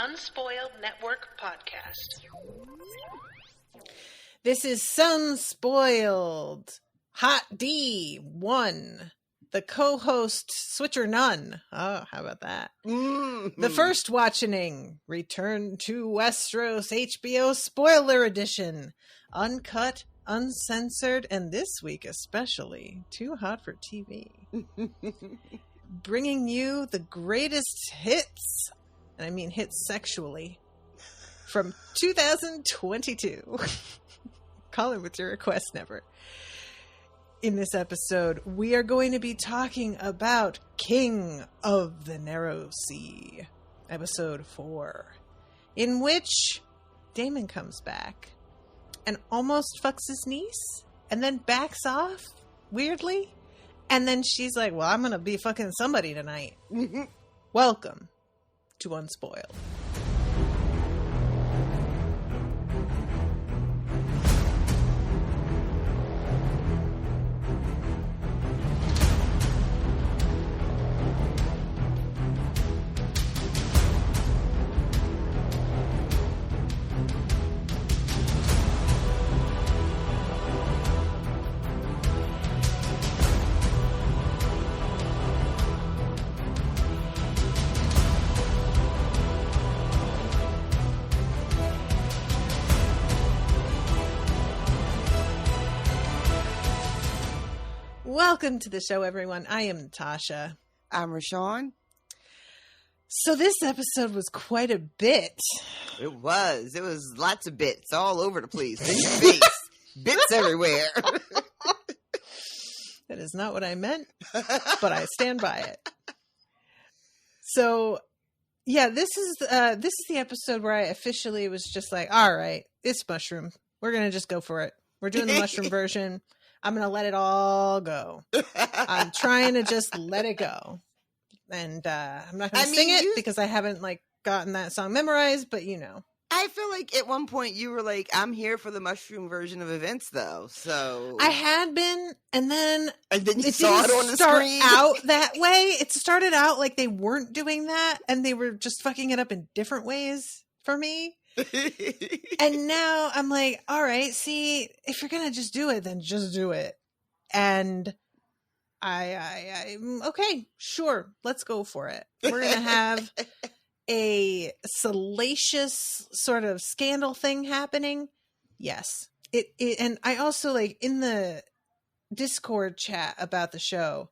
Unspoiled Network podcast. This is Unspoiled. Hot D1. The co-host Switcher None. Oh, how about that? Mm-hmm. The first watching. Return to Westeros HBO Spoiler Edition. Uncut, uncensored, and this week especially, too hot for TV. Bringing you the greatest hits, and I mean hits sexually, from 2022. Call it with your request, never. In this episode, we are going to be talking about King of the Narrow Sea, episode 4, in which Dameon comes back and almost fucks his niece and then backs off weirdly. And then she's like, well, I'm going to be fucking somebody tonight. Welcome to Unspoiled. Welcome to the show, everyone. I am Natasha. I'm RoShawn. So this episode was quite a bit. It was. It was lots of bits all over the place. In your face. Bits everywhere. That is not what I meant, but I stand by it. So, yeah, this is the episode where I officially was just like, all right, it's mushroom. We're going to just go for it. We're doing the mushroom version. I'm going to let it all go. I'm trying to just let it go. And I'm not going to sing it because I haven't gotten that song memorized, but you know. I feel like at one point you were like, I'm here for the mushroom version of events though. So I had been, and then you saw it on the screen. Out that way. It started out like they weren't doing that and they were just fucking it up in different ways for me. And now I'm like, all right, see, if you're gonna just do it, then just do it. And I'm okay, sure, let's go for it. We're gonna have a salacious sort of scandal thing happening. Yes, it and I also in the Discord chat about the show,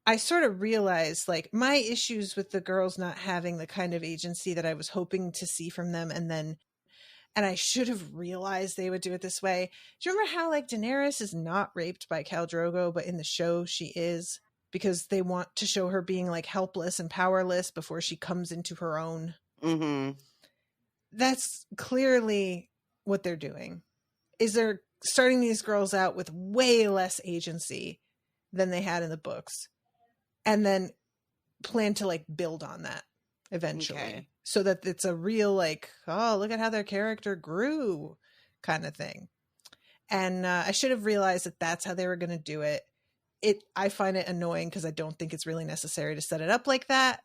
I sort of realized my issues with the girls not having the kind of agency that I was hoping to see from them. And I should have realized they would do it this way. Do you remember how Daenerys is not raped by Khal Drogo, but in the show she is, because they want to show her being helpless and powerless before she comes into her own. Mm-hmm. That's clearly what they're doing. Is they're starting these girls out with way less agency than they had in the books. And then plan to build on that eventually, so that it's a real oh, look at how their character grew kind of thing. And I should have realized that that's how they were going to do it. I find it annoying because I don't think it's really necessary to set it up like that,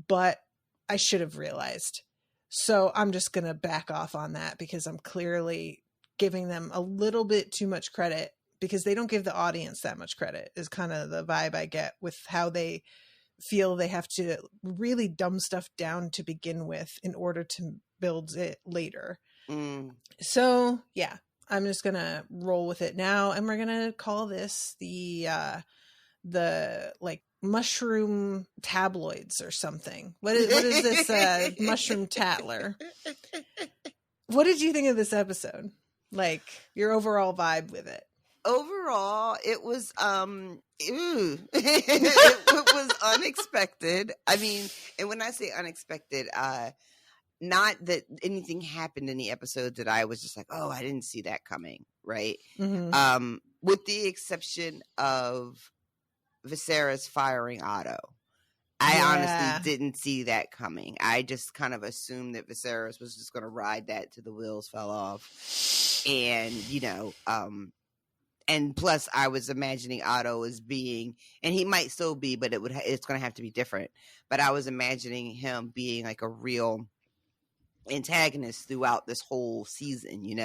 but I should have realized. So I'm just going to back off on that because I'm clearly giving them a little bit too much credit, because they don't give the audience that much credit, is kind of the vibe I get with how they feel they have to really dumb stuff down to begin with in order to build it later. So yeah, I'm just going to roll with it now. And we're going to call this the mushroom tabloids or something. What is this mushroom tattler? What did you think of this episode? Your overall vibe with it? Overall, it was it was unexpected. I mean, and when I say unexpected, not that anything happened in the episode that I was just like, oh, I didn't see that coming, right? Mm-hmm. With the exception of Viserys firing Otto. I honestly didn't see that coming. I just kind of assumed that Viserys was just going to ride that till the wheels fell off. And, and plus I was imagining Otto as being, and he might still be, but it's going to have to be different. But I was imagining him being a real antagonists throughout this whole season, in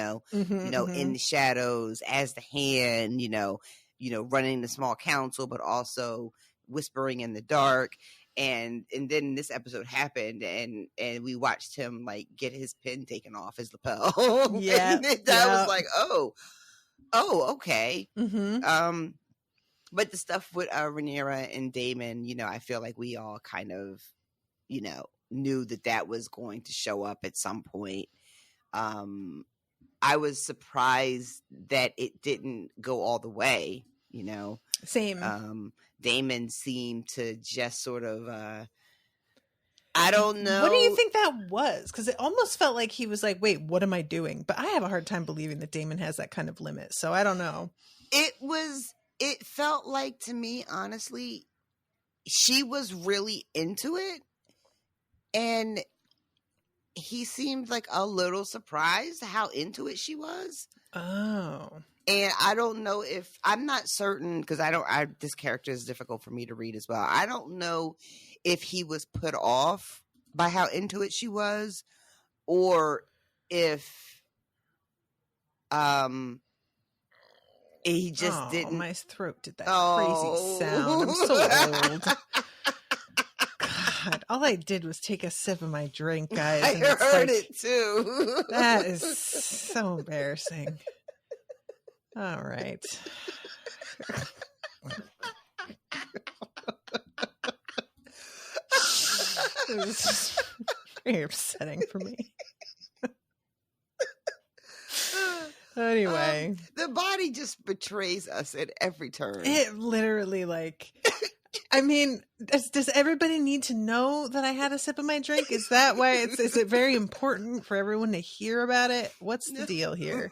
the shadows as the hand, running the small council, but also whispering in the dark. And then this episode happened, and we watched him like get his pin taken off his lapel. Yeah, I was like, oh, okay. Mm-hmm. But the stuff with Rhaenyra and Dameon, I feel like we all kind of, knew that was going to show up at some point. I was surprised that it didn't go all the way. Same. Dameon seemed to just sort of, I don't know. What do you think that was? Because it almost felt like he was like, wait, what am I doing? But I have a hard time believing that Dameon has that kind of limit. So I don't know. It felt like, to me, honestly, she was really into it. And he seemed like a little surprised how into it she was. Oh. And I don't know if, I'm not certain, because this character is difficult for me to read as well. I don't know if he was put off by how into it she was, or if he just didn't. My throat did that crazy sound. I'm so old. God, all I did was take a sip of my drink, guys. I heard it too. That is so embarrassing. All right. This is very upsetting for me. Anyway. The body just betrays us at every turn. It literally, I mean, does everybody need to know that I had a sip of my drink? Is that why is it very important for everyone to hear about it? What's the deal here?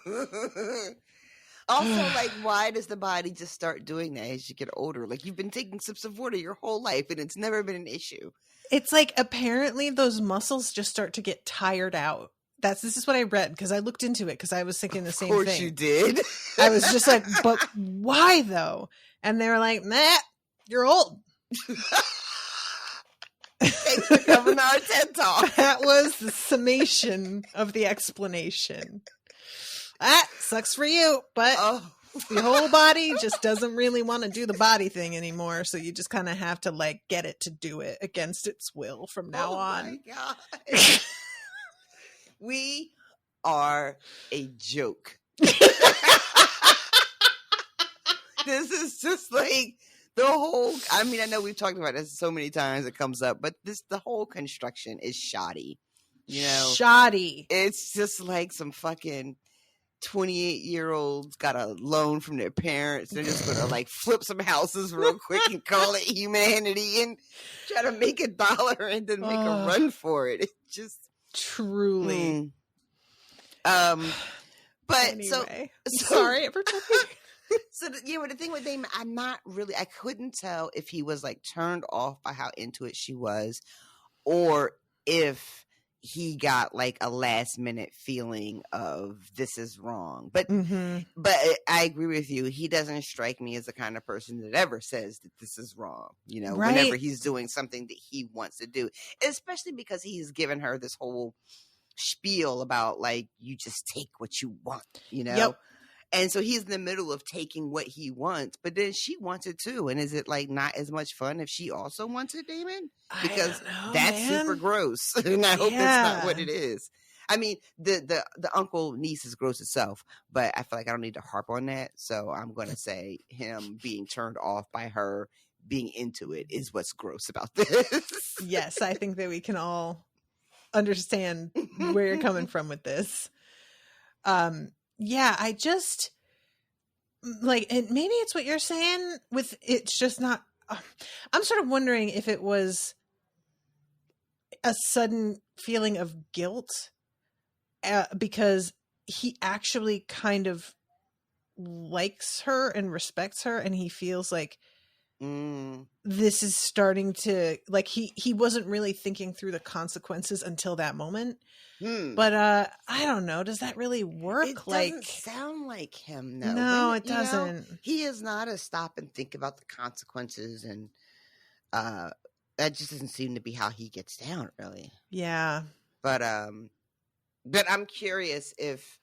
Also, why does the body just start doing that as you get older? Like, you've been taking sips of water your whole life and it's never been an issue. It's like, apparently those muscles just start to get tired out. This is what I read, because I looked into it because I was thinking the same thing. Of course you did. I was just like, but why though? And they were like, nah, you're old. Thanks for coming to our TED Talk. That was the summation of the explanation. That sucks for you, but the whole body just doesn't really want to do the body thing anymore. So you just kind of have to get it to do it against its will from now on. Oh my God. We are a joke. This is just like the whole, I mean, I know we've talked about this so many times, it comes up, but the whole construction is shoddy. Shoddy. It's just like some fucking 28-year-olds got a loan from their parents. They're just gonna flip some houses real quick and call it humanity and try to make $1 and then make a run for it. It's just truly. But anyway, so sorry, everybody. So but the thing with Dameon, I couldn't tell if he was turned off by how into it she was, or if he got a last minute feeling of this is wrong. But but I agree with you. He doesn't strike me as the kind of person that ever says that this is wrong. Right. Whenever he's doing something that he wants to do, especially because he's given her this whole spiel about you just take what you want, Yep. And so he's in the middle of taking what he wants, but then she wants it too. And is it not as much fun if she also wants it, Dameon? Because that's super gross. And I hope that's not what it is. I mean, the uncle niece is gross itself, but I feel like I don't need to harp on that. So I'm going to say him being turned off by her being into it is what's gross about this. Yes, I think that we can all understand where you're coming from with this. Yeah, I just and maybe it's what you're saying with it's just not. I'm sort of wondering if it was a sudden feeling of guilt because he actually kind of likes her and respects her, and he feels like this is starting to he wasn't really thinking through the consequences until that moment. But I don't know. Does that really work? It doesn't sound like him, though. No, it doesn't. He is not a stop and think about the consequences, and that just doesn't seem to be how he gets down, really. Yeah. But But I'm curious if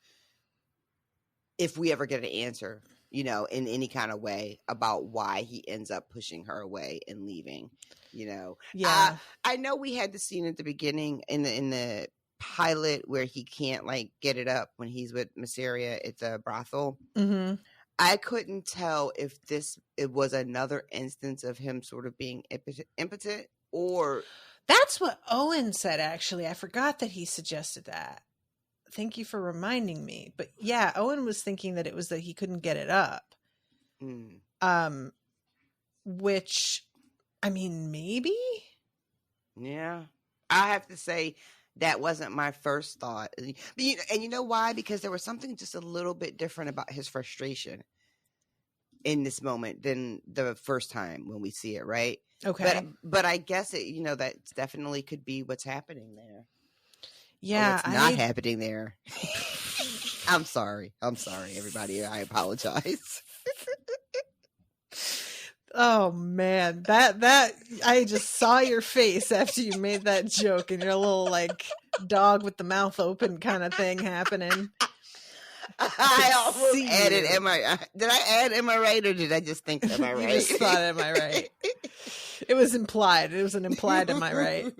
we ever get an answer, in any kind of way about why he ends up pushing her away and leaving. Yeah. I know we had the scene at the beginning in the pilot where he can't like get it up when he's with Mysaria at the brothel. Mm-hmm. I couldn't tell if it was another instance of him sort of being impotent, or that's what Owen said. Actually, I forgot that he suggested that. Thank you for reminding me. But yeah, Owen was thinking that it was that he couldn't get it up. Which, I mean, maybe. Yeah, I have to say that wasn't my first thought. And you know why? Because there was something just a little bit different about his frustration in this moment than the first time when we see it, right? Okay. But I guess it, that definitely could be what's happening there. Yeah. What's not happening there. I'm sorry, everybody. I apologize. Oh man, that I just saw your face after you made that joke, and your little like dog with the mouth open kind of thing happening. I almost added, did I add, am I right, or did I just think, am I right? You just thought, am I right? It was implied. It was an implied, am I right?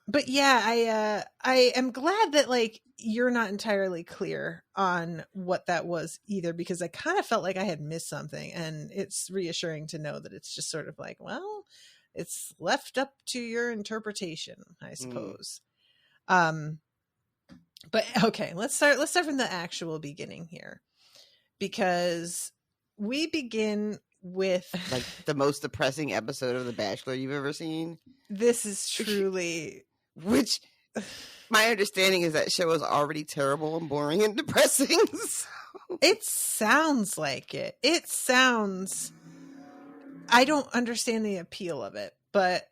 But yeah, I am glad that like you're not entirely clear on what that was either, because I kind of felt like I had missed something, and it's reassuring to know that it's just sort of like, well, it's left up to your interpretation, I suppose. But okay, let's start from the actual beginning here, because we begin with like the most depressing episode of The Bachelor you've ever seen. This is truly, which my understanding is that show is already terrible and boring and depressing. So. It sounds like it. It sounds, I don't understand the appeal of it, but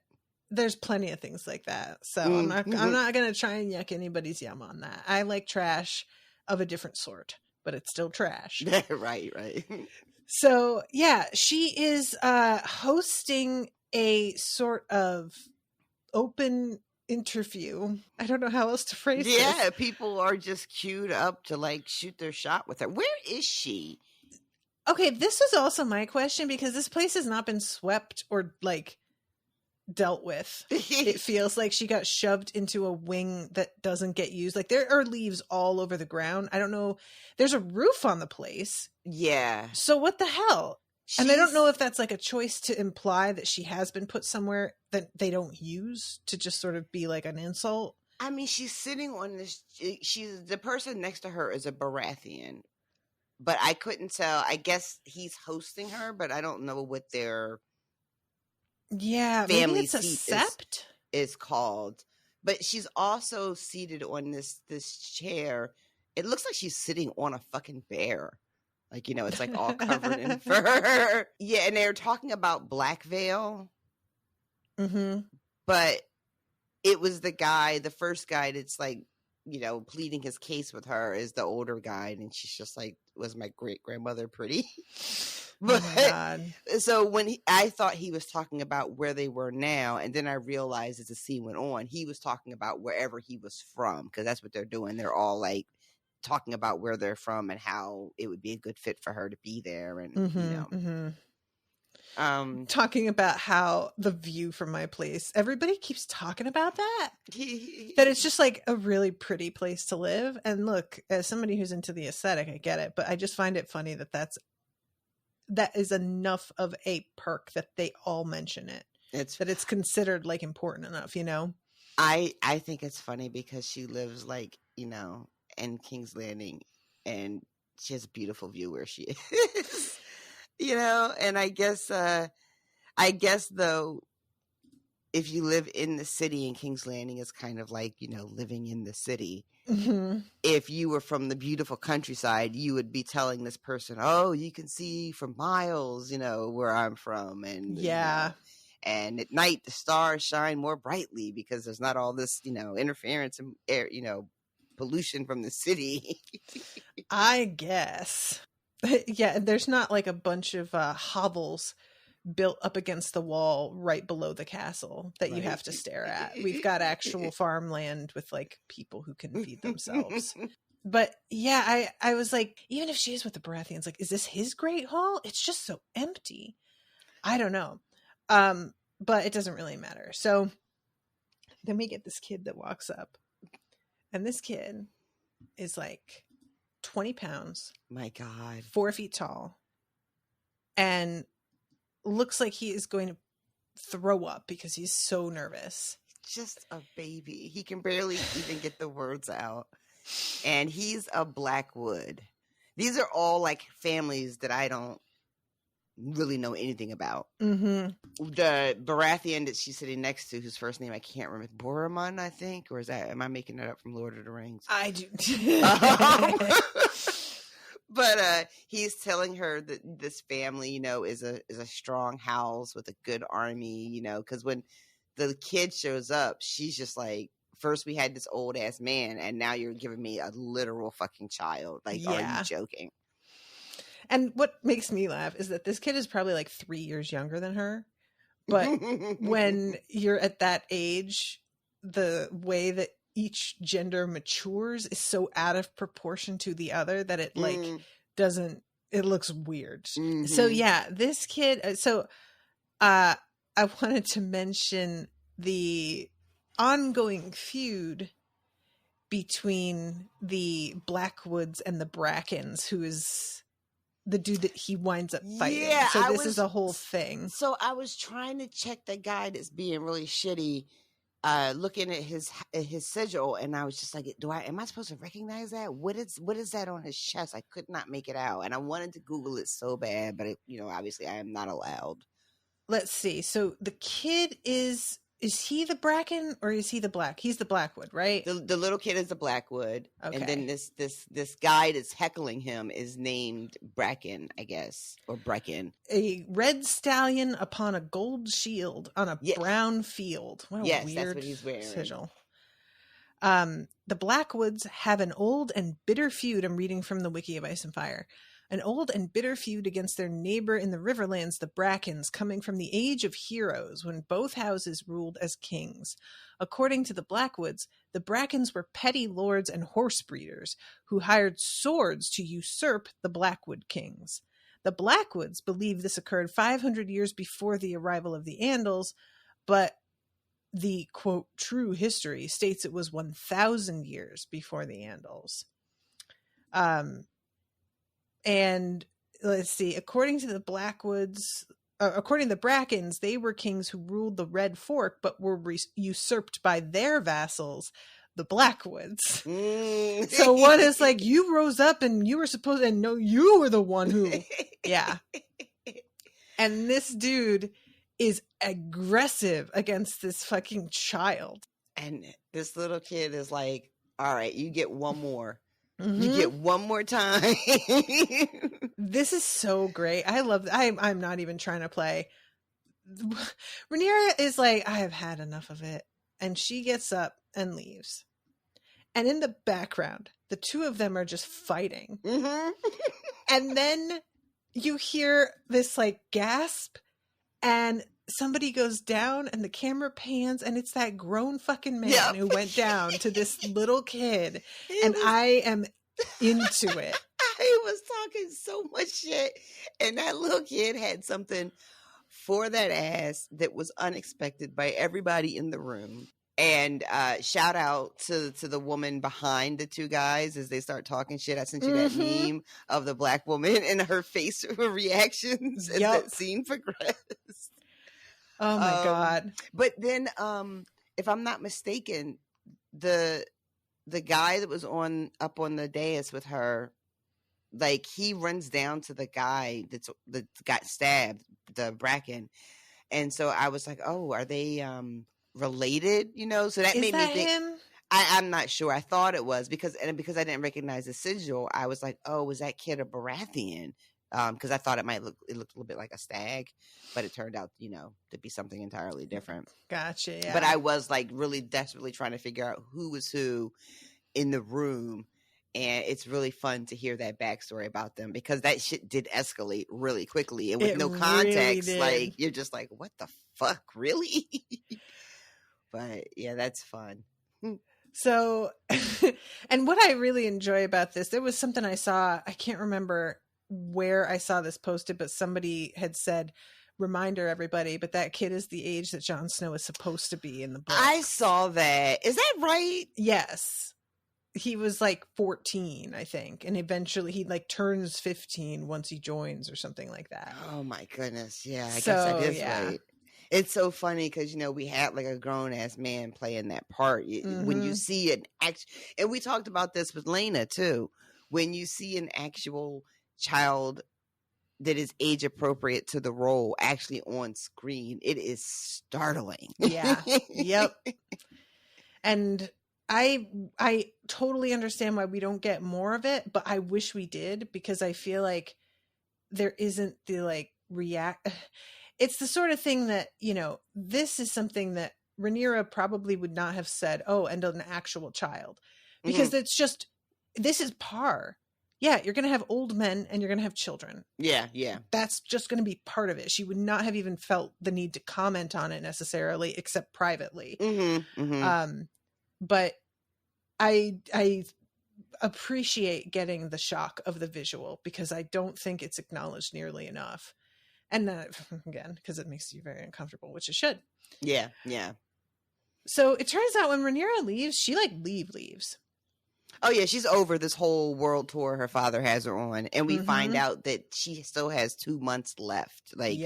there's plenty of things like that. So I'm not going to try and yuck anybody's yum on that. I like trash of a different sort, but it's still trash. Right. So yeah, she is hosting a sort of open interview. I don't know how else to phrase this. Yeah, people are just queued up to like shoot their shot with her. Where is she? Okay, this is also my question, because this place has not been swept or like dealt with. It feels like she got shoved into a wing that doesn't get used. Like there are leaves all over the ground. I don't know. There's a roof on the place. Yeah. So what the hell? And I don't know if that's like a choice to imply that she has been put somewhere that they don't use, to just sort of be like an insult. I mean, she's sitting on this. She's the person next to her is a Baratheon, but I couldn't tell. I guess he's hosting her, but I don't know what their family maybe it's a sept is called. But she's also seated on this chair. It looks like she's sitting on a fucking bear. Like, it's like all covered in fur. Yeah, and they're talking about Black Veil. Mm-hmm. But it was the first guy that's like, pleading his case with her is the older guy. And she's just like, was my great-grandmother pretty? But, oh my God. So I thought he was talking about where they were now. And then I realized as the scene went on, he was talking about wherever he was from. Because that's what they're doing. They're all like, talking about where they're from and how it would be a good fit for her to be there, and talking about how the view from my place, everybody keeps talking about that it's just like a really pretty place to live. And look, as somebody who's into the aesthetic, I get it, but I just find it funny that is enough of a perk that they all mention it. It's considered like important enough, I think it's funny because she lives like in King's Landing, and she has a beautiful view where she is, and I guess though, if you live in the city, and King's Landing is kind of like, living in the city. Mm-hmm. If you were from the beautiful countryside, you would be telling this person, oh, you can see for miles, where I'm from. And yeah. And at night, the stars shine more brightly because there's not all this, interference and air, pollution from the city. I guess. Yeah, there's not like a bunch of hovels built up against the wall right below the castle that you have to stare at. We've got actual farmland with like people who can feed themselves. But yeah, I was like, even if she is with the Baratheons, like, is this his Great Hall? It's just so empty. I don't know. But it doesn't really matter. So then we get this kid that walks up, and this kid is like 20 pounds. My God. 4 feet tall. And looks like he is going to throw up because he's so nervous. Just a baby. He can barely even get the words out. And he's a Blackwood. These are all like families that I don't really know anything about. The Baratheon that she's sitting next to, whose first name I can't remember, Boromon, I think, or am I making it up from Lord of the Rings? I do. But he's telling her that this family, you know, is a strong house with a good army, you know, because when the kid shows up, she's just like, first we had this old ass man, and now you're giving me a literal fucking child. Like, are you joking? And what makes me laugh is that this kid is probably like 3 years younger than her. But when you're at that age, the way that each gender matures is so out of proportion to the other that it like doesn't, it looks weird. So yeah, this kid, I wanted to mention the ongoing feud between the Blackwoods and the Brackens, who is the dude that he winds up fighting. Yeah, so this is a whole thing. So I was trying to check the guy that's being really shitty, looking at his sigil, and I was just like, am I supposed to recognize that? What is that on his chest? I could not make it out, and I wanted to Google it so bad, but obviously I am not allowed. Let's see. So the kid is he the Bracken or is he the Black? He's the Blackwood, right? The little kid is the Blackwood. Okay. And then this guy that's heckling him is named Bracken, I guess, or Brecken. A red stallion upon a gold shield on a brown field. What a weird that's what he's wearing. Sigil. The Blackwoods have an old and bitter feud. I'm reading from the Wiki of Ice and Fire. An old and bitter feud against their neighbor in the Riverlands, the Brackens, coming from the Age of Heroes, when both houses ruled as kings. According to the Blackwoods, the Brackens were petty lords and horse breeders who hired swords to usurp the Blackwood kings. The Blackwoods believe this occurred 500 years before the arrival of the Andals, but the, quote, true history states it was 1,000 years before the Andals. And let's see, according to the Blackwoods, according to the Brackens, they were kings who ruled the Red Fork, but were usurped by their vassals, the Blackwoods. So one is like, you rose up and you were supposed to know you were the one who, yeah. And this dude is aggressive against this fucking child. And this little kid is like, all right, you get one more. You get one more time. This is so great. I love I'm not even trying to play. Rhaenyra is like, I have had enough of it. And she gets up and leaves. And in the background, the two of them are just fighting. And then you hear this like gasp, and somebody goes down and the camera pans, and it's that grown fucking man who went down to this little kid. I am into it. He was talking so much shit, and that little kid had something for that ass that was unexpected by everybody in the room. And shout out to the woman behind the two guys as they start talking shit. I sent you that meme of the black woman and her face reactions as that scene progressed. Oh my God. But then, if I'm not mistaken, the guy that was up on the dais with her, like, he runs down to the guy that got stabbed, the Bracken. And so I was like, oh, are they related? So that made me think. Him? I'm not sure. I thought it was because I didn't recognize the sigil. I was like, oh, was that kid a Baratheon? Because I thought it looked a little bit like a stag, but it turned out, to be something entirely different. Gotcha. Yeah. But I was like really desperately trying to figure out who was who in the room, And it's really fun to hear that backstory about them, because that shit did escalate really quickly. And with no context, really like, you're just like, what the fuck? Really? But yeah, that's fun. So, and what I really enjoy about this, there was something I saw, I can't remember where I saw this posted, but somebody had said, reminder everybody, but that kid is the age that Jon Snow is supposed to be in the book. I saw that. Is that right? Yes. He was like 14, I think, and eventually he like turns 15 once he joins or something like that. Oh my goodness. Yeah, I guess So, that is yeah. right. It's so funny because, you know, we had like a grown ass man playing that part. When you see an and we talked about this with Lena too, when you see an actual child that is age appropriate to the role actually on screen, it is startling. Yeah. Yep. And I totally understand why we don't get more of it, but I wish we did, because I feel like there isn't the like it's the sort of thing that, you know, this is something that Rhaenyra probably would not have said, oh, and an actual child, because it's just, this is par. Yeah, you're going to have old men and you're going to have children. Yeah, yeah. That's just going to be part of it. She would not have even felt the need to comment on it necessarily, except privately. But I appreciate getting the shock of the visual, because I don't think it's acknowledged nearly enough. And again, because it makes you very uncomfortable, which it should. Yeah, yeah. So it turns out when Rhaenyra leaves, she like leaves. Oh yeah, she's over this whole world tour her father has her on, and we find out that she still has 2 months left. Like,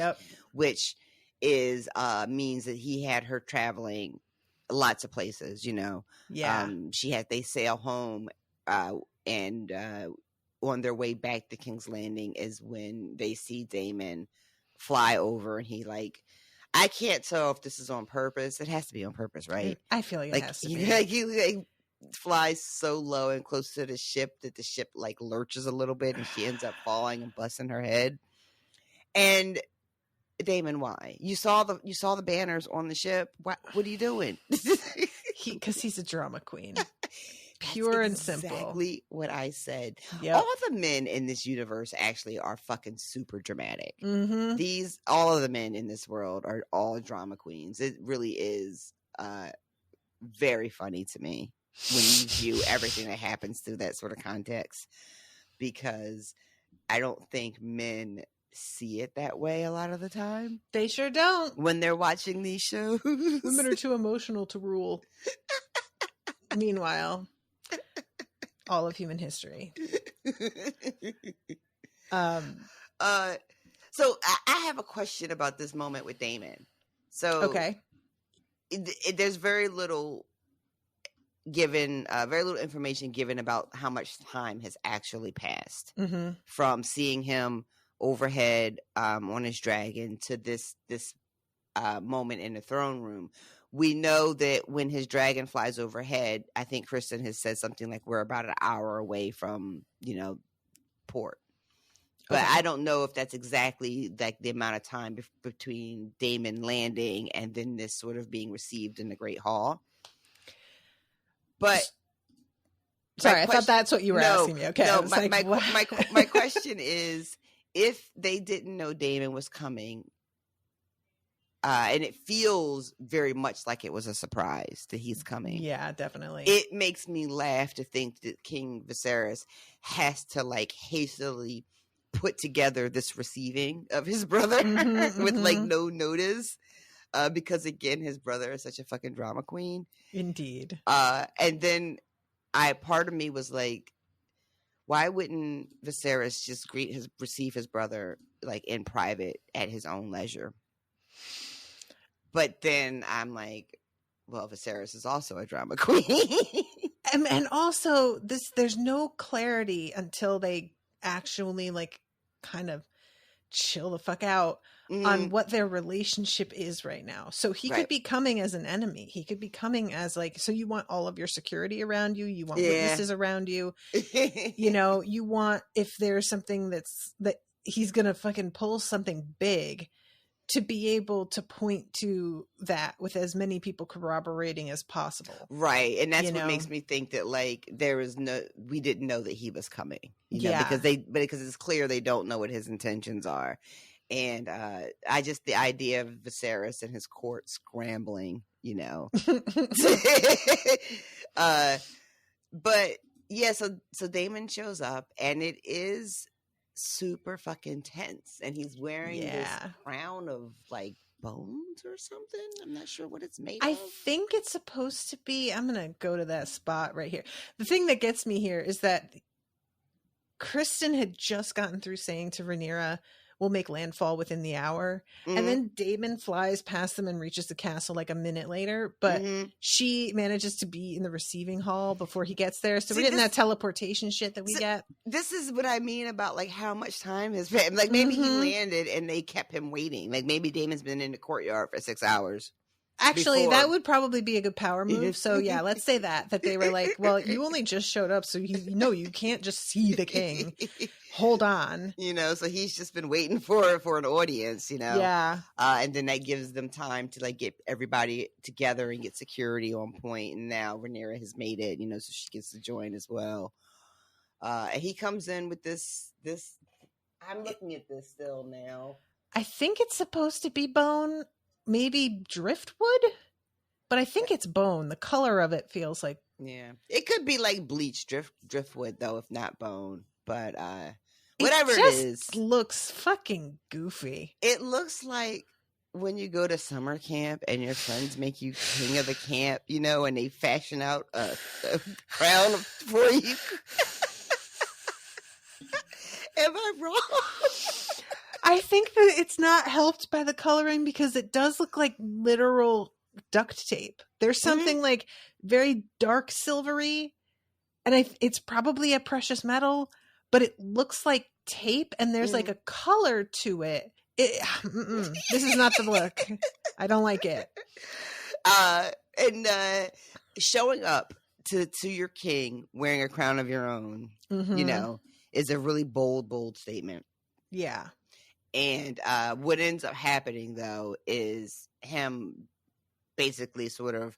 which is means that he had her traveling lots of places. You know, they sail home, and on their way back to King's Landing is when they see Daemon fly over, and he like, I can't tell if this is on purpose. It has to be on purpose, right? I feel like it has to be. He flies so low and close to the ship that the ship like lurches a little bit, and she ends up falling and busting her head. And Daemon, why? You saw the banners on the ship. What are you doing? Because he's a drama queen. Pure and simple. Exactly what I said. Yep. All the men in this universe actually are fucking super dramatic. All of the men in this world are all drama queens. It really is very funny to me when you view everything that happens through that sort of context, because I don't think men see it that way a lot of the time. They sure don't. When they're watching these shows. Women are too emotional to rule. Meanwhile, all of human history. So I have a question about this moment with Daemon. So okay, there's very little information given about how much time has actually passed from seeing him overhead on his dragon to this moment in the throne room. We know that when his dragon flies overhead, I think Kristen has said something like we're about an hour away from, port. But I don't know if that's exactly like the amount of time between Daemon landing and then this sort of being received in the Great Hall. But sorry, I thought that's what you were asking me. Okay, no, my question is, if they didn't know Daemon was coming, and it feels very much like it was a surprise that he's coming. Yeah, definitely. It makes me laugh to think that King Viserys has to like hastily put together this receiving of his brother with like no notice. Because again, his brother is such a fucking drama queen. Indeed. And then part of me was like, why wouldn't Viserys just receive his brother like in private at his own leisure? But then I'm like, well, Viserys is also a drama queen. and also there's no clarity until they actually like kind of chill the fuck out on what their relationship is right now. So he could be coming as an enemy. He could be coming as like, so you want all of your security around you. You want witnesses around you. You want, if there's something that he's going to fucking pull something big, to be able to point to that with as many people corroborating as possible. Right. And that's what makes me think that like we didn't know that he was coming, because it's clear they don't know what his intentions are. And the idea of Viserys and his court scrambling, but yeah, so Daemon shows up and it is super fucking tense, and he's wearing this crown of like bones or something. I'm not sure what it's made of. I think it's supposed to be. I'm gonna go to that spot right here. The thing that gets me here is that Kristen had just gotten through saying to Rhaenyra, "We'll make landfall within the hour," and then Daemon flies past them and reaches the castle like a minute later, but she manages to be in the receiving hall before he gets there. So we're getting that teleportation shit that we get. This is what I mean about like how much time has been. Like maybe he landed and they kept him waiting. Like maybe Damon's been in the courtyard for 6 hours. Actually, that would probably be a good power move. So yeah, let's say that they were like, well, you only just showed up, so you can't just see the king. Hold on. So he's just been waiting for an audience, Yeah. And then that gives them time to like get everybody together and get security on point. And now Rhaenyra has made it, so she gets to join as well. And he comes in with this, I'm looking at this still now. I think it's supposed to be bone. Maybe driftwood, but I think it's bone. The color of it feels like it could be like bleached driftwood though, if not bone. But whatever it is, looks fucking goofy. It looks like when you go to summer camp and your friends make you king of the camp, and they fashion out a crown for you. Am I wrong? I think that it's not helped by the coloring because it does look like literal duct tape. There's something like very dark silvery, and it's probably a precious metal, but it looks like tape, and there's like a color to it. This is not the look. I don't like it. And showing up to your king wearing a crown of your own, is a really bold statement. Yeah. And what ends up happening, though, is him basically sort of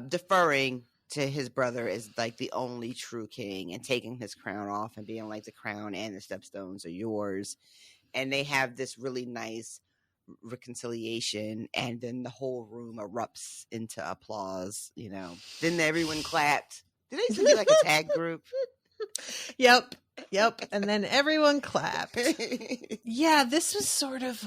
deferring to his brother as like the only true king and taking his crown off and being like, the crown and the stepstones are yours. And they have this really nice reconciliation, and then the whole room erupts into applause, Then everyone clapped. Did they be like a tag group? Yep. And then everyone clapped. Yeah, this was sort of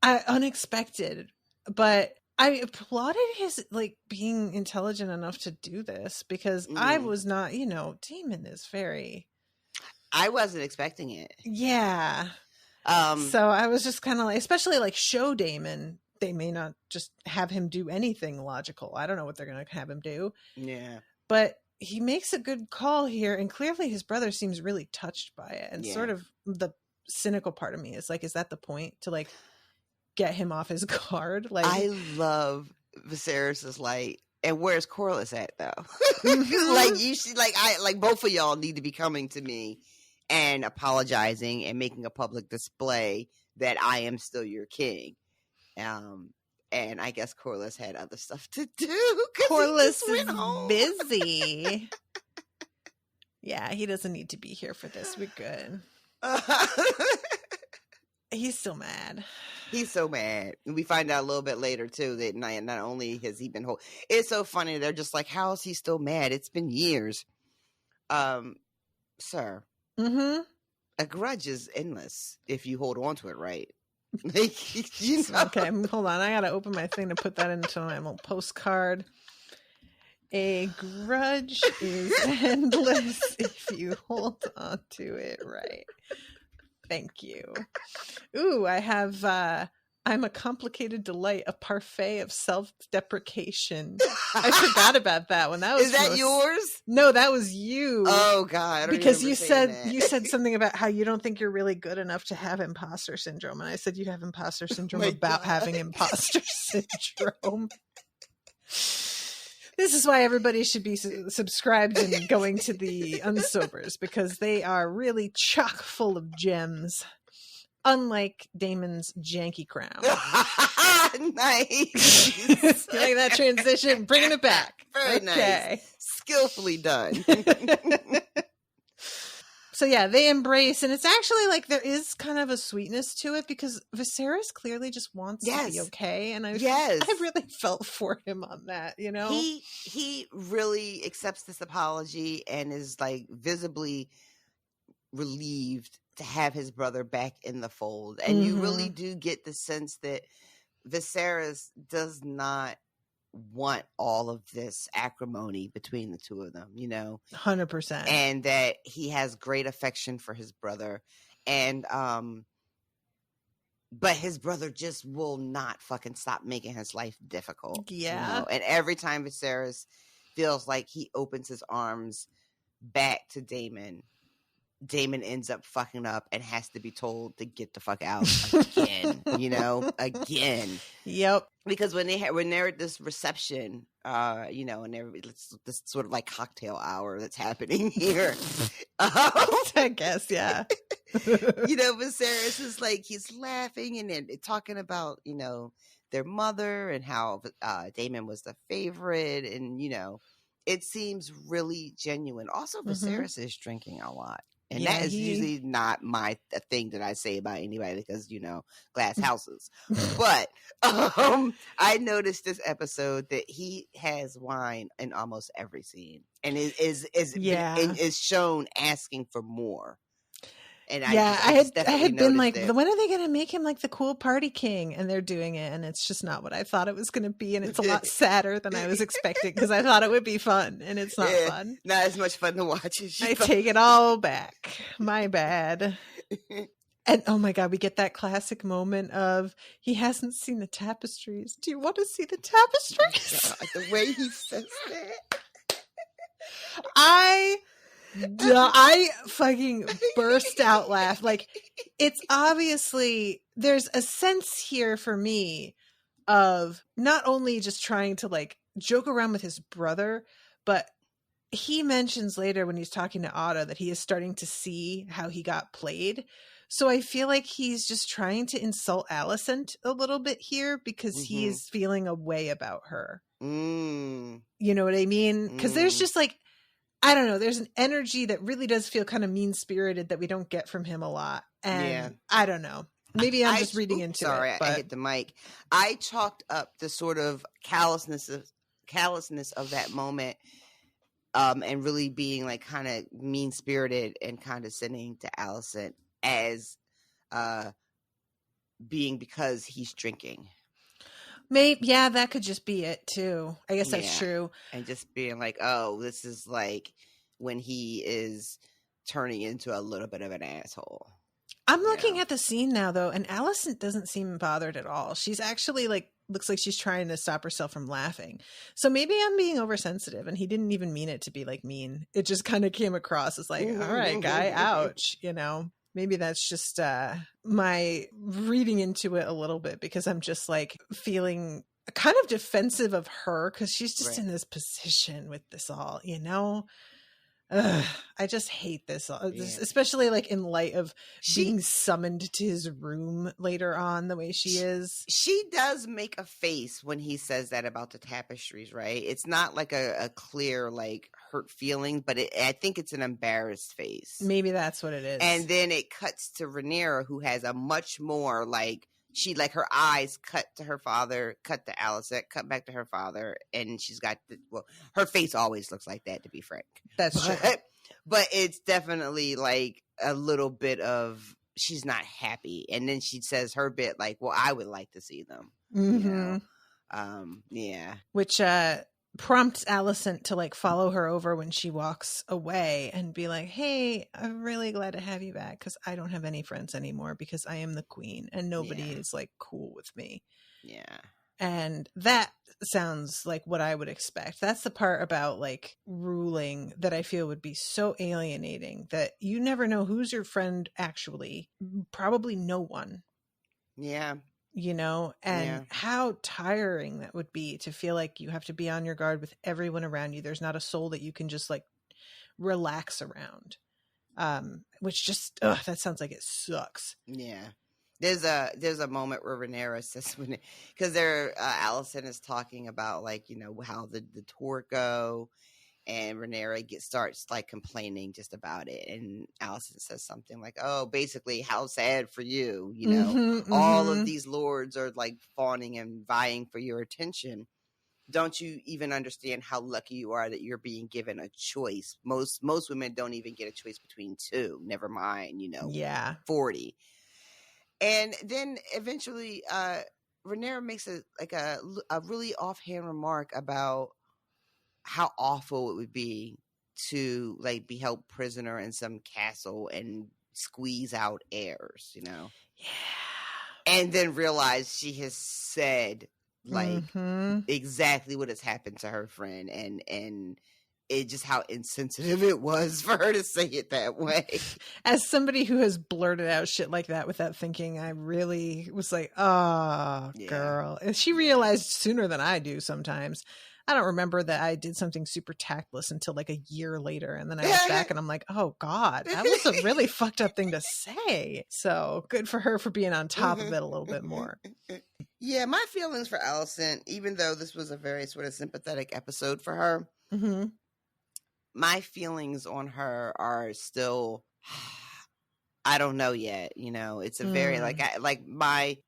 unexpected, but I applauded his like being intelligent enough to do this, because I was not, Daemon is very. I wasn't expecting it. Yeah. So I was just kind of like, especially like show Daemon, they may not just have him do anything logical. I don't know what they're going to have him do. Yeah. But he makes a good call here, and clearly his brother seems really touched by it. And sort of the cynical part of me is like, is that the point, to like get him off his guard? Like, I love Viserys's like, and where's Corlys at though? Like you should, like both of y'all need to be coming to me and apologizing and making a public display that I am still your king. And I guess Corlys had other stuff to do. Corlys is busy. Yeah, he doesn't need to be here for this. We're good. He's still mad. He's so mad. We find out a little bit later, too, that not only has he been... It's so funny. They're just like, how is he still mad? It's been years. Sir. Mm-hmm. A grudge is endless if you hold on to it right. Okay, hold on. I gotta open my thing to put that into my little postcard. A grudge is endless if you hold on to it right. Thank you. Ooh, I have I'm a complicated delight, a parfait of self-deprecation. I forgot about that one. That was Is that yours? No, that was you. Oh God. Because you said something about how you don't think you're really good enough to have imposter syndrome. And I said you have imposter syndrome about having imposter syndrome. This is why everybody should be subscribed and going to the Unsobers, because they are really chock full of gems. unlike Damon's janky crown. Nice. You like that transition? Bringing it back. Very nice. Skillfully done. So yeah, they embrace, and it's actually like there is kind of a sweetness to it because Viserys clearly just wants to be okay, and I really felt for him on that. You know, he really accepts this apology and is like visibly relieved to have his brother back in the fold, and you really do get the sense that Viserys does not want all of this acrimony between the two of them, you know, 100%, and that he has great affection for his brother, and but his brother just will not fucking stop making his life difficult. You know? And every time Viserys feels like he opens his arms back to Daemon ends up fucking up and has to be told to get the fuck out again, you know, again. Yep. Because when they're at this reception, you know, and this sort of like cocktail hour that's happening here. I guess, yeah. You know, Viserys is like, he's laughing and then talking about, you know, their mother and how Daemon was the favorite, and, you know, it seems really genuine. Also, Viserys is drinking a lot. And that is usually not a thing that I say about anybody because, you know, glass houses. But I noticed this episode that he has wine in almost every scene, and is shown asking for more. And I had been like, when are they going to make him like the cool party king? And they're doing it, and it's just not what I thought it was going to be, and it's a lot sadder than I was expecting because I thought it would be fun, and it's not fun. Not as much fun to watch as I take it all back. My bad. And oh my God, we get that classic moment of he hasn't seen the tapestries. Do you want to see the tapestries? God, the way he says that. I fucking burst out laugh. Like, it's obviously, there's a sense here for me of not only just trying to like joke around with his brother, but he mentions later when he's talking to Otto that he is starting to see how he got played. So I feel like he's just trying to insult Alicent a little bit here because he is feeling a way about her. You know what I mean? Because there's just like, I don't know, there's an energy that really does feel kind of mean-spirited that we don't get from him a lot. And I don't know. Maybe I'm just reading into it. Sorry, I hit the mic. I chalked up the sort of callousness of that moment and really being like kind of mean-spirited and condescending to Alicent as being because he's drinking. Maybe, yeah, that could just be it too. I guess that's true. And just being like, oh, this is like when he is turning into a little bit of an asshole. I'm looking at the scene now though, and Alicent doesn't seem bothered at all. She's actually like, looks like she's trying to stop herself from laughing. So maybe I'm being oversensitive and he didn't even mean it to be like mean. It just kind of came across as like, all right, guy, ouch, you know? Maybe that's just my reading into it a little bit because I'm just like feeling kind of defensive of her because she's just in this position with this all, you know? I just hate this, especially like in light of being summoned to his room later on the way she is. She does make a face when he says that about the tapestries, right? It's not like a clear like hurt feeling, but I think it's an embarrassed face. Maybe that's what it is. And then it cuts to Rhaenyra, who has a much more like, she like her eyes cut to her father, cut to Alicent, cut back to her father, and she's got her face always looks like that, to be frank. That's true. But it's definitely like a little bit of she's not happy, and then she says her bit like, "Well, I would like to see them." You know? Which prompts Alicent to like follow her over when she walks away and be like, hey, I'm really glad to have you back because I don't have any friends anymore because I am the queen and nobody is like cool with me. Yeah. And that sounds like what I would expect. That's the part about like ruling that I feel would be so alienating that you never know who's your friend actually. Probably no one. Yeah. You know, and how tiring that would be to feel like you have to be on your guard with everyone around you. There's not a soul that you can just like relax around. Which just, that sounds like it sucks. Yeah. There's a moment where Rhaenyra says, because Allison is talking about like, you know, how the tour go, and Rhaenyra starts like complaining just about it, and Allison says something like, "Oh, basically, how sad for you, you know, all of these lords are like fawning and vying for your attention. Don't you even understand how lucky you are that you're being given a choice? Most women don't even get a choice between two. Never mind, you know, 40." And then eventually, Rhaenyra makes a really offhand remark about how awful it would be to like be held prisoner in some castle and squeeze out heirs, you know? Yeah. And then realize she has said like exactly what has happened to her friend, and it just how insensitive it was for her to say it that way. As somebody who has blurted out shit like that without thinking, I really was like, oh, girl. And she realized sooner than I do sometimes. I don't remember that I did something super tactless until like a year later. And then I look back and I'm like, oh, God, that was a really fucked up thing to say. So good for her for being on top of it a little bit more. Yeah, my feelings for Allison, even though this was a very sort of sympathetic episode for her, my feelings on her are still, I don't know yet. You know, it's a very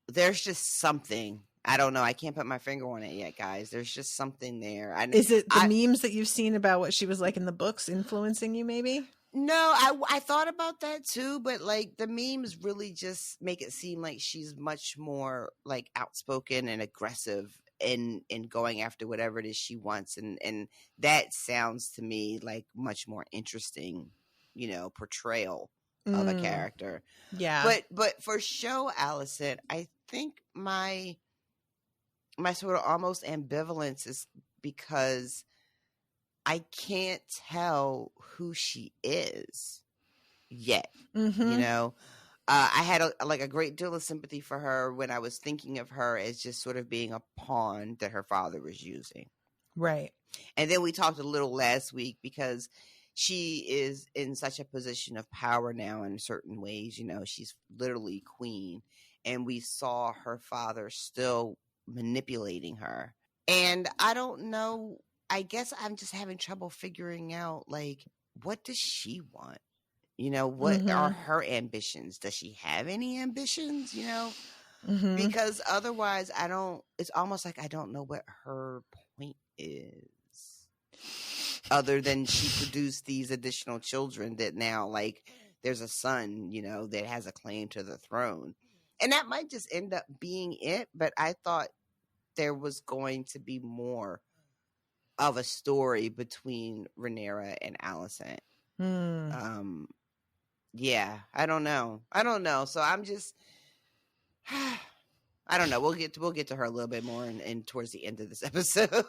there's just something. I don't know. I can't put my finger on it yet, guys. There's just something there. Is it the memes that you've seen about what she was like in the books influencing you, maybe? No, I thought about that too, but like the memes really just make it seem like she's much more like outspoken and aggressive in going after whatever it is she wants, and that sounds to me like much more interesting, you know, portrayal of a character. Yeah. But for show Allison, I think my sort of almost ambivalence is because I can't tell who she is yet. You know, I had a great deal of sympathy for her when I was thinking of her as just sort of being a pawn that her father was using. Right. And then we talked a little last week because she is in such a position of power now in certain ways. You know, she's literally queen. And we saw her father still manipulating her. And I don't know. I guess I'm just having trouble figuring out, like, what does she want? You know, what are her ambitions? Does she have any ambitions, you know? Because otherwise it's almost like I don't know what her point is. Other than she produced these additional children that now, like, there's a son, you know, that has a claim to the throne. And that might just end up being it, but I thought there was going to be more of a story between Rhaenyra and Allison. Yeah, I don't know. So I'm just, I don't know. We'll get to her a little bit more in towards the end of this episode.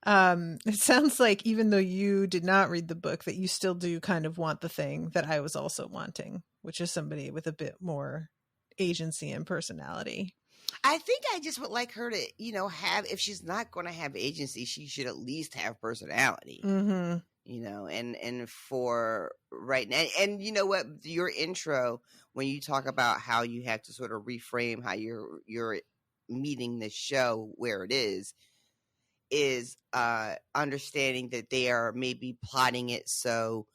It sounds like even though you did not read the book, that you still do kind of want the thing that I was also wanting, which is somebody with a bit more agency and personality. I think I just would like her to, you know, have, if she's not going to have agency, she should at least have personality. You know, and for right now, and you know what, your intro, when you talk about how you have to sort of reframe how you're meeting the show where it is understanding that they are maybe plotting it so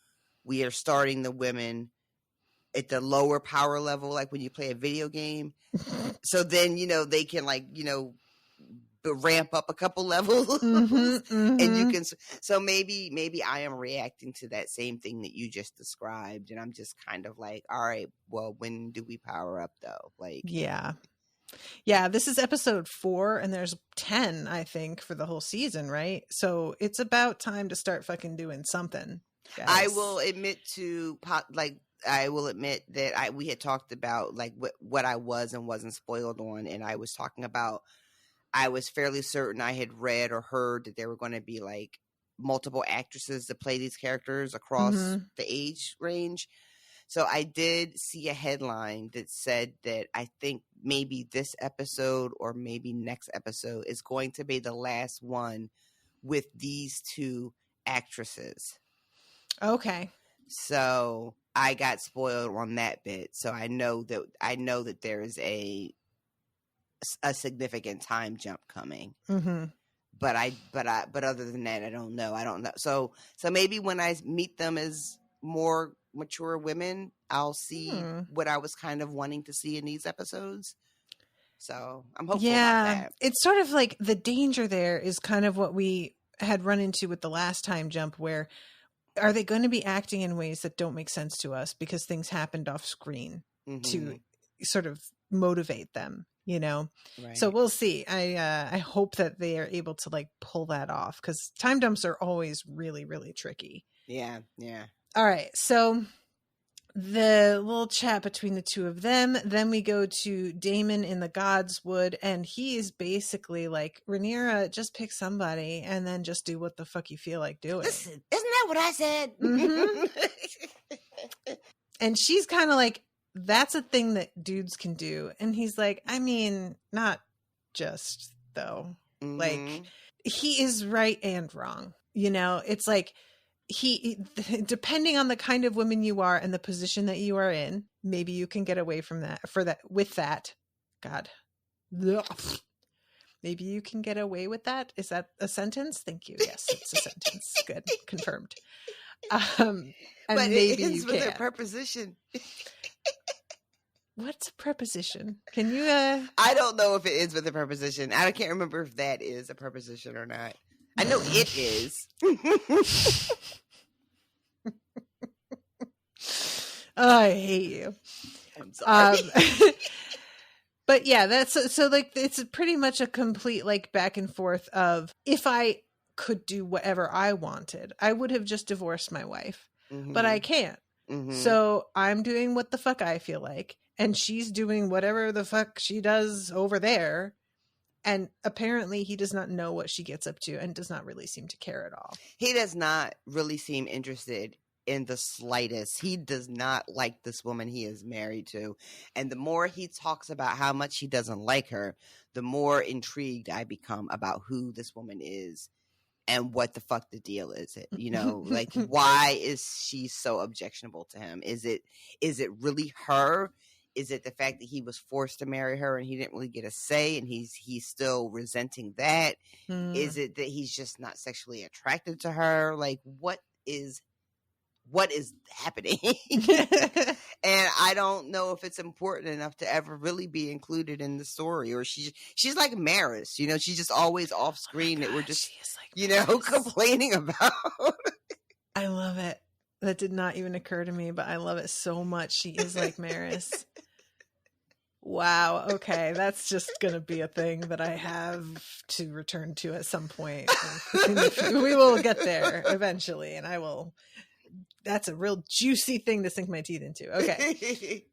we are starting the women at the lower power level, like when you play a video game. So then, you know, they can, like, you know, ramp up a couple levels and you can, so maybe I am reacting to that same thing that you just described, and I'm just kind of like, all right, well, when do we power up though? Like, yeah, this is episode 4 and there's 10, I think, for the whole season, right? So it's about time to start fucking doing something, guys. I will admit that we had talked about like what I was and wasn't spoiled on, and I was talking about, I was fairly certain I had read or heard that there were going to be like multiple actresses to play these characters across the age range. So I did see a headline that said that I think maybe this episode or maybe next episode is going to be the last one with these two actresses. Okay. So I got spoiled on that bit, so I know that there is a significant time jump coming. Mm-hmm. But other than that, I don't know. So maybe when I meet them as more mature women, I'll see what I was kind of wanting to see in these episodes. So I'm hopeful about that. It's sort of like the danger there is kind of what we had run into with the last time jump, where are they going to be acting in ways that don't make sense to us because things happened off screen to sort of motivate them, Right. So we'll see. I hope that they are able to like pull that off, because time dumps are always really, really tricky. Yeah. All right. So the little chat between the two of them. Then we go to Dameon in the Godswood, and he is basically like, Rhaenyra, just pick somebody and then just do what the fuck you feel like doing. Listen, isn't that what I said? Mm-hmm. And she's kind of like, that's a thing that dudes can do. And he's like, I mean, not just though. Mm-hmm. Like, he is right and wrong. It's like, he, depending on the kind of woman you are and the position that you are in, maybe you can get away from that with that. God. Maybe you can get away with that. Is that a sentence? Thank you. Yes, it's a sentence. Good. Confirmed. And but maybe it ends you with can. A preposition. What's a preposition? Can you I don't know if it ends with a preposition. I can't remember if that is a preposition or not. I know it is. I hate you. I'm sorry. But yeah, that's so like, it's pretty much a complete like back and forth of, if I could do whatever I wanted, I would have just divorced my wife, but I can't. So I'm doing what the fuck I feel like, and she's doing whatever the fuck she does over there. And apparently he does not know what she gets up to and does not really seem to care at all. He does not really seem interested in the slightest. He does not like this woman he is married to. And the more he talks about how much he doesn't like her, the more intrigued I become about who this woman is and what the fuck the deal is. Like, why is she so objectionable to him? Is it really her? Is it the fact that he was forced to marry her and he didn't really get a say and he's still resenting that? Is it that he's just not sexually attracted to her? Like, what is happening? And I don't know if it's important enough to ever really be included in the story. Or she's like Maris, she's just always off screen that we're just, like complaining about. I love it. That did not even occur to me, but I love it so much. She is like Maris. Wow. Okay. That's just going to be a thing that I have to return to at some point. We will get there eventually, and I will. That's a real juicy thing to sink my teeth into. Okay.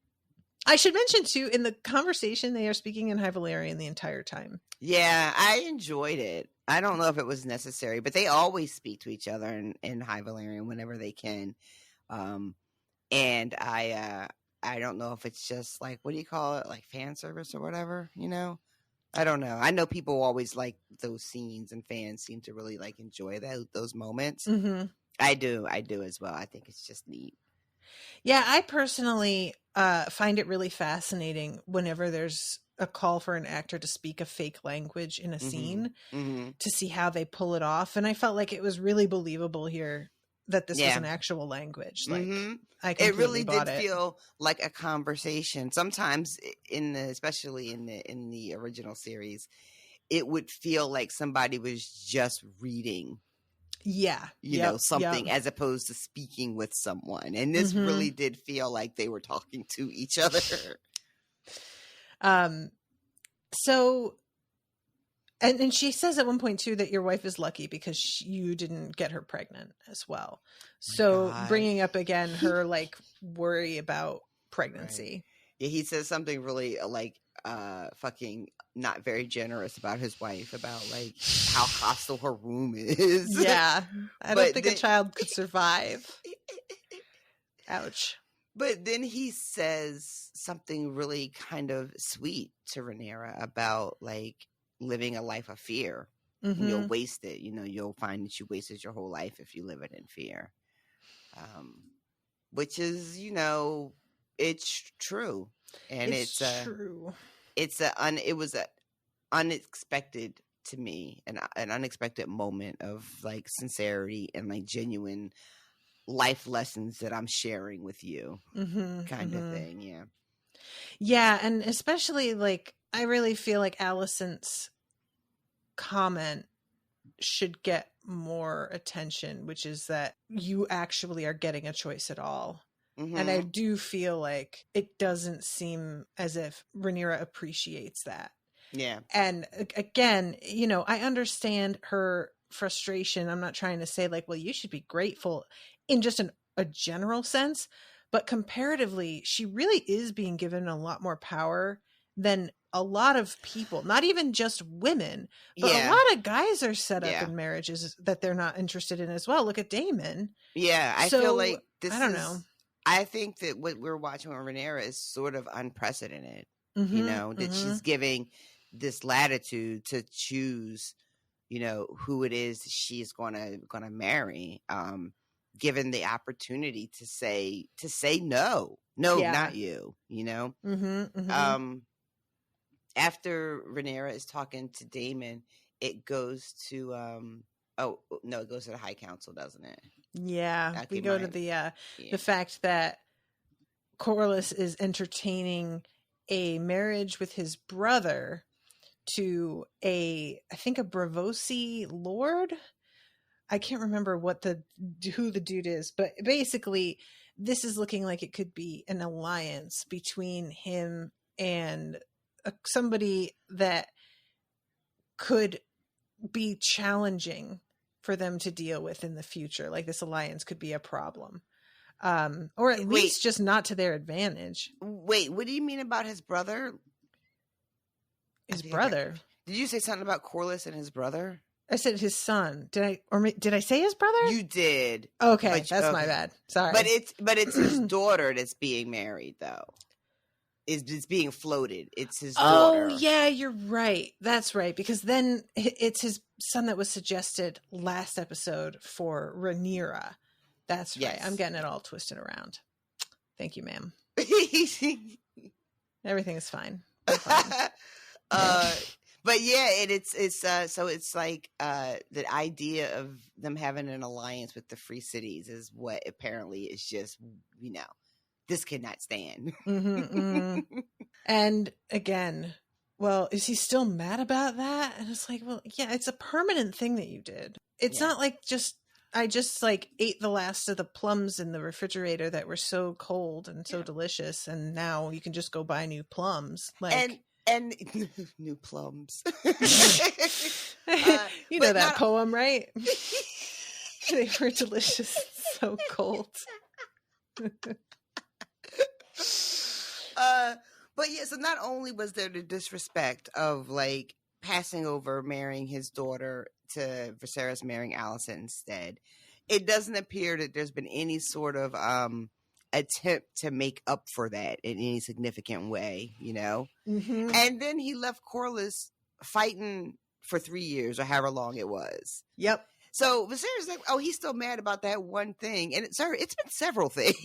I should mention too, in the conversation, they are speaking in High Valyrian the entire time. Yeah, I enjoyed it. I don't know if it was necessary, but they always speak to each other in High Valyrian whenever they can. And I don't know if it's just like, what do you call it? Like fan service or whatever, I don't know. I know people always like those scenes, and fans seem to really like enjoy those moments. Mm-hmm. I do as well. I think it's just neat. Yeah, I personally find it really fascinating whenever there's a call for an actor to speak a fake language in a scene to see how they pull it off. And I felt like it was really believable here that this was an actual language. Like, it really did feel like a conversation. Sometimes especially in the original series, it would feel like somebody was just reading. Something as opposed to speaking with someone. And this really did feel like they were talking to each other. So, and she says at one point too that your wife is lucky because you didn't get her pregnant as well. So bringing up again her like worry about pregnancy. Right. Yeah, he says something really like fucking not very generous about his wife, about like how hostile her womb is. Yeah, I don't think a child could survive. Ouch. But then he says something really kind of sweet to Rhaenyra about like living a life of fear. You'll waste it. You'll find that you wasted your whole life if you live it in fear. which is, it's true. And it's true. It was a unexpected to me, an unexpected moment of like sincerity and like genuine life lessons that I'm sharing with you, kind of thing. Yeah. Yeah. And especially like, I really feel like Alicent's comment should get more attention, which is that you actually are getting a choice at all. And I do feel like it doesn't seem as if Rhaenyra appreciates that. Yeah. And again, I understand her frustration. I'm not trying to say like, well, you should be grateful in just a general sense, but comparatively, she really is being given a lot more power than a lot of people, not even just women, but a lot of guys are set up in marriages that they're not interested in as well. Look at Dameon. Yeah. I feel like I don't know. I think that what we're watching with Rhaenyra is sort of unprecedented, that she's giving this latitude to choose, who it is she's gonna marry, given the opportunity to say no, not you, after Rhaenyra is talking to Daemon, it goes to it goes to the High Council, doesn't it? Yeah, we go to the fact that Corlys is entertaining a marriage with his brother to I think a Braavosi lord. I can't remember who the dude is, but basically this is looking like it could be an alliance between him and somebody that could be challenging for them to deal with in the future. Like this alliance could be a problem, or at least just not to their advantage. Wait, what do you mean about his brother? His brother? Did you say something about Corlys and his brother? I said his son. Did I say his brother? You did. Okay, that's my bad. Sorry. But it's his daughter that's being married, though. It's being floated. It's his daughter. Oh, yeah, you're right. That's right. Because then it's his son that was suggested last episode for Rhaenyra. That's right. I'm getting it all twisted around. Thank you, ma'am. Everything is fine. But yeah, so it's like the idea of them having an alliance with the Free Cities is what apparently is just, this cannot stand. And again, well, is he still mad about that? And it's like, well, yeah, it's a permanent thing that you did. It's not like I just like ate the last of the plums in the refrigerator that were so cold and so delicious, and now you can just go buy new plums. Like and new plums. You know that poem, right? They were delicious, so cold. But yeah, so not only was there the disrespect of like passing over marrying his daughter to Viserys marrying Alicent instead, it doesn't appear that there's been any sort of attempt to make up for that in any significant way, And then he left Corlys fighting for 3 years or however long it was. Yep. So Viserys is like, oh, he's still mad about that one thing. And it's been several things.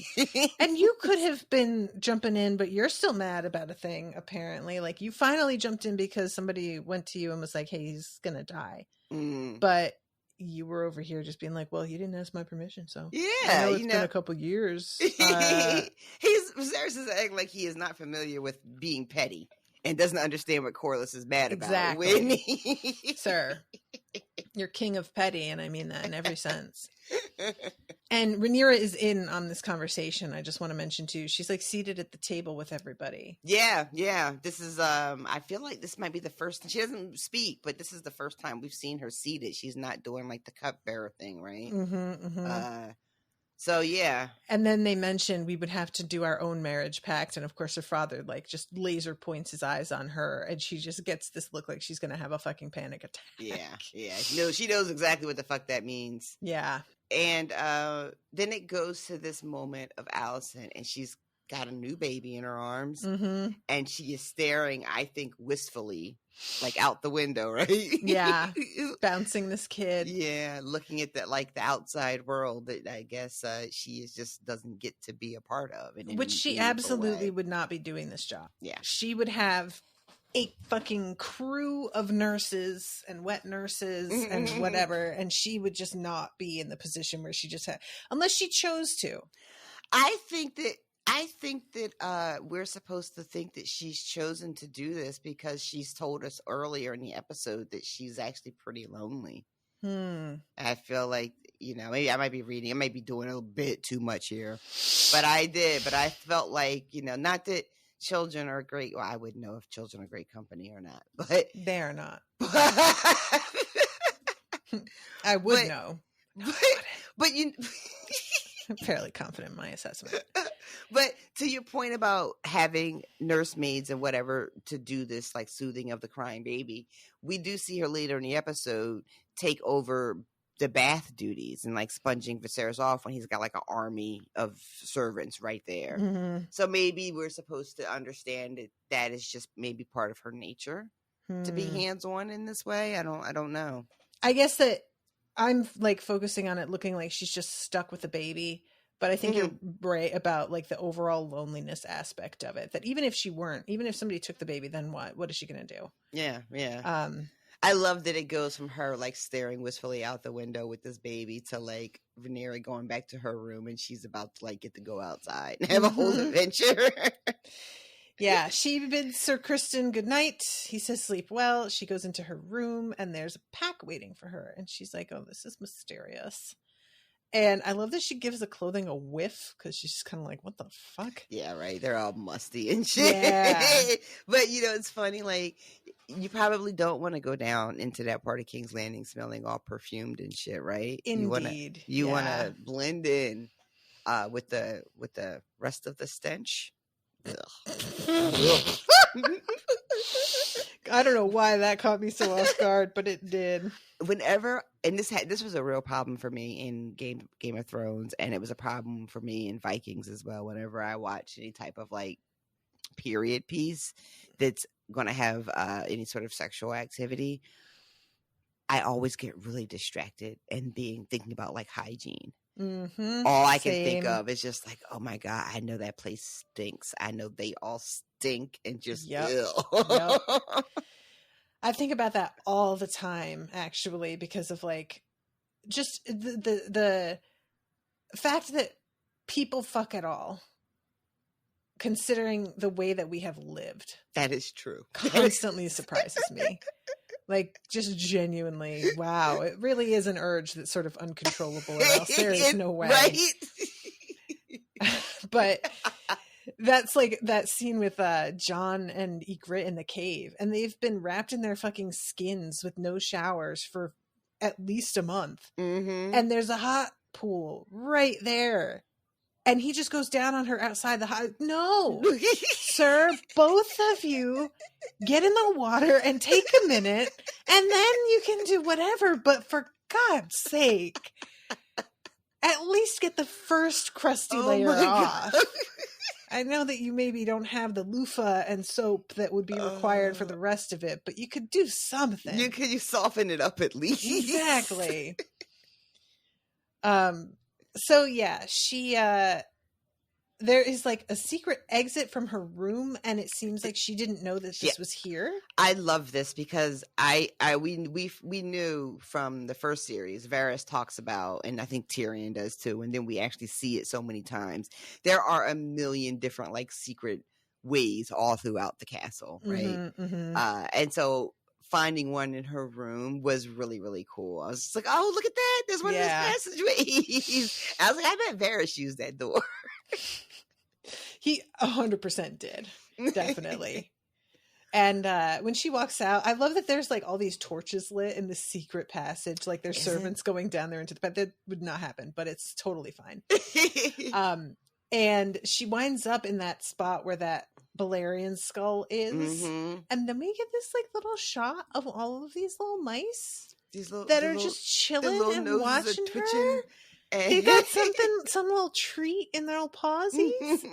And you could have been jumping in, but you're still mad about a thing, apparently. Like, you finally jumped in because somebody went to you and was like, hey, he's going to die. But you were over here just being like, well, he didn't ask my permission, so. Yeah. I know it's been a couple years. Viserys is acting like he is not familiar with being petty and doesn't understand what Corlys is mad about. Exactly. Sir, you're king of petty, and I mean that in every sense. And Rhaenyra is in on this conversation. I just want to mention too, she's like seated at the table with everybody. Yeah. This is I feel like this might be the first. She doesn't speak, but this is the first time we've seen her seated. She's not doing like the cupbearer thing, right? So yeah. And then they mentioned we would have to do our own marriage pact, and of course her father like just laser points his eyes on her, and she just gets this look like she's gonna have a fucking panic attack. Yeah. No, she knows exactly what the fuck that means. Yeah. And then it goes to this moment of Alicent, and she's got a new baby in her arms, Mm-hmm. and she is staring, I think, wistfully, like out the window, right? Yeah, bouncing this kid. Yeah, looking at that, like the outside world that I guess she is just doesn't get to be a part of, Which she absolutely would not be doing this job. Yeah, she would have a fucking crew of nurses and wet nurses and whatever, and she would just not be in the position where she just had, unless she chose to. I think that we're supposed to think that she's chosen to do this because she's told us earlier in the episode that she's actually pretty lonely. I feel like, maybe I might be reading, I might be doing a bit too much here, but I felt like, not that children are great. Well, I wouldn't know if children are great company or not, but they are not. I would know. But I'm fairly confident in my assessment. But to your point about having nursemaids and whatever to do this, like, soothing of the crying baby, we do see her later in the episode take over the bath duties and like sponging Viserys off when he's got like an army of servants right there. Mm-hmm. So maybe we're supposed to understand that is just maybe part of her nature to be hands-on in this way. I don't know. I guess that I'm like focusing on it looking like she's just stuck with the baby, but I think you're right about like the overall loneliness aspect of it, that even if somebody took the baby, then what is she going to do? Yeah. I love that it goes from her like staring wistfully out the window with this baby to like Rhaenyra going back to her room and she's about to like get to go outside and have a whole adventure. Yeah, she bids Sir Criston good night. He says sleep well. She goes into her room and there's a pack waiting for her. And she's like, oh, this is mysterious. And I love that she gives the clothing a whiff because she's just kind of like, what the fuck? Yeah, right. They're all musty and shit. Yeah. But, it's funny. Like, you probably don't want to go down into that part of King's Landing smelling all perfumed and shit, right? Indeed. You want to blend in with the rest of the stench. I don't know why that caught me so off guard, but it did. Whenever, and this was a real problem for me in Game of Thrones, and it was a problem for me in Vikings as well. Whenever I watch any type of like period piece that's going to have any sort of sexual activity, I always get really distracted and thinking about like hygiene. Mm-hmm. All I can think of is just like, oh my God, I know that place stinks. I know they all stink and just Yep. I think about that all the time, actually, because of like just the fact that people fuck at all, considering the way that we have lived. That is true. Constantly surprises me. Like, just genuinely, wow. It really is an urge that's sort of uncontrollable, or else there is no way. Right? But that's like that scene with Jon and Ygritte in the cave, and they've been wrapped in their fucking skins with no showers for at least a month. Mm-hmm. And there's a hot pool right there. And he just goes down on her outside the hot. No, sir, both of you get in the water and take a minute, and then you can do whatever. But for God's sake, at least get the first crusty layer off. I know that you maybe don't have the loofah and soap that would be required for the rest of it, but you could do something. You soften it up at least. Exactly. So yeah, she there is like a secret exit from her room, and it seems like she didn't know that this was here. I love this because we knew from the first series, Varys talks about, and I think Tyrion does too, and then we actually see it so many times. There are a million different like secret ways all throughout the castle, right? Mm-hmm, mm-hmm. And so finding one in her room was really, really cool. I was just like, oh, look at that. There's one of those passageways. I was like, I bet Varys used that door. He 100% did. Definitely. And when she walks out, I love that there's like all these torches lit in the secret passage. Like there's servants going down there into the bed. That would not happen, but it's totally fine. And she winds up in that spot where that Balerian skull is. Mm-hmm. And then we get this like little shot of all of these little mice that are just chilling and watching her. He got some little treat in their little pawsies.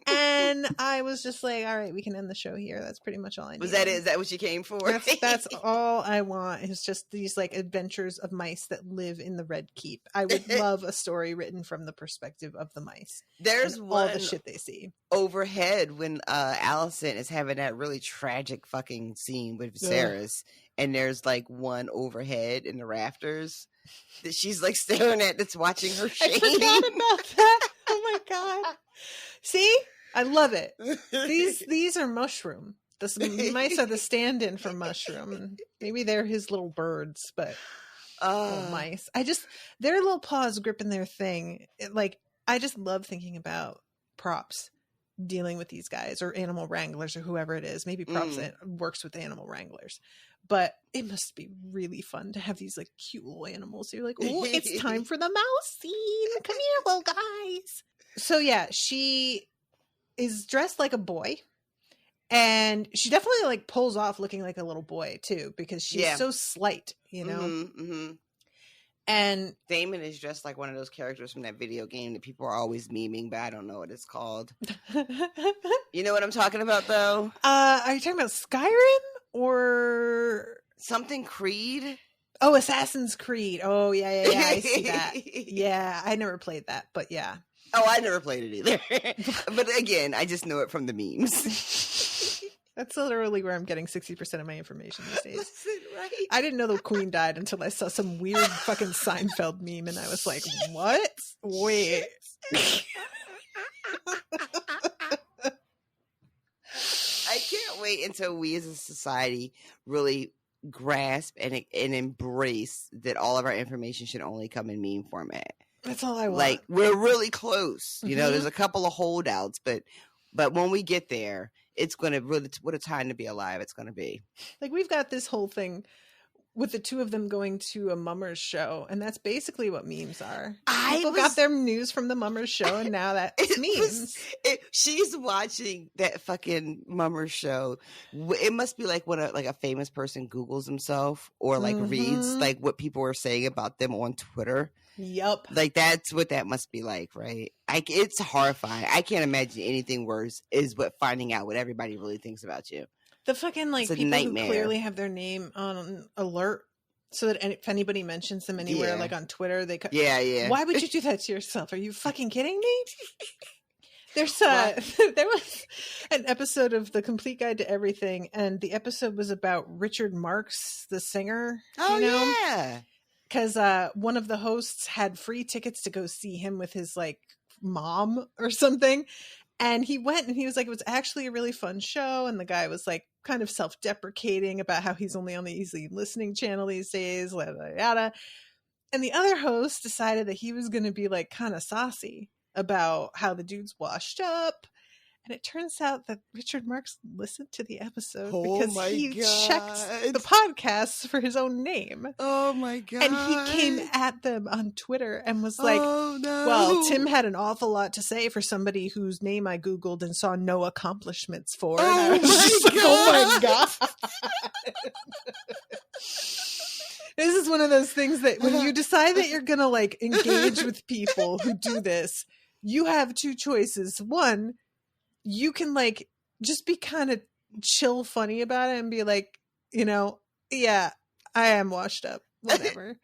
And I was just like, all right, we can end the show here. That's pretty much all I need. Was that it? Is that what you came for? That's all I want, is just these like adventures of mice that live in the Red Keep. I would love a story written from the perspective of the mice. There's all the shit they see overhead when Allison is having that really tragic fucking scene with Viserys, and there's like one overhead in the rafters that she's like staring at, that's watching her shame. I forgot about that. Oh my god! See, I love it. These are Mushroom. The mice are the stand-in for Mushroom. Maybe they're his little birds, but little mice. Their little paws gripping their thing. I just love thinking about props dealing with these guys, or animal wranglers, or whoever it is. Maybe props works with animal wranglers. But it must be really fun to have these like cute little animals. So you're like, oh, it's time for the mouse scene. Come here, little guys. So yeah, she is dressed like a boy. And she definitely like pulls off looking like a little boy too, because she's so slight, you know? Mm-hmm. And Dameon is dressed like one of those characters from that video game that people are always memeing, but I don't know what it's called. You know what I'm talking about though? Are you talking about Skyrim? Or something Creed? Oh, Assassin's Creed. Oh, yeah. I see that. Yeah, I never played that, but yeah. Oh, I never played it either. But again, I just know it from the memes. That's literally where I'm getting 60% of my information these days. Listen, right? I didn't know the Queen died until I saw some weird fucking Seinfeld meme, and I was like, what? Wait. I can't wait until we as a society really grasp and embrace that all of our information should only come in meme format. That's all I want. Like, we're really close. You know, there's a couple of holdouts, but when we get there, it's going to really, what a time to be alive it's going to be. Like, we've got this whole thing with the two of them going to a Mummers show, and that's basically what memes are. People got their news from the Mummers show, and now that's memes. She's watching that fucking Mummers show. It must be like when a famous person Googles himself or like reads like what people are saying about them on Twitter. Yep. Like, that's what that must be like, right? It's horrifying. I can't imagine anything worse is finding out what everybody really thinks about you. The fucking like people nightmare. Who clearly have their name on alert, so that if anybody mentions them anywhere, like on Twitter, they yeah. Why would you do that to yourself? Are you fucking kidding me? There was an episode of The Complete Guide to Everything, and the episode was about Richard Marx, the singer. Oh, you know? Yeah. Because one of the hosts had free tickets to go see him with his like mom or something. And he went and he was like, it was actually a really fun show. And the guy was like kind of self-deprecating about how he's only on the Easy Listening channel these days, yada, yada. And the other host decided that he was going to be like kind of saucy about how the dude's washed up. And it turns out that Richard Marx listened to the episode because he checked the podcasts for his own name. Oh my God. And he came at them on Twitter and was like, well, Tim had an awful lot to say for somebody whose name I Googled and saw no accomplishments for. Oh my God. This is one of those things that when you decide that you're going to like engage with people who do this, you have two choices. One, you can like just be kind of chill funny about it and be like, you know, yeah, I am washed up, whatever.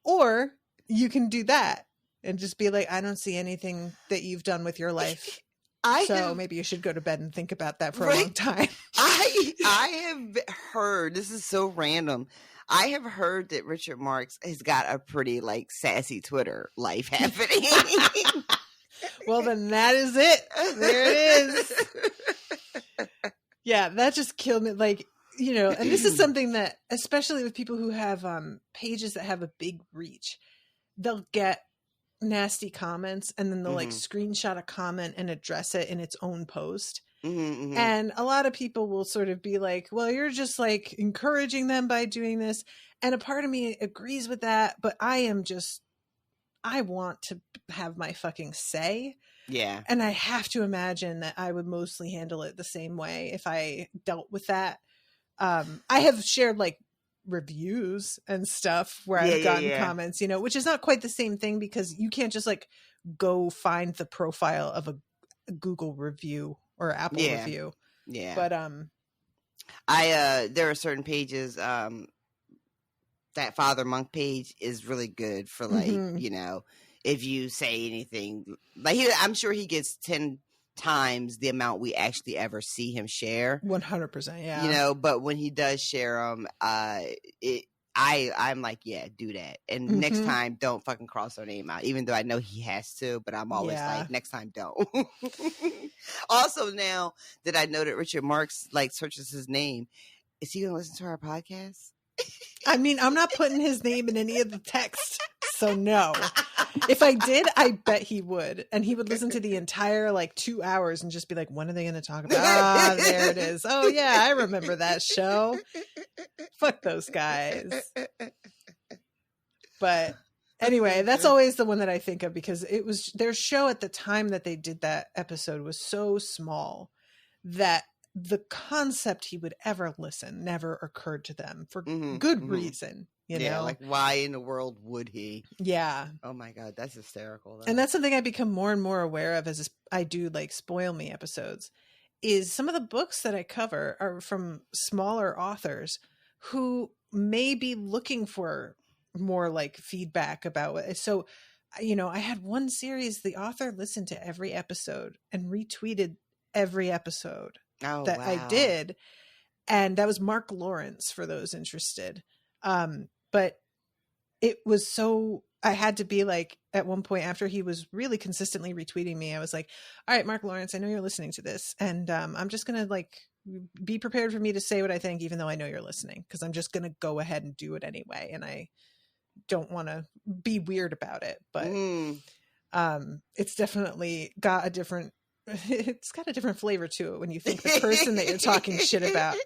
Or you can do that and just be like, I don't see anything that you've done with your life. Maybe you should go to bed and think about that for a long time. I have heard, this is so random, I have heard that Richard Marx has got a pretty like sassy Twitter life happening. Well, then that is it. There it is. Yeah, that just killed me. Like, you know, and this is something that, especially with people who have pages that have a big reach, they'll get nasty comments and then they'll like screenshot a comment and address it in its own post. And a lot of people will sort of be like, well, you're just like encouraging them by doing this. And a part of me agrees with that, but I want to have my fucking say. Yeah. And I have to imagine that I would mostly handle it the same way if I dealt with that. I have shared like reviews and stuff where I've gotten comments, you know, which is not quite the same thing because you can't just like go find the profile of a Google review or Apple review. Yeah. But there are certain pages, that Father Monk page is really good for like, you know, if you say anything like I'm sure he gets 10 times the amount we actually ever see him share. 100%. Yeah. You know, but when he does share them, I'm like, yeah, do that. And next time, don't fucking cross our name out, even though I know he has to, but I'm always like, next time, don't. Also, now that I know that Richard Marks like searches his name, is he going to listen to our podcast? I mean, I'm not putting his name in any of the text, so no. If I did, I bet he would. And he would listen to the entire like 2 hours and just be like, when are they going to talk about? Ah, there it is. Oh yeah, I remember that show. Fuck those guys. But anyway, that's always the one that I think of because it was their show at the time that they did that episode was so small that the concept he would ever listen never occurred to them for good reason. You know? Like why in the world would he? Yeah. Oh my God, that's hysterical. Though. And that's something I become more and more aware of as I do like Spoil Me episodes is some of the books that I cover are from smaller authors who may be looking for more like feedback about it. So, you know, I had one series, the author listened to every episode and retweeted every episode that I did. And that was Mark Lawrence for those interested. But it was so, I had to be like, at one point after he was really consistently retweeting me, I was like, all right, Mark Lawrence, I know you're listening to this. And I'm just going to like, be prepared for me to say what I think, even though I know you're listening, because I'm just going to go ahead and do it anyway. And I don't want to be weird about it, but it's definitely got a different, it's got a different flavor to it when you think the person that you're talking shit about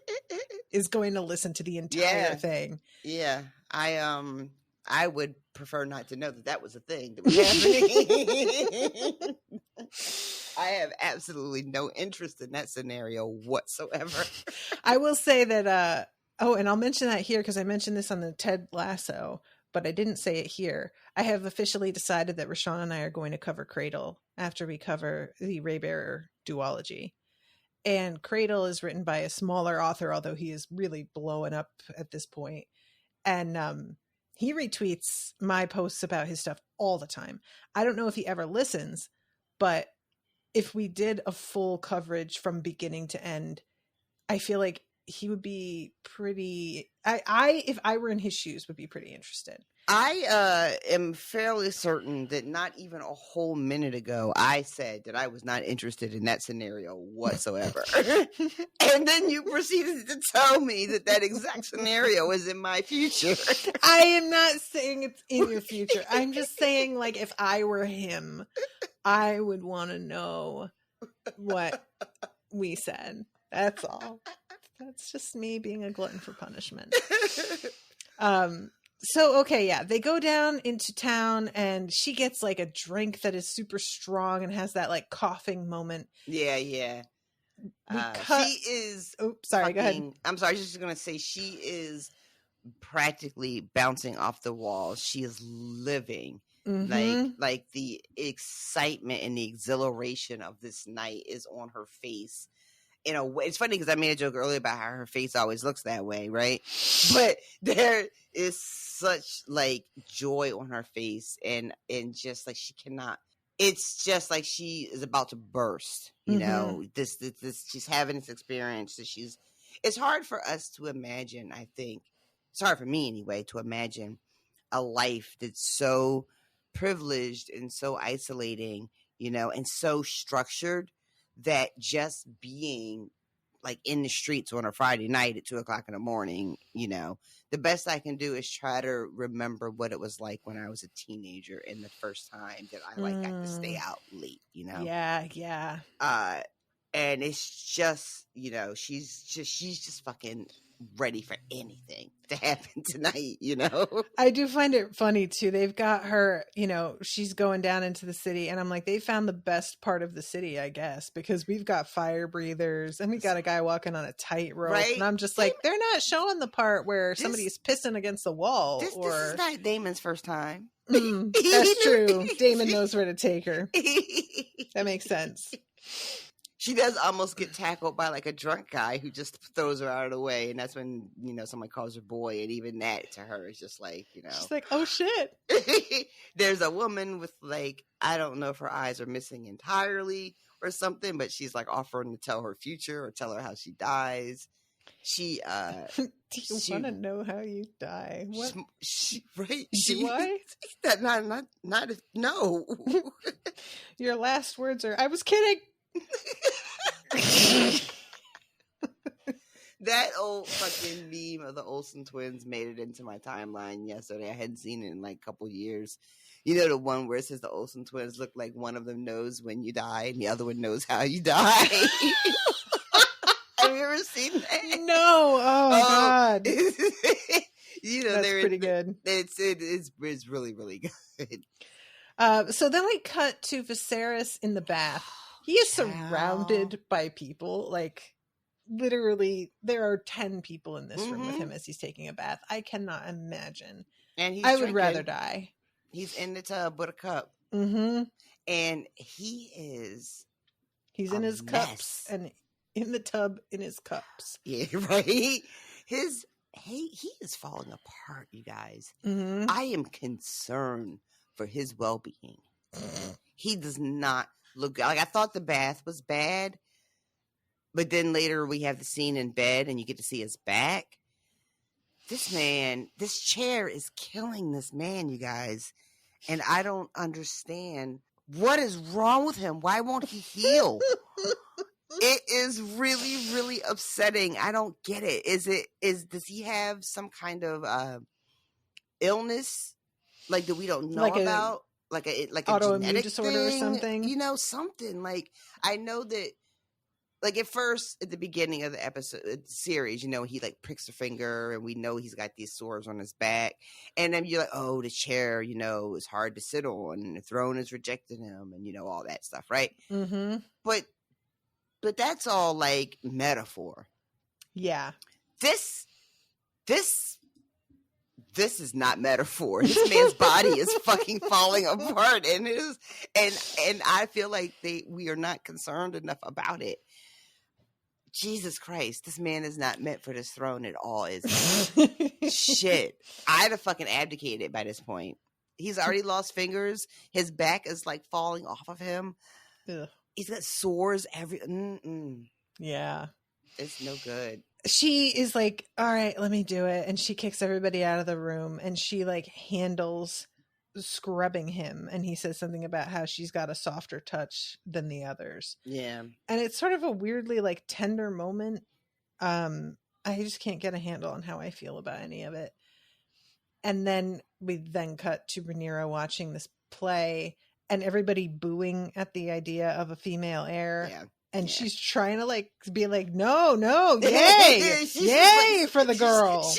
is going to listen to the entire thing. Yeah. I would prefer not to know that was a thing that was happening. I have absolutely no interest in that scenario whatsoever. I will say that, and I'll mention that here because I mentioned this on the Ted Lasso, but I didn't say it here. I have officially decided that RoShawn and I are going to cover Cradle after we cover the Rhaenyra duology. And Cradle is written by a smaller author, although he is really blowing up at this point. And he retweets my posts about his stuff all the time. I don't know if he ever listens, but if we did a full coverage from beginning to end, I feel like he would be pretty, if I were in his shoes, would be pretty interested. I am fairly certain that not even a whole minute ago, I said that I was not interested in that scenario whatsoever. And then you proceeded to tell me that exact scenario is in my future. I am not saying it's in your future. I'm just saying, like, if I were him, I would want to know what we said. That's all. That's just me being a glutton for punishment. So, okay, yeah, they go down into town and she gets like a drink that is super strong and has that like coughing moment. Yeah. She is. Oops, sorry, go ahead. I'm sorry, I was just going to say she is practically bouncing off the walls. She is living. Like the excitement and the exhilaration of this night is on her face. In a way, it's funny because I made a joke earlier about how her face always looks that way, right? But there is such like joy on her face, and just like she cannot. It's just like she is about to burst. You know, this she's having this experience that she's. It's hard for us to imagine. I think it's hard for me anyway to imagine a life that's so privileged and so isolating, you know, and so structured. That just being like in the streets on a Friday night at 2:00 in the morning, you know, the best I can do is try to remember what it was like when I was a teenager and the first time that I like got to stay out late, you know? Yeah. And it's just, you know, she's just fucking ready for anything to happen tonight, you know? I do find it funny too. They've got her, you know, she's going down into the city, and I'm like, they found the best part of the city, I guess, because we've got fire breathers and we got a guy walking on a tightrope. Right? And I'm just like, they're not showing the part where somebody's pissing against the wall. This is not Damon's first time. That's true. Damon knows where to take her. That makes sense. She does almost get tackled by like a drunk guy who just throws her out of the way, and that's when, you know, someone calls her boy, and even that to her is just like, you know, she's like, oh shit. There's a woman with like, I don't know if her eyes are missing entirely or something, but she's like offering to tell her future or tell her how she dies. She do you want to know how you die? What? Right? Do I? Not if, no. Your last words are, I was kidding. That old fucking meme of the Olsen twins made it into my timeline yesterday. I hadn't seen it in like a couple years. You know, the one where it says the Olsen twins look like one of them knows when you die and the other one knows how you die. Have you ever seen that? No. Oh God. You know, that's pretty good. It's really, really good. So then we cut to Viserys in the bath. He is surrounded by people. Like, literally, there are 10 people in this room with him as he's taking a bath. I cannot imagine. And I would rather die. He's in the tub with a cup. Mm-hmm. And he is... He's in his cups and in the tub in his cups. Yeah, right? He is falling apart, you guys. Mm-hmm. I am concerned for his well-being. He does not look like, I thought the bath was bad, but then later we have the scene in bed and you get to see his back. This man, this chair is killing this man, you guys. And I don't understand what is wrong with him. Why won't he heal? It is really, really upsetting. I don't get it. Does he have some kind of illness like that we don't know about? Like a autoimmune disorder thing, or something? You know, something. Like, I know that, like, at first, at the beginning of the series, you know, he like pricks a finger and we know he's got these sores on his back. And then you're like, oh, the chair, you know, is hard to sit on and the throne is rejecting him and, you know, all that stuff, right? Mm-hmm. But that's all like metaphor. Yeah. This is not metaphor. This man's body is fucking falling apart, and I feel like we are not concerned enough about it. Jesus Christ, this man is not meant for this throne at all, is he? Shit. I'd have fucking abdicated by this point. He's already lost fingers. His back is like falling off of him. Ugh. He's got sores Yeah. It's no good. She is like, all right, let me do it. And she kicks everybody out of the room and she like handles scrubbing him. And he says something about how she's got a softer touch than the others. Yeah. And it's sort of a weirdly like tender moment. I just can't get a handle on how I feel about any of it. And then we then cut to Rhaenyra watching this play and everybody booing at the idea of a female heir. Yeah. And she's trying to like be like, no, yay, yay like, for the girl.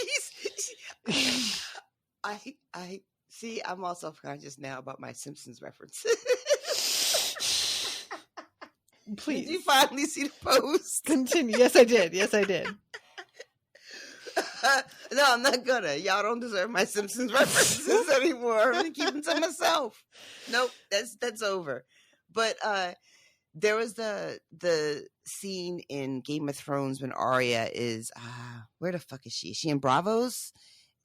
I see. I'm all self-conscious now about my Simpsons references. Please, did you finally see the post? Continue. Yes, I did. No, I'm not gonna. Y'all don't deserve my Simpsons references anymore. I'm gonna keep them to myself. Nope, that's over. But there was the scene in Game of Thrones when Arya is where the fuck is she? Is she in Bravos?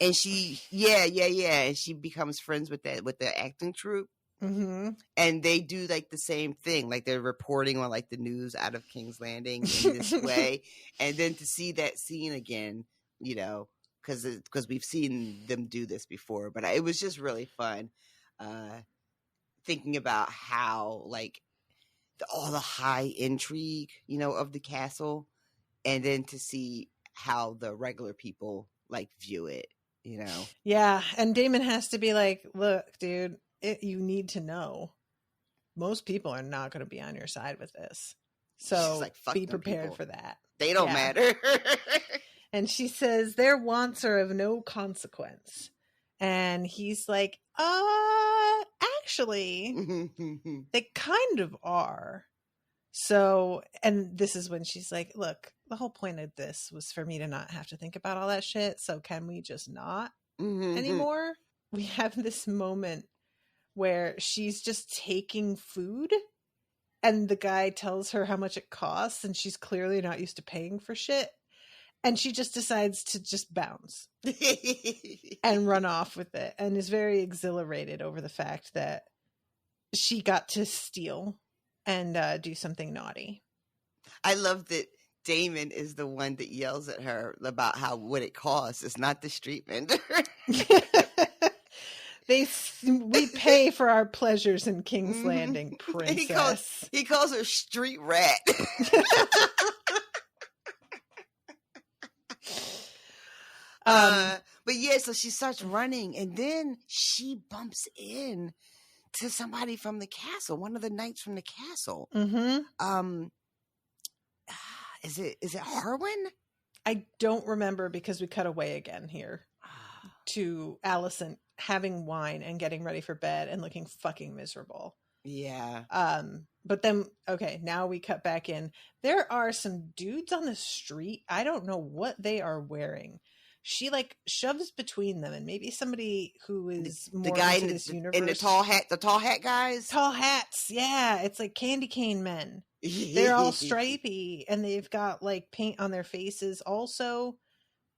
And she and she becomes friends with the acting troupe. Mm-hmm. And they do like the same thing, like they're reporting on like the news out of King's Landing in this way, and then to see that scene again, you know, because we've seen them do this before, but it was just really fun thinking about how like all the high intrigue, you know, of the castle, and then to see how the regular people like view it, you know. Yeah, and Daemon has to be like, look, dude, you need to know most people are not going to be on your side with this, so like, be prepared for that. They don't matter. And she says their wants are of no consequence. And he's like, actually, they kind of are. So, and this is when she's like, look, the whole point of this was for me to not have to think about all that shit. So can we just not anymore? We have this moment where she's just taking food and the guy tells her how much it costs and she's clearly not used to paying for shit. And she just decides to just bounce and run off with it and is very exhilarated over the fact that she got to steal and do something naughty. I love that Dameon is the one that yells at her about what it costs. It's not the street vendor. We pay for our pleasures in King's Landing, princess. He calls her street rat. But yeah, so she starts running and then she bumps in to somebody from the castle, one of the knights from the castle. Is it Harwin? I don't remember because we cut away again here to Alicent having wine and getting ready for bed and looking fucking miserable. Yeah. But then, okay, now we cut back in. There are some dudes on the street. I don't know what they are wearing. She like shoves between them, and maybe somebody who is more the guy into this universe. in the tall hat guys. Tall hats, yeah. It's like candy cane men. They're all stripy, and they've got like paint on their faces also.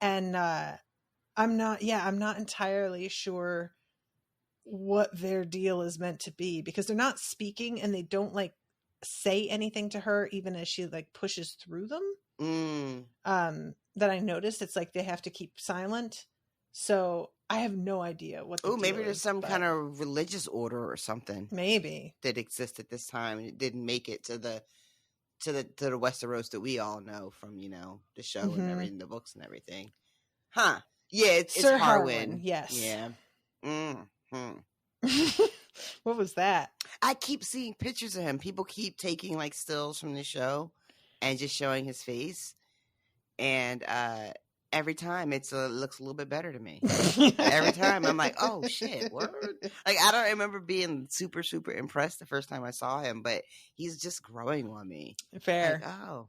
And I'm not entirely sure what their deal is meant to be because they're not speaking, and they don't like say anything to her, even as she like pushes through them. That I noticed, it's like they have to keep silent. So I have no idea what. Maybe there's some kind of religious order or something. Maybe that exists at this time, and it didn't make it to the Westeros that we all know from the show and everything, the books and everything. Huh? Yeah, it's Sir Harwin. Yes. Yeah. What was that? I keep seeing pictures of him. People keep taking like stills from the show and just showing his face. And every time it looks a little bit better to me. Every time I'm like, oh shit, word. Like I don't remember being super, super impressed the first time I saw him, but he's just growing on me. Fair. Like, oh,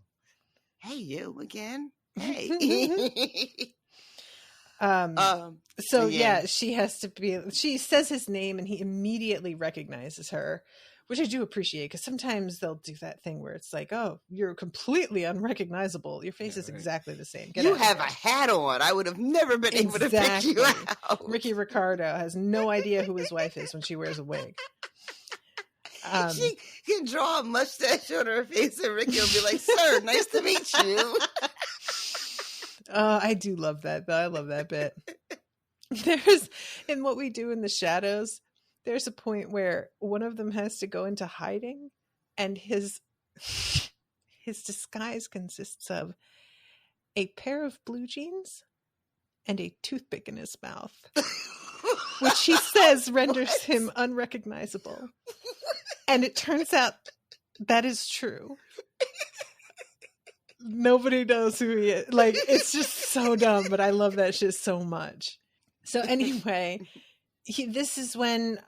hey, you again? Hey. So yeah, she says his name and he immediately recognizes her, which I do appreciate because sometimes they'll do that thing where it's like, oh, you're completely unrecognizable. Your face is exactly the same. You have a hat on. I would have never been able to pick you out. Ricky Ricardo has no idea who his wife is when she wears a wig. She can draw a mustache on her face and Ricky will be like, sir, nice to meet you. I do love that, though. I love that bit. There's, in What We Do in the Shadows, there's a point where one of them has to go into hiding and his disguise consists of a pair of blue jeans and a toothpick in his mouth, which he says renders him unrecognizable. And it turns out that is true. Nobody knows who he is. Like, it's just so dumb, but I love that shit so much. So anyway, this is when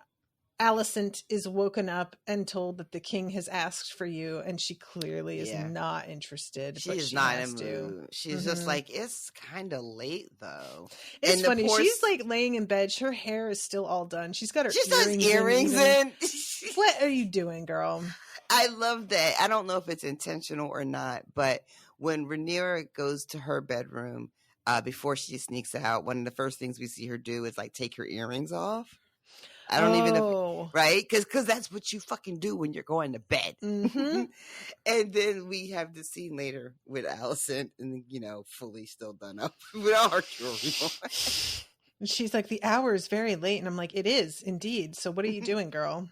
Alicent is woken up and told that the king has asked for you, and she clearly is not interested. She is not in the mood. She's just like, it's kind of late though. It's funny. She's like laying in bed. Her hair is still all done. She's got her earrings in. What are you doing, girl? I love that. I don't know if it's intentional or not, but when Rhaenyra goes to her bedroom before she sneaks out, one of the first things we see her do is like take her earrings off. I don't even know, right? Because that's what you fucking do when you're going to bed. And then we have the scene later with Alicent and, fully still done up with all her jewelry on. And she's like, the hour is very late. And I'm like, it is indeed. So what are you doing, girl?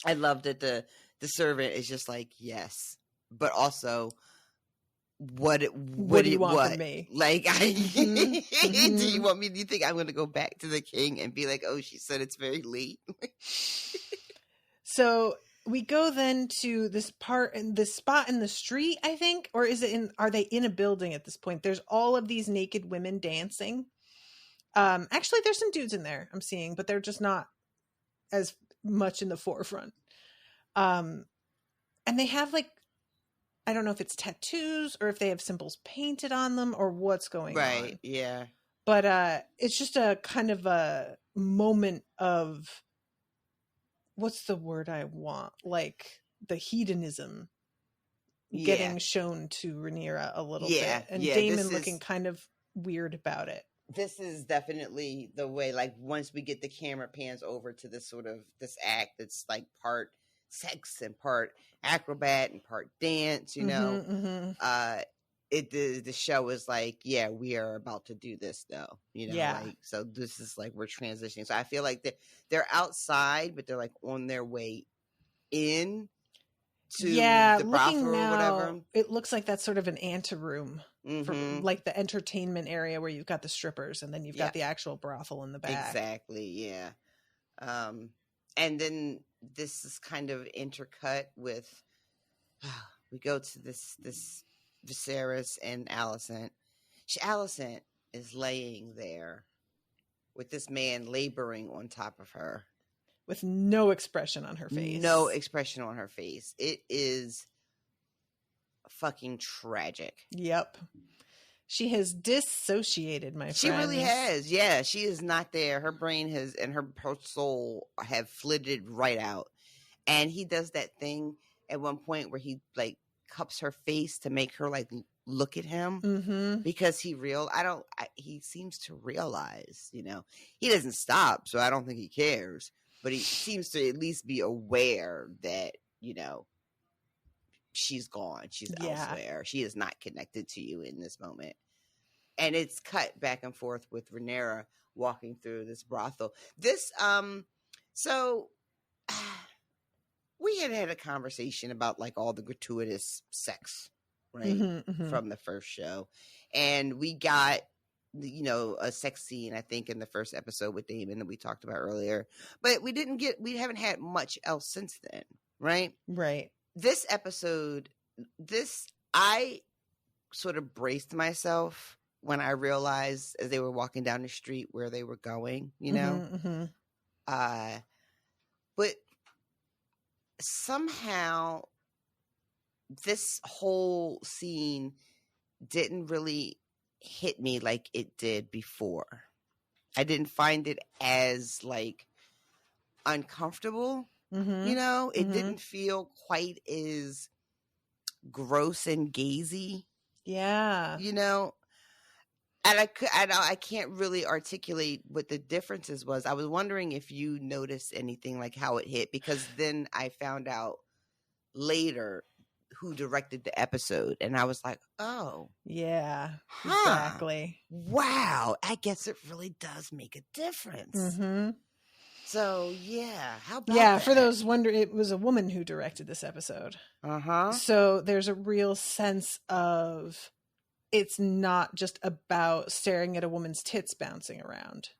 I love that the servant is just like, yes, but also, what do you want from me? Like, do you want me? Do you think I'm going to go back to the king and be like, oh, she said it's very late? So we go then to this spot in the street, I think, or are they in a building at this point? There's all of these naked women dancing. Actually, there's some dudes in there I'm seeing, but they're just not as much in the forefront. And they have like, I don't know if it's tattoos or if they have symbols painted on them or what's going on. Right. Yeah. But it's just a kind of a moment of, what's the word I want? Like the hedonism getting shown to Rhaenyra a little bit. And Dameon looking kind of weird about it. This is definitely the way, like, once we get the camera pans over to this sort of this act that's like part sex and part acrobat and part dance, you know. The show is like, yeah, we are about to do this though, you know. Like, so this is like we're transitioning. So I feel like they're outside, but they're like on their way in to the brothel or whatever. It looks like that's sort of an anteroom for like the entertainment area where you've got the strippers and then you've got the actual brothel in the back. Exactly, yeah. And then this is kind of intercut with we go to this Viserys and Alicent. Alicent is laying there with this man laboring on top of her. With no expression on her face. No expression on her face. It is fucking tragic. Yep. She has dissociated, my friend. She really has. Yeah, she is not there. Her brain has, and her soul have flitted right out. And he does that thing at one point where he like cups her face to make her like look at him because he seems to realize, you know, he doesn't stop. So I don't think he cares, but he seems to at least be aware that, you know, she's gone. She's elsewhere. She is not connected to you in this moment. And it's cut back and forth with Rhaenyra walking through this brothel. So we had a conversation about like all the gratuitous sex, right? From the first show. And we got, you know, a sex scene, I think, in the first episode with Dameon that we talked about earlier. But we haven't had much else since then, right? Right. This episode, I sort of braced myself when I realized as they were walking down the street where they were going, you know? But somehow this whole scene didn't really hit me like it did before. I didn't find it as like uncomfortable. You know, it didn't feel quite as gross and gazy. Yeah. You know, and I can't really articulate what the differences was. I was wondering if you noticed anything like how it hit, because then I found out later who directed the episode, and I was like, oh. Yeah, exactly. Wow. I guess it really does make a difference. So, yeah. How about that? For those wondering, it was a woman who directed this episode. So there's a real sense of it's not just about staring at a woman's tits bouncing around.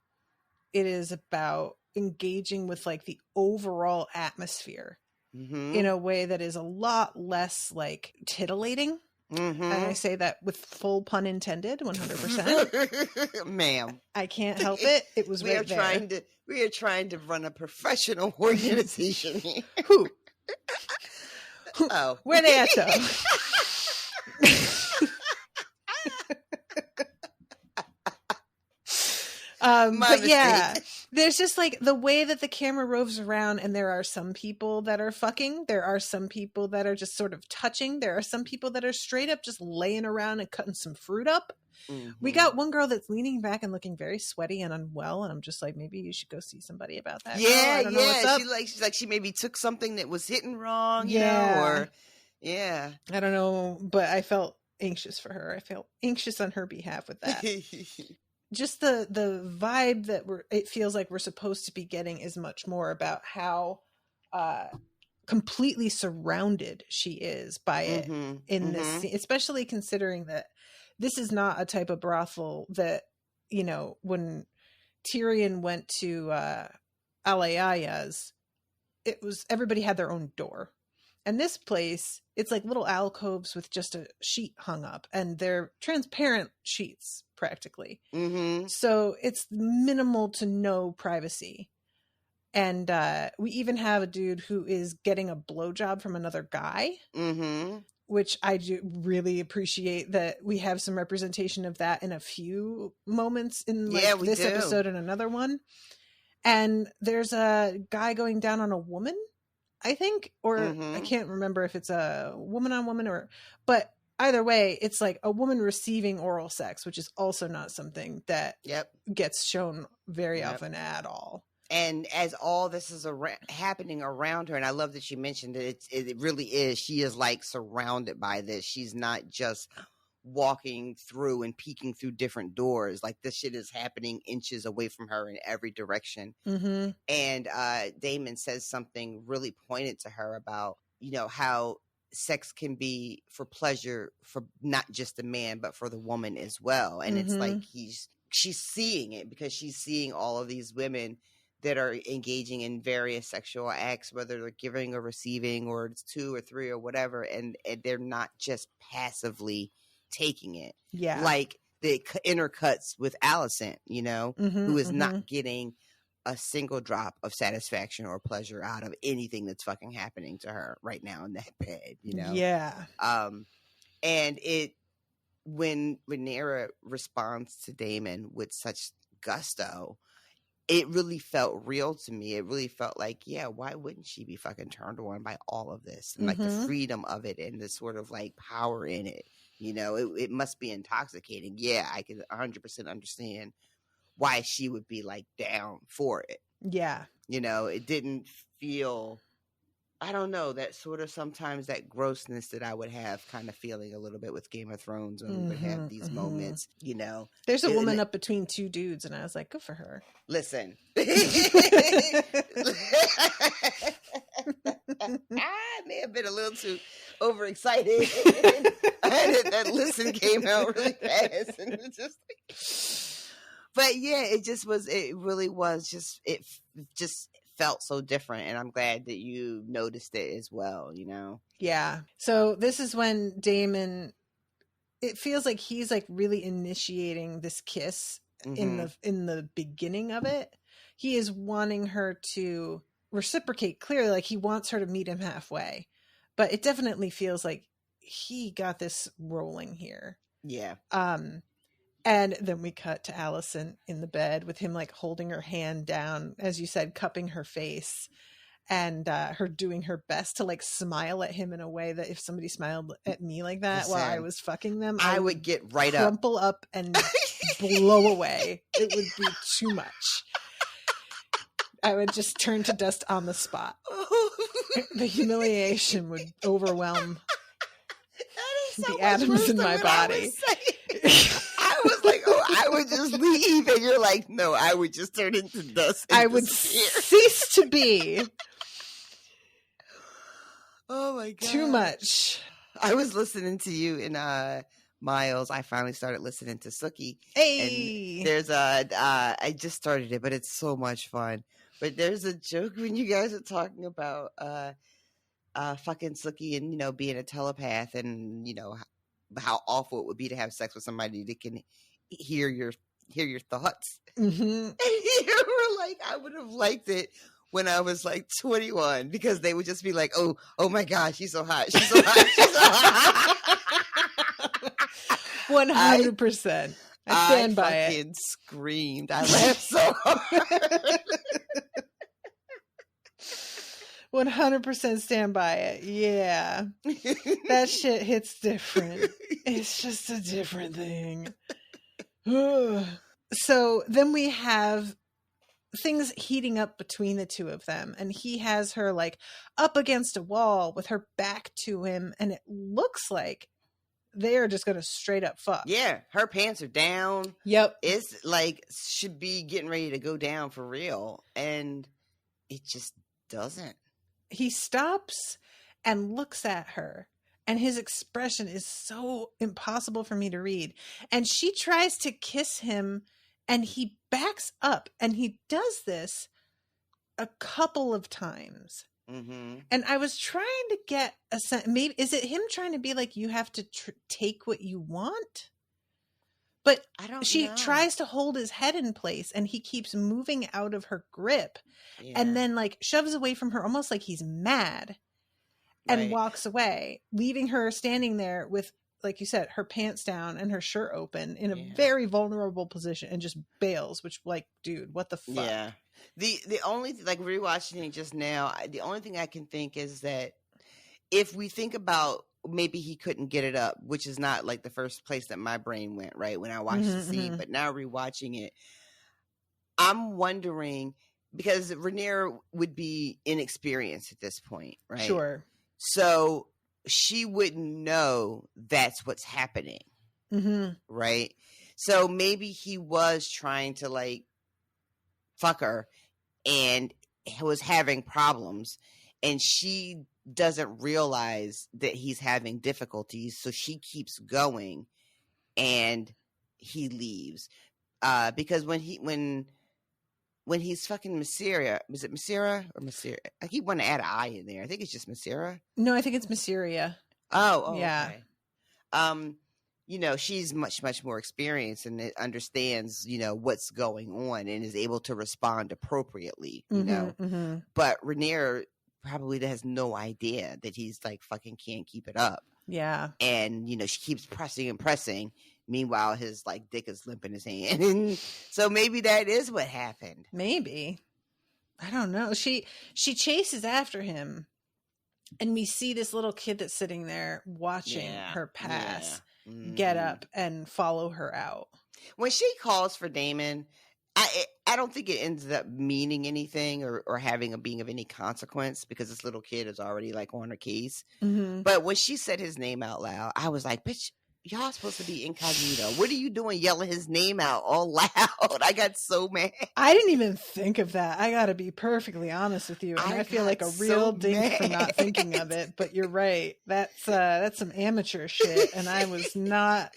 It is about engaging with like the overall atmosphere in a way that is a lot less like tittillating. And I say that with full pun intended, 100%. Ma'am. I can't help it. It was right there. We are trying to run a professional organization here. Who? Oh. Where they at, though? But yeah, there's just like the way that the camera roves around, and there are some people that are fucking, there are some people that are just sort of touching, there are some people that are straight up just laying around and cutting some fruit up. We got one girl that's leaning back and looking very sweaty and unwell, and I'm just like, maybe you should go see somebody about that. She's like she maybe took something that was hitting wrong, you know, or I don't know, but I felt anxious for her. I felt anxious on her behalf with that. Just the vibe that it feels like we're supposed to be getting is much more about how completely surrounded she is by it in this scene, especially considering that this is not a type of brothel that, you know, when Tyrion went to Alaya's, everybody had their own door. And this place, it's like little alcoves with just a sheet hung up, and they're transparent sheets practically. Mm-hmm. So it's minimal to no privacy. And we even have a dude who is getting a blowjob from another guy, which I do really appreciate that we have some representation of that in a few moments in this episode and another one. And there's a guy going down on a woman, I think, or I can't remember if it's a woman on woman but either way, it's like a woman receiving oral sex, which is also not something that gets shown very often at all. And as all this is happening around her, and I love that you mentioned that it really is, she is like surrounded by this. She's not just walking through and peeking through different doors. Like, this shit is happening inches away from her in every direction. And Dameon says something really pointed to her about, how sex can be for pleasure for not just the man, but for the woman as well. And it's like she's seeing it because she's seeing all of these women that are engaging in various sexual acts, whether they're giving or receiving, or it's 2 or 3 or whatever, and they're not just passively taking it. Yeah. Like the intercuts with Allison, who is not getting a single drop of satisfaction or pleasure out of anything that's fucking happening to her right now in that bed, Yeah. And when Rhaenyra responds to Dameon with such gusto, it really felt real to me. It really felt like, why wouldn't she be fucking turned on by all of this? And like the freedom of it and the sort of like power in it, it must be intoxicating. Yeah, I can 100% understand why she would be like down for it. Yeah. It didn't feel, I don't know, that sort of sometimes that grossness that I would have kind of feeling a little bit with Game of Thrones when we would have these moments, There's a woman up between 2 dudes, and I was like, good for her. Listen. I may have been a little too overexcited. That listen came out really fast. And it's just but yeah, it just felt so different, and I'm glad that you noticed it as well. Yeah. So this is when Dameon, it feels like he's like really initiating this kiss in the beginning of it. He is wanting her to reciprocate clearly, like he wants her to meet him halfway, but it definitely feels like he got this rolling here. Yeah. And then we cut to Allison in the bed with him like holding her hand down, as you said, cupping her face, and her doing her best to like smile at him in a way that if somebody smiled at me like that while I was fucking them, I would get right crumple up and blow away. It would be too much. I would just turn to dust on the spot. The humiliation would overwhelm the atoms in my body. I was like, I would just leave. And you're like, no, I would just turn into dust. I would cease to be. Oh my God. Too much. I was listening to you in Miles. I finally started listening to Sookie. Hey. And there's I just started it, but it's so much fun. But there's a joke when you guys are talking about fucking Sookie and, being a telepath and, how awful it would be to have sex with somebody that can hear your thoughts. And you were like, I would have liked it when I was like 21 because they would just be like, oh my God, she's so hot. She's so hot. She's so hot. 100%. I stand by it. I fucking screamed. I laughed so hard. 100% stand by it. Yeah. That shit hits different. It's just a different thing. So then we have things heating up between the two of them, and he has her like up against a wall with her back to him, and it looks like they are just gonna straight up fuck. Yeah, her pants are down. Yep. It's like should be getting ready to go down for real, and it just doesn't. He stops and looks at her, and his expression is so impossible for me to read. And she tries to kiss him, and he backs up, and he does this a couple of times. And I was trying to get a sense, maybe, is it him trying to be like, you have to take what you want? But she tries to hold his head in place and he keeps moving out of her grip and then like shoves away from her almost like he's mad and walks away, leaving her standing there with, like you said, her pants down and her shirt open in a very vulnerable position and just bails, which like, dude, what the fuck? Yeah. The only, like rewatching it just now, the only thing I can think is that if we think about maybe he couldn't get it up, which is not like the first place that my brain went, right, when I watched the scene, but now rewatching it, I'm wondering, because Rhaenyra would be inexperienced at this point, right? Sure. So she wouldn't know that's what's happening, right? So maybe he was trying to like fuck her and was having problems, and she doesn't realize that he's having difficulties, so she keeps going and he leaves. Because when he's fucking Mysteria, is it Mysteria or Mysteria? I keep wanting to add an I in there. I think it's just Mysteria. No, I think it's Mysteria. Oh yeah. Okay. You know, she's much more experienced and understands, you know, what's going on and is able to respond appropriately, you know. But Rhaenyra probably has no idea that he's like fucking can't keep it up. Yeah. And, you know, she keeps pressing and pressing. Meanwhile, his like dick is limp in his hand. And so maybe that is what happened. Maybe. I don't know. She chases after him and we see this little kid that's sitting there watching her pass. Get up and follow her out. When she calls for Dameon, I don't think it ends up meaning anything or having a being of any consequence because this little kid is already like on her case. But when she said his name out loud, I was like, bitch, y'all supposed to be incognito. What are you doing yelling his name out all loud? I got so mad. I didn't even think of that. I got to be perfectly honest with you. And I feel like a real dink for not thinking of it. But you're right. That's some amateur shit. And I was not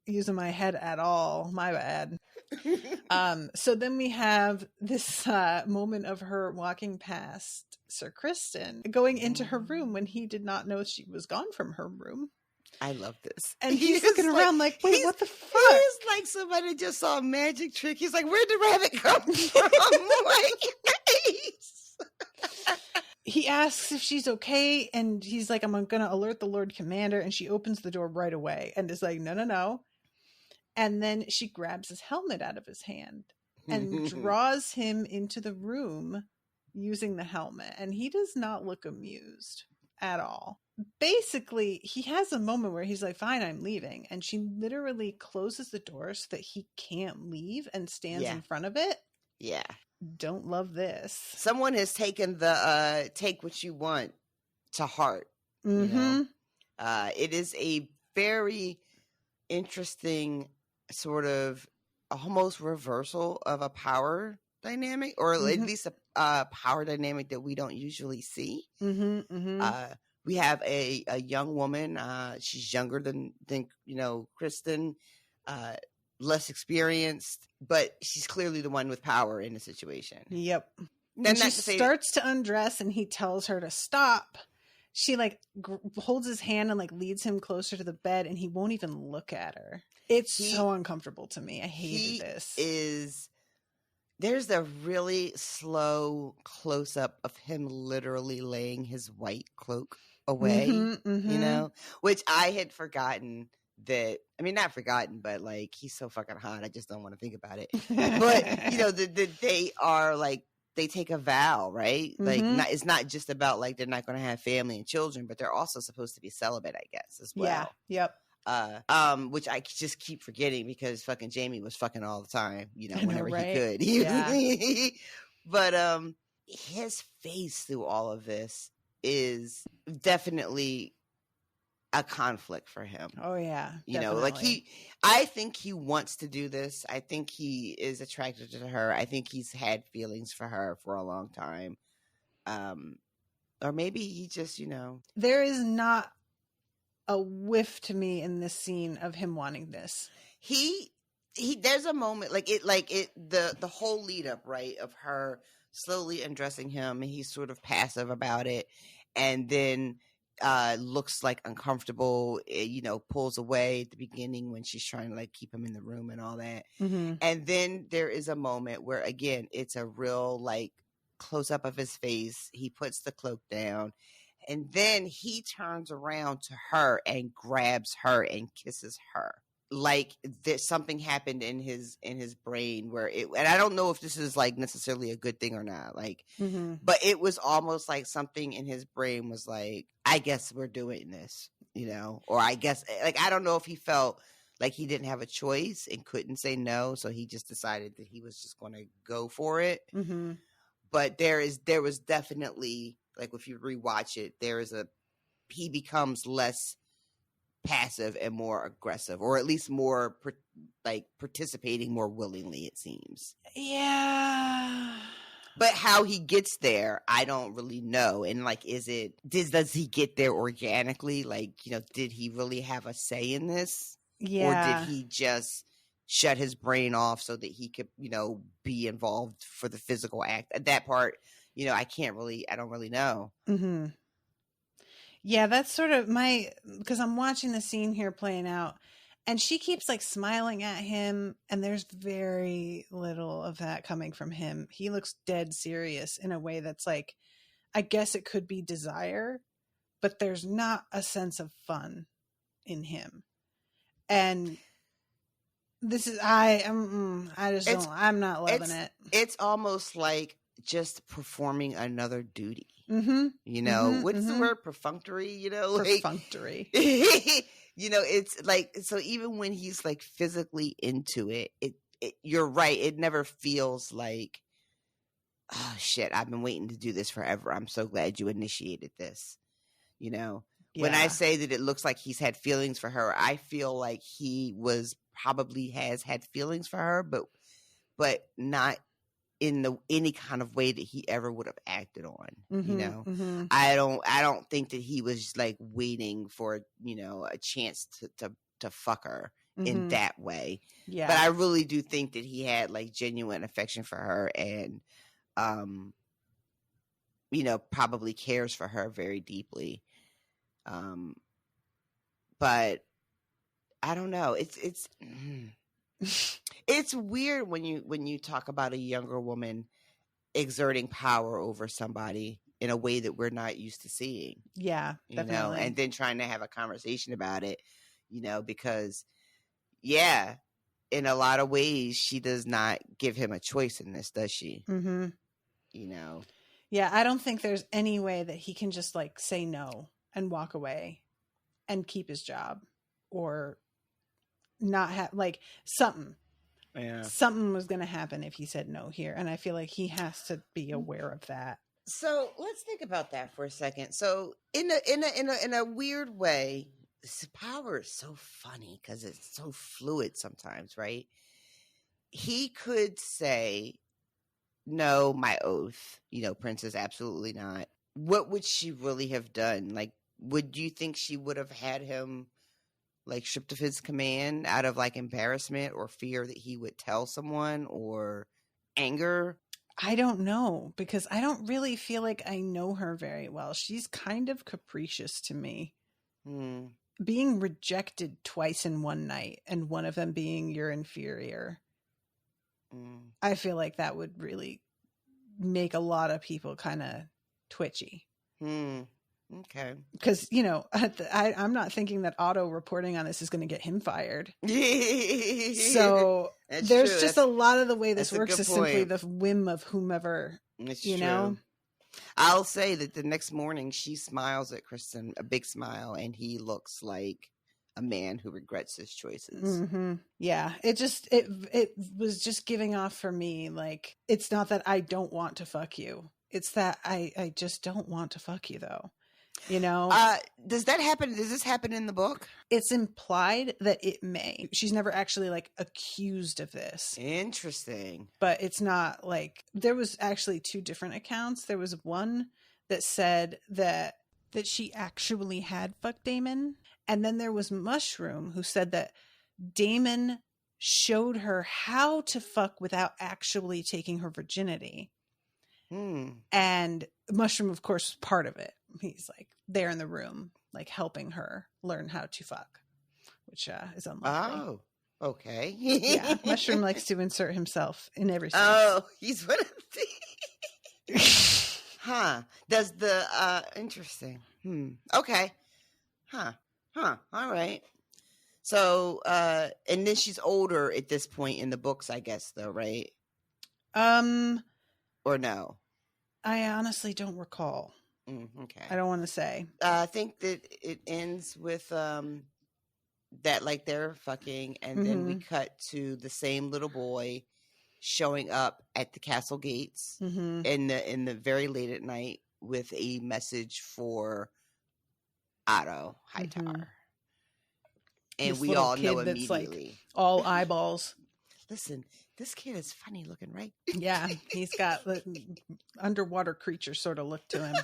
using my head at all. My bad. So then we have this moment of her walking past Sir Kristen, going into her room when he did not know she was gone from her room. I love this. And he's looking around like, wait, what the fuck? He's like somebody just saw a magic trick. He's like, where'd the rabbit come from? He asks if she's okay, and he's like, I'm going to alert the Lord Commander, and she opens the door right away and is like, no. And then she grabs his helmet out of his hand and draws him into the room using the helmet. And he does not look amused at all. Basically, he has a moment where he's like, fine, I'm leaving. And she literally closes the door so that he can't leave and stands in front of it. Yeah. Don't love this. Someone has taken the take what you want to heart. You know? It is a very interesting sort of almost reversal of a power dynamic, or at least a power dynamic that we don't usually see. We have a young woman. She's younger than you know, Kristen, less experienced, but she's clearly the one with power in the situation. Yep. Then she starts to undress and he tells her to stop. She like holds his hand and like leads him closer to the bed, and he won't even look at her. It's so uncomfortable to me. I hated this. There's a really slow close up of him literally laying his white cloak away, you know, which I had forgotten that. I mean, not forgotten, but like, he's so fucking hot. I just don't want to think about it. But you know, they are like, they take a vow, right? Like, it's not just about like they're not going to have family and children, but they're also supposed to be celibate, I guess, as well. Yeah. Yep. Which I just keep forgetting because fucking Jamie was fucking all the time, you know, whenever he could. Yeah. But his face through all of this is definitely a conflict for him. Oh yeah. You know, like I think he wants to do this. I think he is attracted to her. I think he's had feelings for her for a long time. Or maybe he just, you know. There is not a whiff to me in this scene of him wanting this. He there's a moment the whole lead up, right, of her slowly undressing him, and he's sort of passive about it, and then looks like uncomfortable, pulls away at the beginning when she's trying to like keep him in the room and all that. Mm-hmm. And then there is a moment where, again, it's a real like close up of his face. He puts the cloak down, and then he turns around to her and grabs her and kisses her. Like there's something happened in his brain where and I don't know if this is like necessarily a good thing or not, like, mm-hmm. but it was almost like something in his brain was like, I guess we're doing this, or I guess, like, I don't know if he felt like he didn't have a choice and couldn't say no, so he just decided that he was just going to go for it. Mm-hmm. But there was definitely, like, if you rewatch it, he becomes less passive and more aggressive, or at least more participating more willingly, it seems. Yeah. But how he gets there, I don't really know. And like, does he get there organically? Like, did he really have a say in this? Yeah. Or did he just shut his brain off so that he could, be involved for the physical act? At that part, I don't really know. Mm-hmm. Yeah, that's sort of because I'm watching the scene here playing out, and she keeps like smiling at him, and there's very little of that coming from him. He looks dead serious in a way that's like, I guess it could be desire, but there's not a sense of fun in him. And this is, I'm not loving it. It's almost like just performing another duty. Mm-hmm. What's the word? Perfunctory, Perfunctory. It's like, so even when he's like physically into it, you're right. It never feels like, oh shit, I've been waiting to do this forever. I'm so glad you initiated this. Yeah. When I say that it looks like he's had feelings for her, I feel like he has had feelings for her, but not in any kind of way that he ever would have acted on. Mm-hmm, mm-hmm. I don't think that he was like waiting for a chance to fuck her in that way. Yeah, but I really do think that he had like genuine affection for her, and probably cares for her very deeply. But I don't know. It's weird when you talk about a younger woman exerting power over somebody in a way that we're not used to seeing. Yeah, definitely. And then trying to have a conversation about it, because yeah, in a lot of ways she does not give him a choice in this, does she? Mm-hmm. Yeah, I don't think there's any way that he can just like say no and walk away and keep his job, or not have like something. Yeah. Something was going to happen if he said no here, and I feel like he has to be aware of that. So let's think about that for a second. So in a weird way, this power is so funny because it's so fluid sometimes, right? He could say, "No, my oath, princess, absolutely not." What would she really have done? Like, would you think she would have had him like stripped of his command out of like embarrassment or fear that he would tell someone, or anger? I don't know, because I don't really feel like I know her very well. She's kind of capricious to me. Being rejected twice in one night, and one of them being your inferior. I feel like that would really make a lot of people kind of twitchy. Okay. Because, I'm not thinking that Otto reporting on this is going to get him fired. So there's just a lot of the way this works is simply the whim of whomever, know? I'll say that the next morning she smiles at Kristen, a big smile, and he looks like a man who regrets his choices. Mm-hmm. Yeah. It was just giving off for me. Like, it's not that I don't want to fuck you. It's that I just don't want to fuck you though. Does that happen? Does this happen in the book? It's implied that it may. She's never actually like accused of this. Interesting. But it's not like, there was actually two different accounts. There was one that said that she actually had fucked Daemon. And then there was Mushroom, who said that Daemon showed her how to fuck without actually taking her virginity. And Mushroom, of course, was part of it. He's like there in the room, like helping her learn how to fuck, which is unlikely. Oh, okay. Yeah, Mushroom likes to insert himself in every sense. Oh, he's one of the... Huh. Does the, interesting. Okay. Huh. All right. So, and then she's older at this point in the books, I guess, though, right? Or no? I honestly don't recall. Okay. I don't want to say. I think that it ends with that, like, they're fucking, and then we cut to the same little boy showing up at the castle gates in the very late at night with a message for Otto Hightower. And This we little all know kid that's, immediately. like, all eyeballs. Listen, this kid is funny looking, right? Yeah, he's got the underwater creature sort of look to him.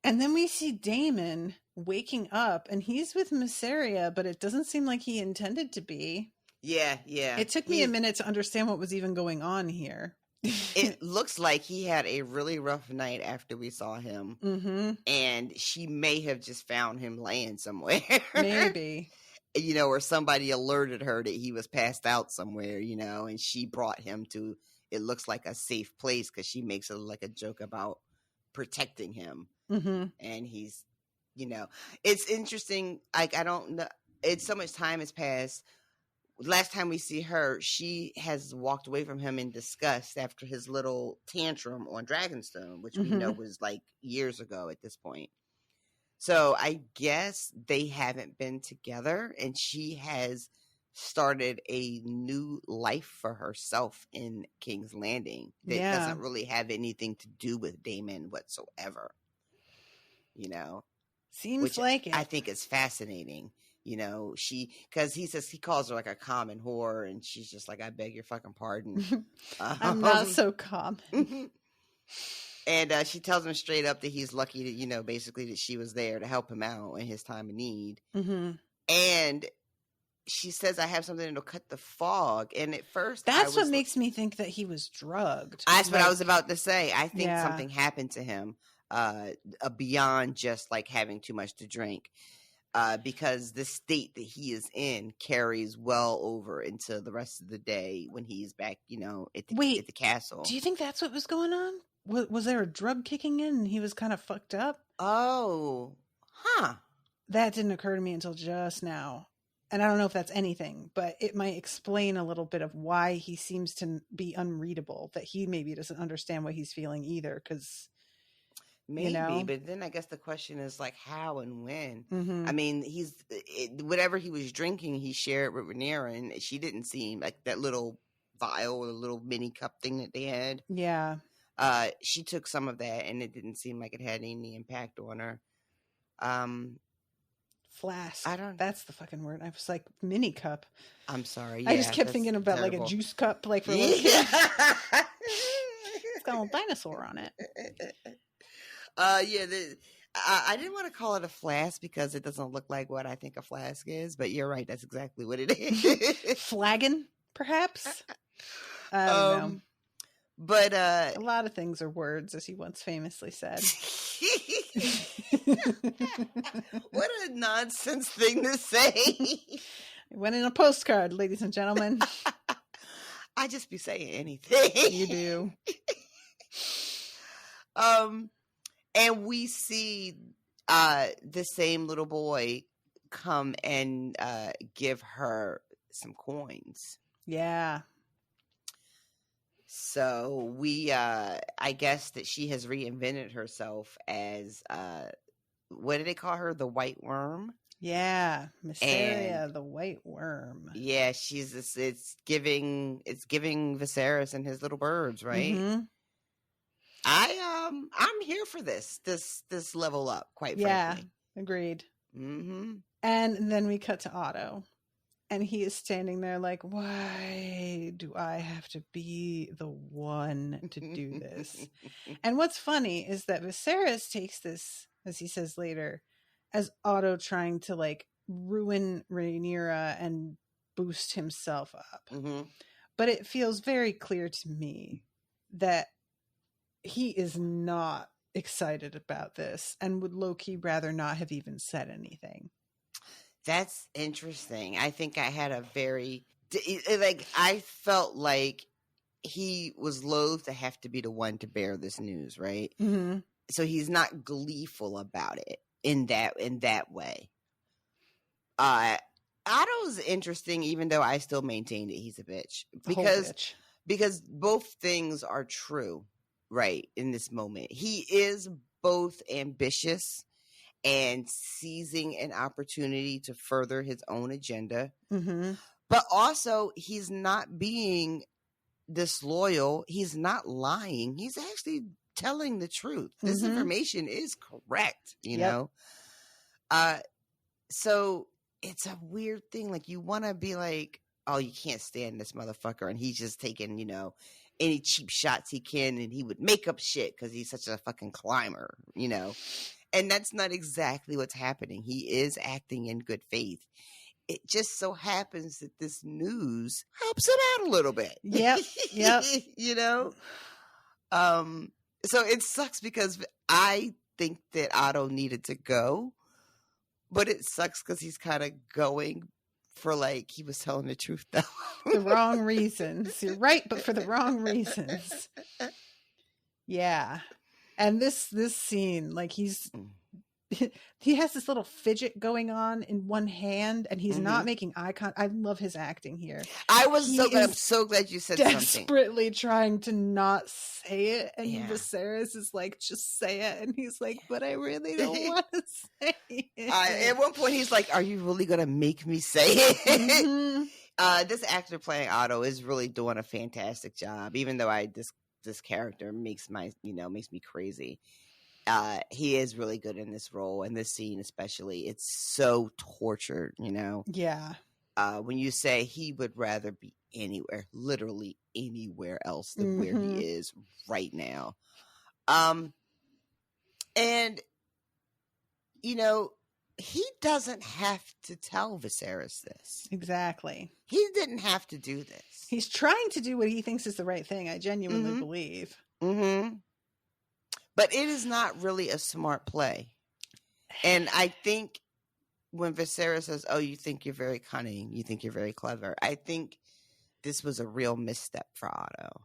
And then we see Dameon waking up, and he's with Mysaria, but it doesn't seem like he intended to be. Yeah. It took me a minute to understand what was even going on here. It looks like he had a really rough night after we saw him. And she may have just found him laying somewhere. Maybe. Or somebody alerted her that he was passed out somewhere, and she brought him to, it looks like a safe place, because she makes a joke about protecting him. And he's, it's interesting. Like, I don't know. It's so much time has passed. Last time we see her, she has walked away from him in disgust after his little tantrum on Dragonstone, which we know was like years ago at this point. So I guess they haven't been together, and she has started a new life for herself in King's Landing that doesn't really have anything to do with Daemon whatsoever. Seems which like it. I think is fascinating. Because he says he calls her like a common whore, and she's just like, I beg your fucking pardon. I'm not so common. And she tells him straight up that he's lucky that, basically that she was there to help him out in his time of need. And she says, I have something that'll cut the fog. And at first, that's what makes me think that he was drugged. That's what I was about to say. I think something happened to him beyond just like having too much to drink. Because the state that he is in carries well over into the rest of the day when he's back, at the castle. Do you think that's what was going on? Was there a drug kicking in and he was kind of fucked up? Oh, huh. That didn't occur to me until just now. And I don't know if that's anything, but it might explain a little bit of why he seems to be unreadable, that he maybe doesn't understand what he's feeling either, because... Maybe, but then I guess the question is like how and when. I mean, whatever he was drinking, he shared with Rhaenyra, and she didn't seem like that little vial or little mini cup thing that they had. Yeah. She took some of that, and it didn't seem like it had any impact on her. Flask. That's the fucking word. I was like, mini cup. I'm sorry. I just kept thinking about terrible. Like a juice cup, like for little kids. It's got a little dinosaur on it. I didn't want to call it a flask because it doesn't look like what I think a flask is, but you're right. That's exactly what it is. Flagon, perhaps? I don't know. But a lot of things are words, as he once famously said. What a nonsense thing to say. It went in a postcard, ladies and gentlemen. I just be saying anything. You do. And we see the same little boy come and give her some coins. Yeah. So we, I guess that she has reinvented herself as, what do they call her? The White Worm? Yeah. Mysaria, the White Worm. Yeah, it's giving Viserys and his little birds, right? I'm here for this level up, quite frankly. Yeah, agreed. And then we cut to Otto, and he is standing there like, why do I have to be the one to do this? And what's funny is that Viserys takes this, as he says later, as Otto trying to like ruin Rhaenyra and boost himself up. Mm-hmm. But it feels very clear to me that he is not excited about this and would low-key rather not have even said anything. That's interesting. I think I had a very, like, I felt like he was loath to have to be the one to bear this news, right? Mm-hmm. So he's not gleeful about it in that way. Otto's interesting, even though I still maintain that he's a bitch. Because both things are true, right, in this moment. He is both ambitious and seizing an opportunity to further his own agenda. Mm-hmm. But also, he's not being disloyal. He's not lying. He's actually telling the truth. This Mm-hmm. information is correct, you Yep. know? So it's a weird thing. Like, you want to be like, oh, you can't stand this motherfucker. And he's just taking, you know, any cheap shots he can. And he would make up shit because he's such a fucking climber, you know? And that's not exactly what's happening. He is acting in good faith. It just so happens that this news helps him out a little bit. Yep. You know? So it sucks because I think that Otto needed to go, but it sucks because he's kind of going for, like, he was telling the truth though. The wrong reasons. You're right, but for the wrong reasons. Yeah. And this scene, like, he has this little fidget going on in one hand, and he's not making eye contact. I love his acting here. I'm so glad you said something. Desperately trying to not say it, and Viserys is like, just say it, and he's like, but I really don't want to say it. At one point, he's like, "Are you really gonna make me say it?" Mm-hmm. This actor playing Otto is really doing a fantastic job, even though this character makes me crazy. He is really good in this role, and this scene especially. It's so tortured, you know? Yeah. When you say he would rather be anywhere, literally anywhere else than where he is right now. And, you know, he doesn't have to tell Viserys this. Exactly. He didn't have to do this. He's trying to do what he thinks is the right thing. I genuinely believe. Mm-hmm. But it is not really a smart play. And I think when Viserys says, oh, you think you're very cunning, you think you're very clever, I think this was a real misstep for Otto,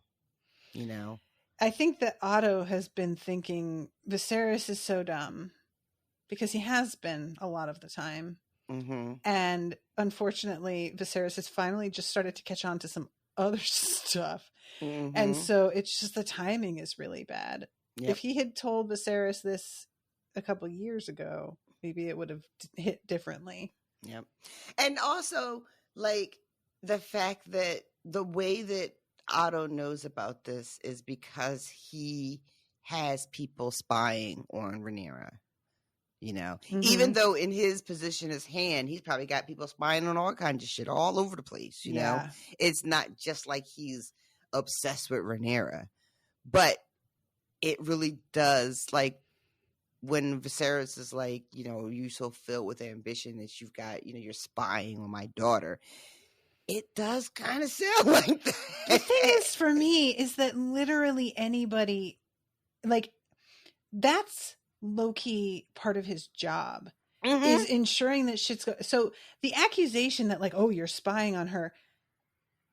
you know? I think that Otto has been thinking Viserys is so dumb, because he has been a lot of the time. Mm-hmm. And unfortunately, Viserys has finally just started to catch on to some other stuff. Mm-hmm. And so it's just the timing is really bad. Yep. If he had told Viserys this a couple years ago, maybe it would have hit differently. Yep. And also, like, the fact that the way that Otto knows about this is because he has people spying on Rhaenyra. You know, even though in his position as hand, he's probably got people spying on all kinds of shit all over the place. You know, it's not just like he's obsessed with Rhaenyra, but it really does. Like, when Viserys is like, you know, you so filled with ambition that you've got, you know, you're spying on my daughter. It does kind of sound like that. The thing is, for me, is that literally anybody, like, that's low-key part of his job, is ensuring that shit's go. So the accusation that, like, oh, you're spying on her,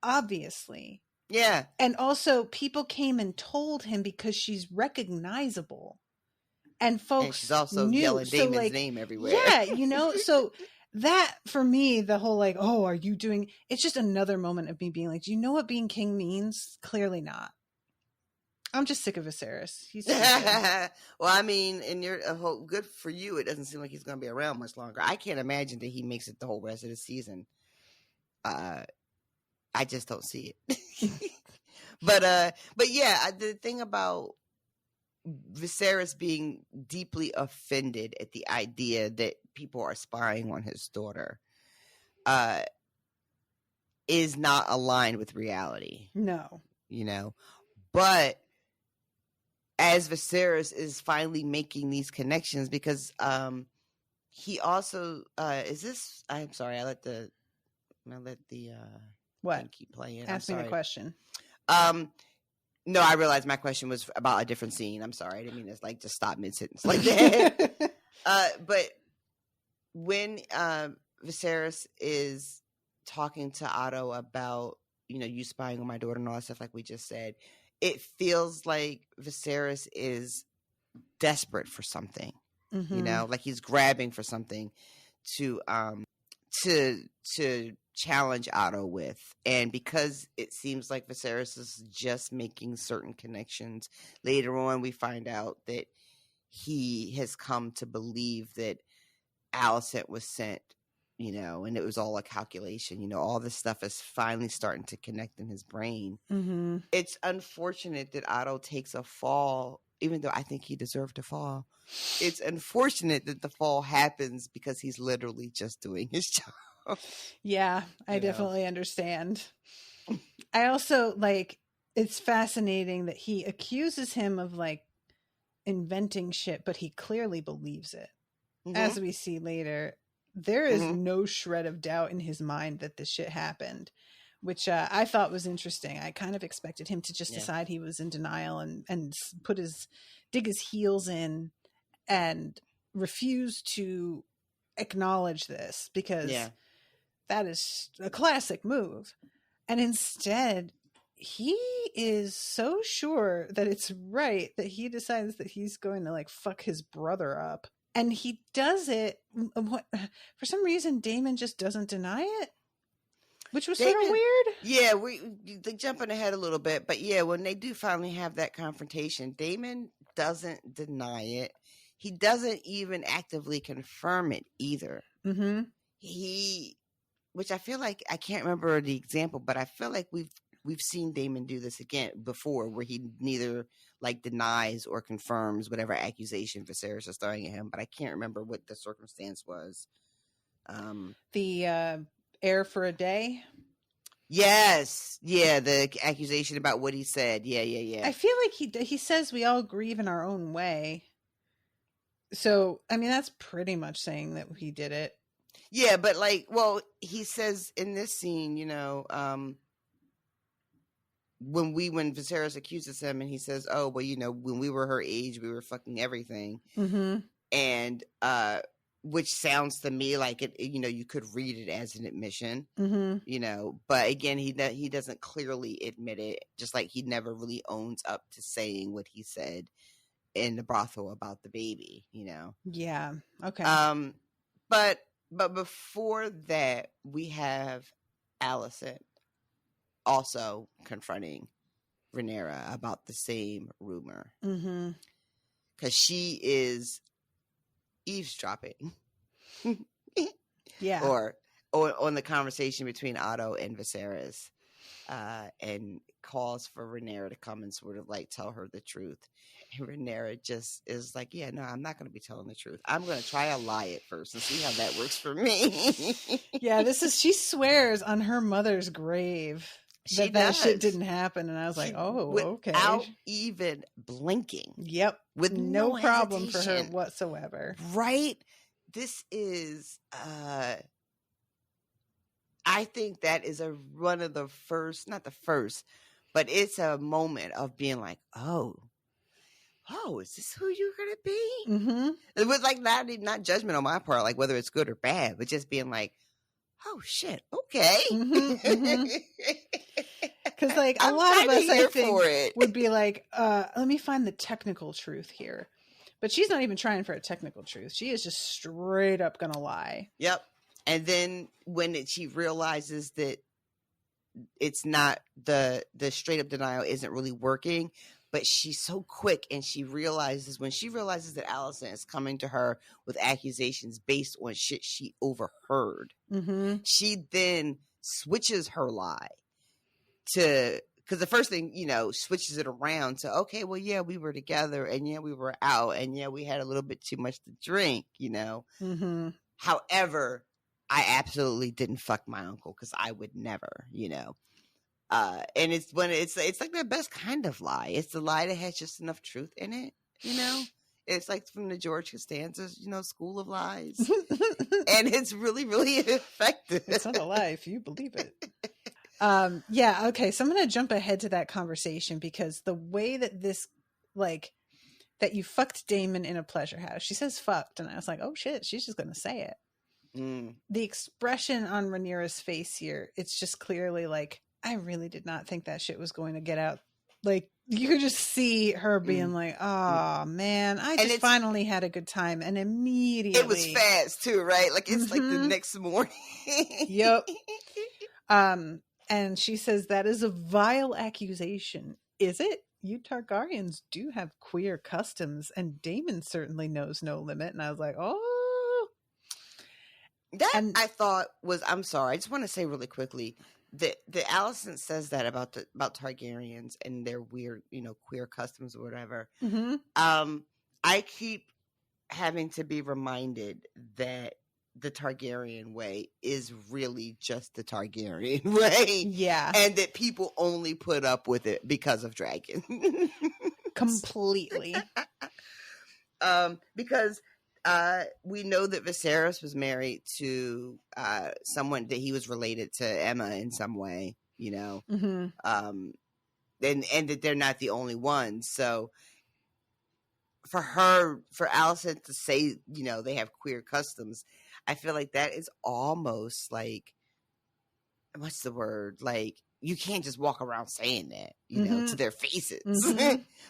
obviously. Yeah. And also, people came and told him because she's recognizable. And folks, and she's also knew. yelling Damon's like, name everywhere. Yeah, you know, so that, for me, the whole, like, oh, are you doing, it's just another moment of me being like, do you know what being king means? Clearly not. I'm just sick of Viserys. He's well, I mean, and you're good for you. It doesn't seem like he's going to be around much longer. I can't imagine that he makes it the whole rest of the season. I just don't see it. but yeah, the thing about Viserys being deeply offended at the idea that people are spying on his daughter is not aligned with reality. No. You know, but as Viserys is finally making these connections, because he also I'm sorry, I let the I'm gonna let the what? thing keep playing. Ask me the question. No, I realized my question was about a different scene. I'm sorry. I didn't mean to like just stop mid sentence like that. But when Viserys is talking to Otto about, you spying on my daughter and all that stuff, like we just said, it feels like Viserys is desperate for something. Like he's grabbing for something to challenge Otto with. And because it seems like Viserys is just making certain connections, later on we find out that he has come to believe that Alicent was sent, and it was all a calculation. All this stuff is finally starting to connect in his brain. It's unfortunate that Otto takes a fall, even though I think he deserved to fall. It's unfortunate that the fall happens because he's literally just doing his job. Yeah, I definitely understand. I also it's fascinating that he accuses him of inventing shit, but he clearly believes it. As we see later, there is no shred of doubt in his mind that this shit happened, which I thought was interesting. I kind of expected him to just decide he was in denial and dig his heels in and refuse to acknowledge this, because that is a classic move. And instead, he is so sure that it's right that he decides that he's going to fuck his brother up. And he does it. For some reason, Daemon just doesn't deny it, which was sort of weird. Yeah, they're jumping ahead a little bit. But yeah, when they do finally have that confrontation, Daemon doesn't deny it. He doesn't even actively confirm it either. Which I feel like, I can't remember the example, but I feel like we've seen Daemon do this again before, where he neither denies or confirms whatever accusation Viserys is throwing at him, but I can't remember what the circumstance was. The heir for a day. Yes, yeah, the accusation about what he said. Yeah. I feel like he says we all grieve in our own way. So I mean, that's pretty much saying that he did it. Yeah, but he says in this scene, when Viserys accuses him and he says, oh, well, when we were her age, we were fucking everything. And, which sounds to me like it, you could read it as an admission, but again, he doesn't clearly admit it, just like he never really owns up to saying what he said in the brothel about the baby, Yeah. Okay. But before that, we have Alicent also confronting Rhaenyra about the same rumor. Because she is eavesdropping. Yeah. Or on the conversation between Otto and Viserys, and calls for Rhaenyra to come and sort of tell her the truth. And Rhaenyra just is like, yeah, no, I'm not going to be telling the truth. I'm going to try to lie it first and see how that works for me. Yeah, she swears on her mother's grave that shit didn't happen. And I was like, oh, okay. Without even blinking. Yep. With no problem hesitation. for her whatsoever. Right? This is, I think that is one of the first, not the first, but it's a moment of being like, oh, is this who you're gonna be? It was not judgment on my part, whether it's good or bad, but just being like, oh shit, okay. Because a lot of us, I think, would be like, let me find the technical truth here. But she's not even trying for a technical truth. She is just straight up gonna lie. Yep. And then when she realizes that it's not the straight up denial isn't really working, but she's so quick, and when she realizes that Alicent is coming to her with accusations based on shit she overheard, she then switches her lie because the first thing, switches it around to, okay, well, yeah, we were together, and yeah, we were out, and yeah, we had a little bit too much to drink, However, I absolutely didn't fuck my uncle, because I would never, and it's like the best kind of lie. It's the lie that has just enough truth in it, It's like from the George Costanza's, School of Lies. And it's really, really effective. It's not a lie if you believe it. Yeah, okay. So I'm going to jump ahead to that conversation because the way that this, that you fucked Dameon in a pleasure house. She says fucked. And I was like, oh shit, she's just going to say it. The expression on Rhaenyra's face here, it's just clearly like, I really did not think that shit was going to get out. Like, you could just see her being like, oh man, I just finally had a good time. And immediately. It was fast too, right? Like, it's like the next morning. Yep. And she says, that is a vile accusation. Is it? You Targaryens do have queer customs, and Dameon certainly knows no limit. And I was like, oh. I thought was, I'm sorry, I just want to say really quickly that Alicent says that about Targaryens and their weird, queer customs or whatever. I keep having to be reminded that the Targaryen way is really just the Targaryen way. Yeah. And that people only put up with it because of dragons. Completely. Because we know that Viserys was married to someone that he was related to Emma in some way, and that they're not the only ones. So for Alicent to say, they have queer customs, I feel like that is almost like, what's the word? Like, you can't just walk around saying that, to their faces.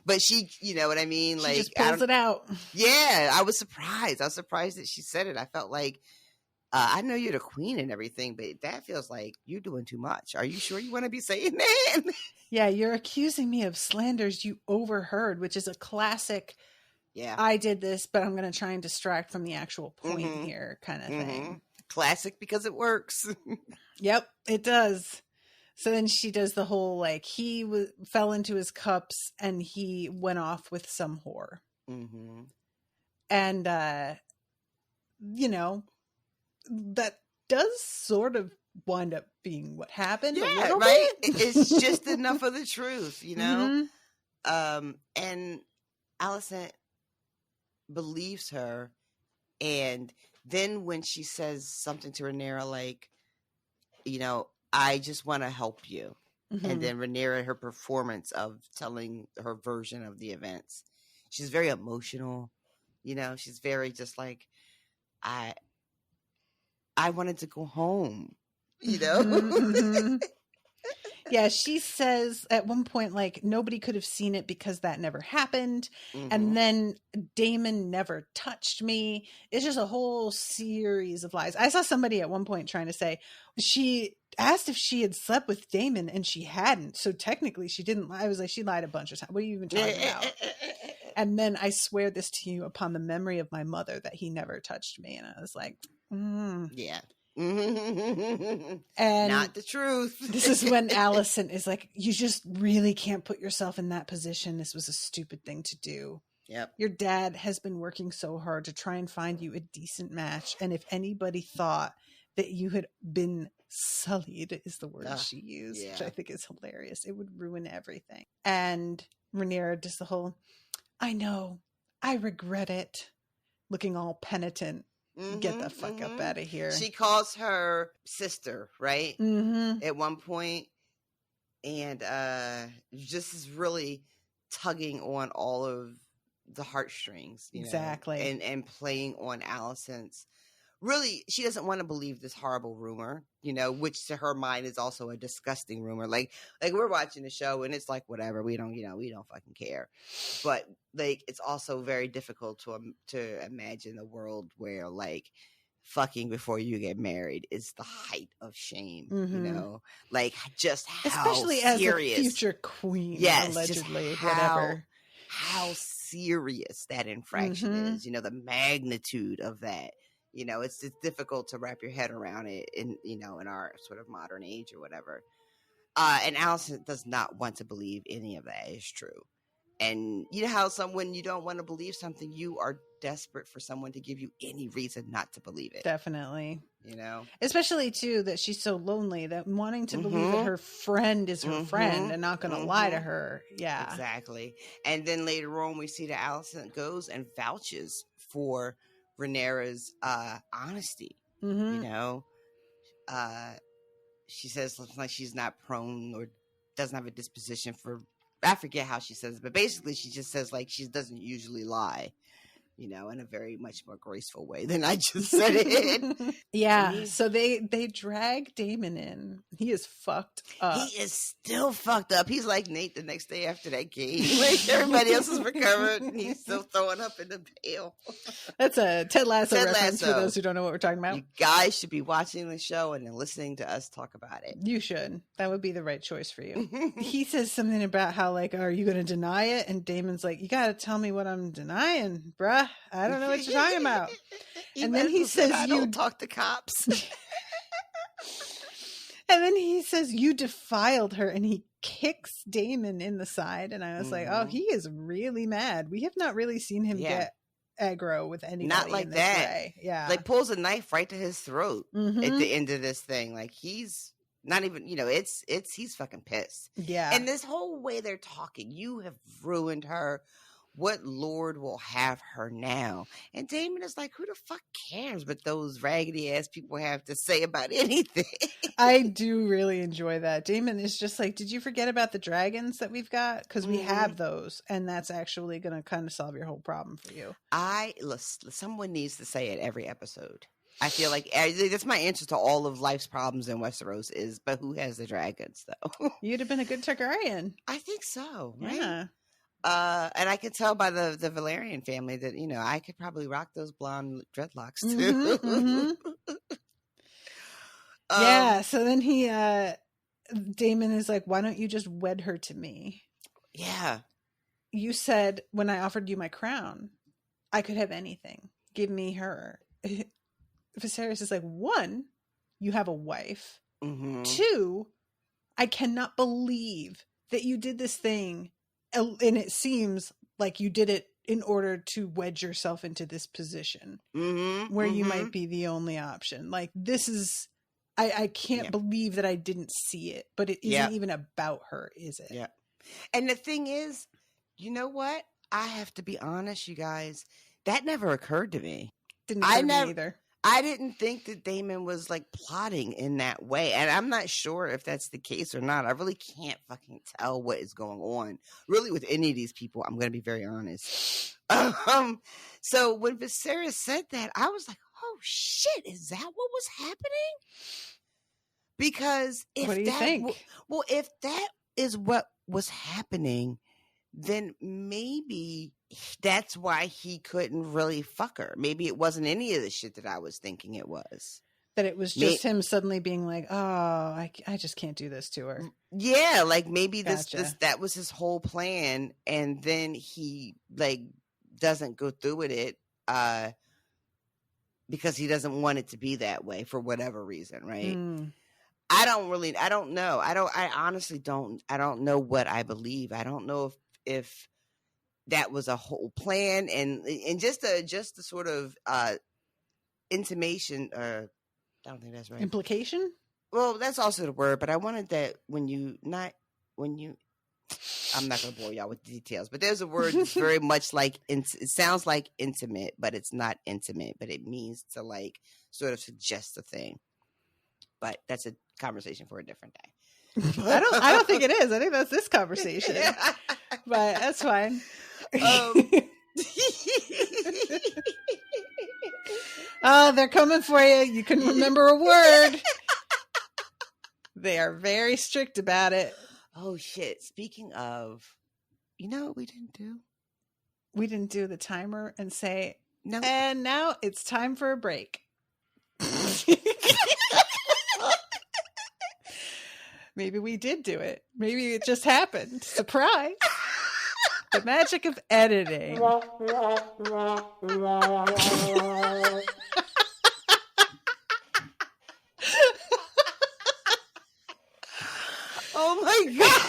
But she, you know what I mean? She like, just pulls it out. Yeah, I was surprised. I was surprised that she said it. I felt like, I know you're the queen and everything, but that feels like you're doing too much. Are you sure you want to be saying that? Yeah, you're accusing me of slanders you overheard, which is a classic. Yeah, I did this, but I'm going to try and distract from the actual point here kind of thing. Classic because it works. Yep, it does. So then she does the whole, like, he fell into his cups and he went off with some whore. And, that does sort of wind up being what happened. Yeah, right? It's just enough of the truth, And Alicent believes her. And then when she says something to Rhaenyra, like, I just want to help you. And then Rhaenyra, her performance of telling her version of the events, she's very emotional. She's very just like, I wanted to go home, Yeah, she says at one point, like, nobody could have seen it because that never happened. And then Daemon never touched me. It's just a whole series of lies. I saw somebody at one point trying to say she asked if she had slept with Daemon and she hadn't. So technically she didn't lie. I was like, she lied a bunch of times. What are you even talking about? And then I swear this to you upon the memory of my mother that he never touched me. And I was like, yeah. And not the truth. This is when Alicent is like, you just really can't put yourself in that position. This was a stupid thing to do. Yep. Your dad has been working so hard to try and find you a decent match. And if anybody thought that you had been sullied, is the word she used, which I think is hilarious, it would ruin everything. And Rhaenyra does the whole, I know, I regret it, looking all penitent. Get the fuck up out of here. She calls her sister, right? At one point, and just is really tugging on all of the heartstrings, exactly, and playing on Alicent's. Really, she doesn't want to believe this horrible rumor, which to her mind is also a disgusting rumor. Like we're watching the show and it's like, whatever, we don't fucking care. But like, it's also very difficult to imagine a world where like fucking before you get married is the height of shame, like just how especially serious, as a future queen, allegedly, whatever. How serious that infraction is, the magnitude of that. It's difficult to wrap your head around it in our sort of modern age or whatever. And Alicent does not want to believe any of that is true. And you know how when you don't want to believe something, you are desperate for someone to give you any reason not to believe it. Definitely. You know, especially too that she's so lonely, that wanting to believe that her friend is her friend and not going to lie to her. Yeah, exactly. And then later on, we see that Alicent goes and vouches for Rhaenyra's honesty. You know, she says something like she's not prone or doesn't have a disposition for. I forget how she says it, but basically she just says like she doesn't usually lie. You know, in a very much more graceful way than I just said it. Yeah. So they drag Daemon in. He is fucked up. He is still fucked up. He's like Nate the next day after that game. Like everybody else is recovered, and he's still throwing up in the pail. That's a Ted Lasso reference for those who don't know what we're talking about. You guys should be watching the show and then listening to us talk about it. You should. That would be the right choice for you. He says something about how like, are you going to deny it? And Damon's like, you got to tell me what I'm denying, bruh. I don't know what you're talking about. And then he says, I don't talk to cops. And then he says, you defiled her. And he kicks Daemon in the side. And I was like, oh, he is really mad. We have not really seen him get aggro with anybody. Not like in this that. way. Yeah. Like pulls a knife right to his throat at the end of this thing. Like he's not even, you know, he's fucking pissed. Yeah. And this whole way they're talking, you have ruined her. What lord will have her now? And Daemon is like, who the fuck cares what those raggedy ass people have to say about anything? I do really enjoy that. Daemon is just like, did you forget about the dragons that we've got? Because we have those, and that's actually going to kind of solve your whole problem for you. Someone needs to say it every episode. I feel like that's my answer to all of life's problems in Westeros is, but who has the dragons though? You'd have been a good Targaryen. I think so, right? Yeah. And I could tell by the Valerian family that, you know, I could probably rock those blonde dreadlocks too. Yeah. So then Daemon is like, why don't you just wed her to me? Yeah. You said when I offered you my crown, I could have anything. Give me her. Viserys is like, one, you have a wife. Two, I cannot believe that you did this thing. And it seems like you did it in order to wedge yourself into this position where you might be the only option. Like this is, I can't believe that I didn't see it, but it isn't even about her, is it? Yeah. And the thing is, you know what? I have to be honest, you guys, that never occurred to me. Didn't occur to me either. I didn't think that Daemon was like plotting in that way. And I'm not sure if that's the case or not. I really can't fucking tell what is going on really with any of these people. I'm going to be very honest. So when Viserys said that, I was like, oh shit, is that what was happening? Because if what do you think? Well, if that is what was happening, then maybe that's why he couldn't really fuck her. Maybe it wasn't any of the shit that I was thinking it was. That it was just him suddenly being like, oh, I just can't do this to her. Yeah, like maybe that was his whole plan, and then he like doesn't go through with it because he doesn't want it to be that way for whatever reason, right? I don't know. I honestly don't know what I believe. I don't know if that was a whole plan and just a sort of intimation. I don't think that's right. Implication? Well, that's also the word, but I wanted that I'm not going to bore y'all with details, but there's a word that's very much like, it sounds like intimate, but it's not intimate, but it means to like sort of suggest a thing. But that's a conversation for a different day. I don't think it is. I think that's this conversation, but that's fine. Oh, they're coming for you. You can remember a word. They are very strict about it. Oh shit. Speaking of, you know what we didn't do? We didn't do the timer and say, no. And now it's time for a break. Maybe we did do it. Maybe it just happened. Surprise. The magic of editing. Oh my God.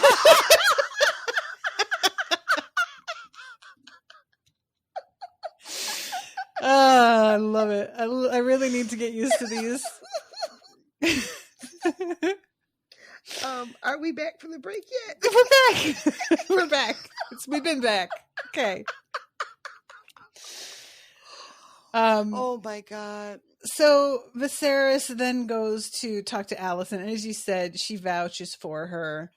I love it. I really need to get used to these. Are we back from the break yet? We're back. We're back. We've been back. Okay. Oh my God. So Viserys then goes to talk to Alicent, and as you said, she vouches for her.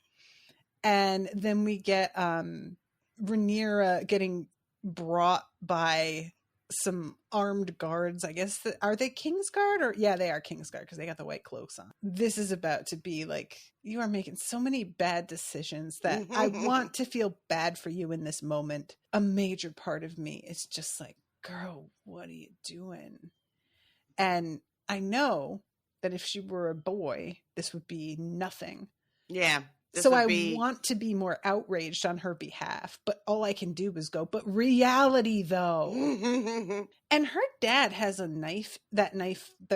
And then we get Rhaenyra getting brought by some armed guards. I guess are they Kingsguard or yeah, they are Kingsguard because they got the white cloaks on. This is about to be like, you are making so many bad decisions that I want to feel bad for you in this moment. A major part of me is just like, girl, what are you doing? And I know that if she were a boy, this would be nothing. Yeah. So I want to be more outraged on her behalf, but all I can do is go, but reality though. And her dad has a knife that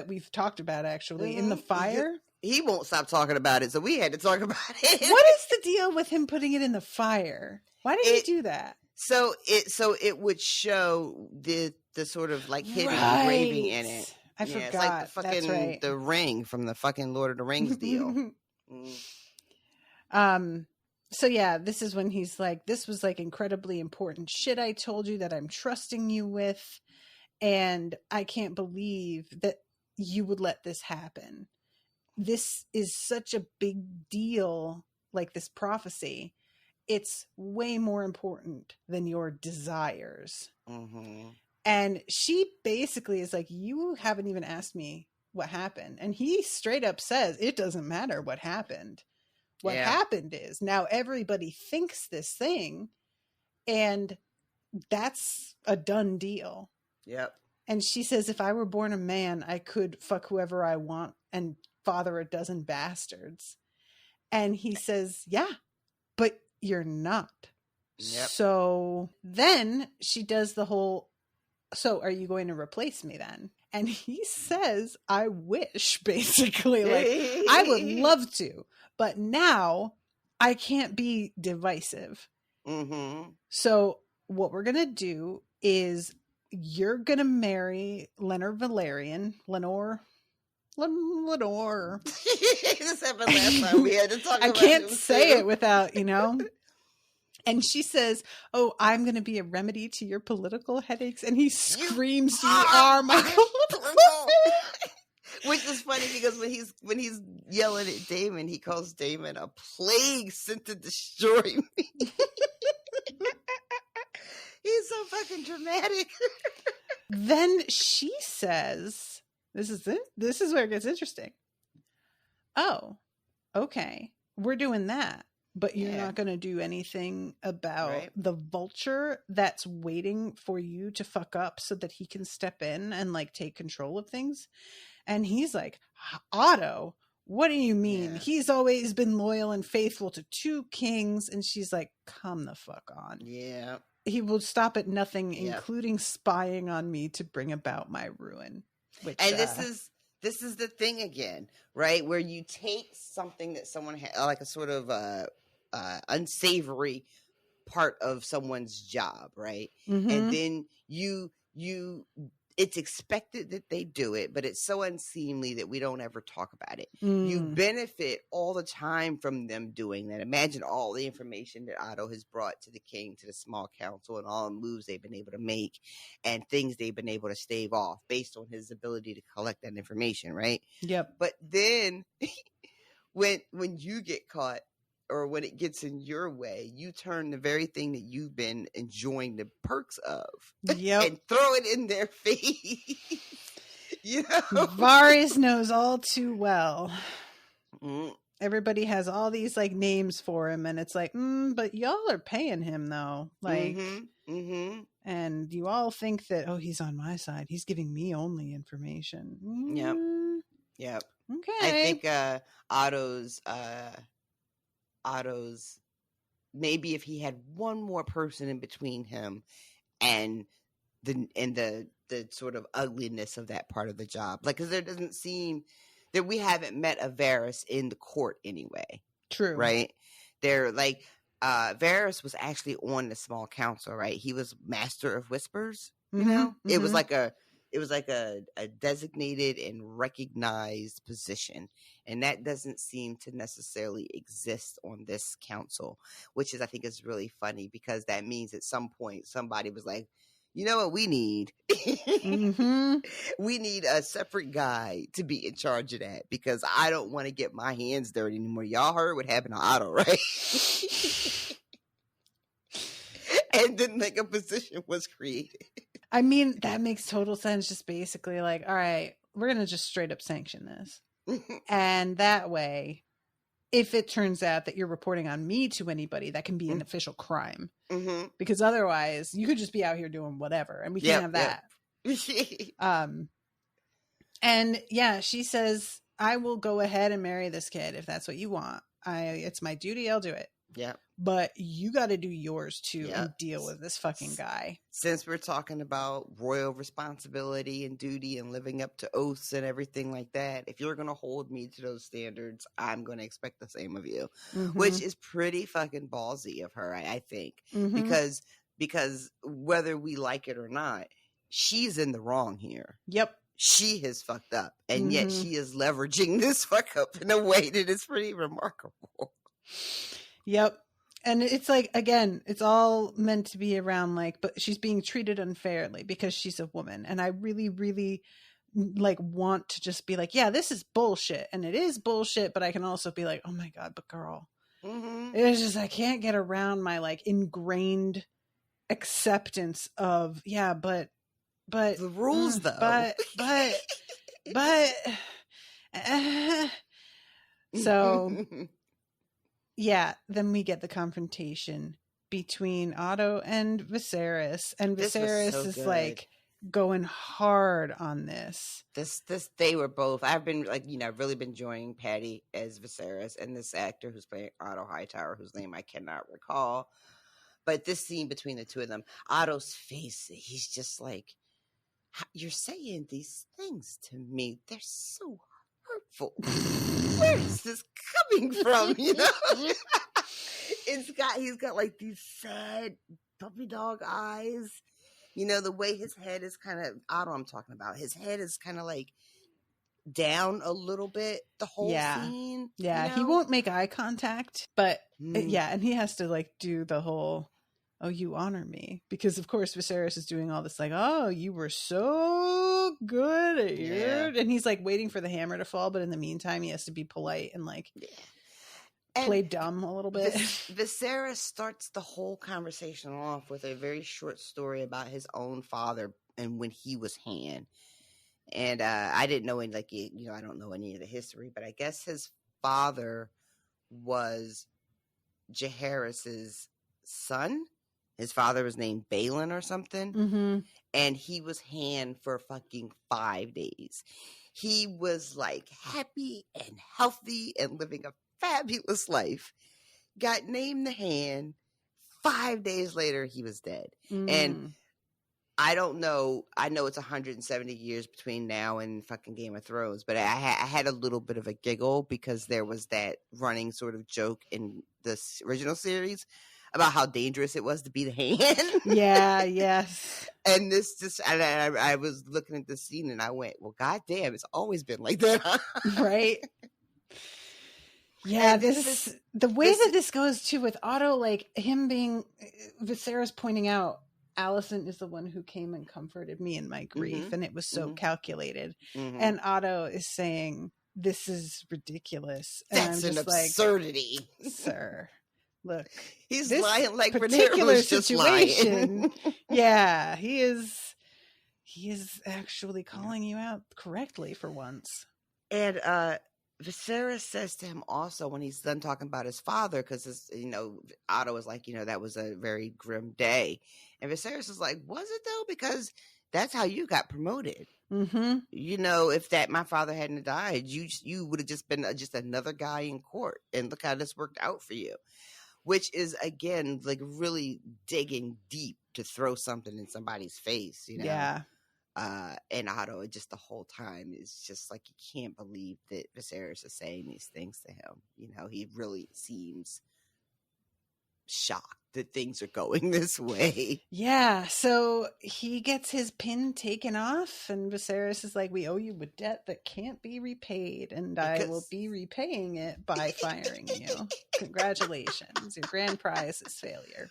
we've talked about actually in the fire. He won't stop talking about it, so we had to talk about it. What is the deal with him putting it in the fire? Why did he do that? So it would show the sort of like hidden engraving in it. I forgot. It's like the fucking the ring from the fucking Lord of the Rings deal. So yeah, this is when he's like, this was like incredibly important shit I told you that I'm trusting you with, and I can't believe that you would let this happen. This is such a big deal, like this prophecy. It's way more important than your desires. And she basically is like, you haven't even asked me what happened. And he straight up says, it doesn't matter what happened. What happened is now everybody thinks this thing, and that's a done deal. Yep. And she says, if I were born a man, I could fuck whoever I want and father a dozen bastards. And he says, yeah, but you're not. Yep. So then she does the whole, so are you going to replace me then? And he says, I wish, basically. Like, I would love to, but now I can't be divisive. So what we're going to do is you're going to marry Lenore Valerian. Lenore. This happened last time we had to talk about I can't say it without, And she says, oh, I'm going to be a remedy to your political headaches. And he screams, you are my political. Which is funny because when he's yelling at Dameon, he calls Dameon a plague sent to destroy me. He's so fucking dramatic. Then she says, this is where it gets interesting. Oh, okay. We're doing that. But you're not going to do anything about the vulture that's waiting for you to fuck up so that he can step in and like take control of things. And he's like, Otto, what do you mean? He's always been loyal and faithful to two kings. And she's like, come the fuck on. Yeah. He will stop at nothing, including spying on me to bring about my ruin. Which, and this is the thing again, right? Where you take something that someone had, like a sort of unsavory part of someone's job, right? And then you it's expected that they do it, but it's so unseemly that we don't ever talk about it. You benefit all the time from them doing that. Imagine all the information that Otto has brought to the king, to the small council, and all the moves they've been able to make and things they've been able to stave off based on his ability to collect that information, right? Yep. But then when you get caught, or when it gets in your way, you turn the very thing that you've been enjoying the perks of and throw it in their face. Varys knows all too well. Everybody has all these like names for him, and it's like, but y'all are paying him though. Like, and you all think that, oh, he's on my side. He's giving me only information. Yep. Okay. I think Otto's, maybe if he had one more person in between him and the sort of ugliness of that part of the job, like, because there doesn't seem that we haven't met a Varys in the court anyway. True. Right? They're like, Varys was actually on the small council, right? He was Master of Whispers. You know, it was like a designated and recognized position, and that doesn't seem to necessarily exist on this council, which is, I think, is really funny, because that means at some point somebody was like, you know what we need? We need a separate guy to be in charge of that, because I don't want to get my hands dirty anymore. Y'all heard what happened to Otto, right? And then like a position was created. I mean, that makes total sense. Just basically like, all right, we're going to just straight up sanction this. And that way, if it turns out that you're reporting on me to anybody, that can be an official crime. Because otherwise, you could just be out here doing whatever, and we can't have that. And yeah, she says, I will go ahead and marry this kid if that's what you want. It's my duty. I'll do it. Yeah. But you got to do yours too and deal with this fucking guy. Since we're talking about royal responsibility and duty and living up to oaths and everything like that, if you're going to hold me to those standards, I'm going to expect the same of you, which is pretty fucking ballsy of her, I think, because whether we like it or not, she's in the wrong here. Yep. She has fucked up, and yet she is leveraging this fuck up in a way that is pretty remarkable. Yep. And it's like, again, it's all meant to be around like, but she's being treated unfairly because she's a woman. And I really, really like want to just be like, yeah, this is bullshit. And it is bullshit. But I can also be like, oh my God, but girl, it's just, I can't get around my like ingrained acceptance of, yeah, but the rules though, so yeah, then we get the confrontation between Otto and Viserys, and Viserys is like going hard on this. They were both. I've been like, really been enjoying Patty as Viserys, and this actor who's playing Otto Hightower, whose name I cannot recall. But this scene between the two of them, Otto's face, he's just like, you're saying these things to me. They're so hurtful. Where is this coming from? He's got like these sad puppy dog eyes. The way his head is kind of, Otto I'm talking about, his head is kind of like down a little bit the whole scene. Yeah, he won't make eye contact, but and he has to like do the whole, oh, you honor me, because of course Viserys is doing all this like, oh, you were so good at your, and he's like waiting for the hammer to fall, but in the meantime he has to be polite and like play dumb a little bit. Viserys starts the whole conversation off with a very short story about his own father and when he was Han. And I didn't know any, like, I don't know any of the history, but I guess his father was Jaehaerys's son. His father was named Balin or something. And he was Han for fucking 5 days. He was like happy and healthy and living a fabulous life. Got named the Han. 5 days later, he was dead. And I don't know. I know it's 170 years between now and fucking Game of Thrones, but I had a little bit of a giggle because there was that running sort of joke in the original series about how dangerous it was to be the Han. Yes. And this just, I was looking at the scene and I went, well, goddamn, it's always been like that, huh? Right. Yeah, the way that this goes too with Otto, like him being, Viserys pointing out, Allison is the one who came and comforted me in my grief, and it was so calculated. And Otto is saying, this is ridiculous. And that's an absurdity. Like, sir, look, he's lying like Rhaenyra was just lying. Yeah, he is actually calling you out correctly for once. And Viserys says to him also when he's done talking about his father, because Otto is like, that was a very grim day, and Viserys is like, was it though? Because that's how you got promoted. If my father hadn't died, you would have just been just another guy in court, and look how this worked out for you. Which is, again, like really digging deep to throw something in somebody's face, Yeah. And Otto, just the whole time, is just like, you can't believe that Viserys is saying these things to him. He really seems shocked. that things are going this way. Yeah, so he gets his pin taken off, and Viserys is like, we owe you a debt that can't be repaid, and I will be repaying it by firing you. Congratulations. Your grand prize is failure.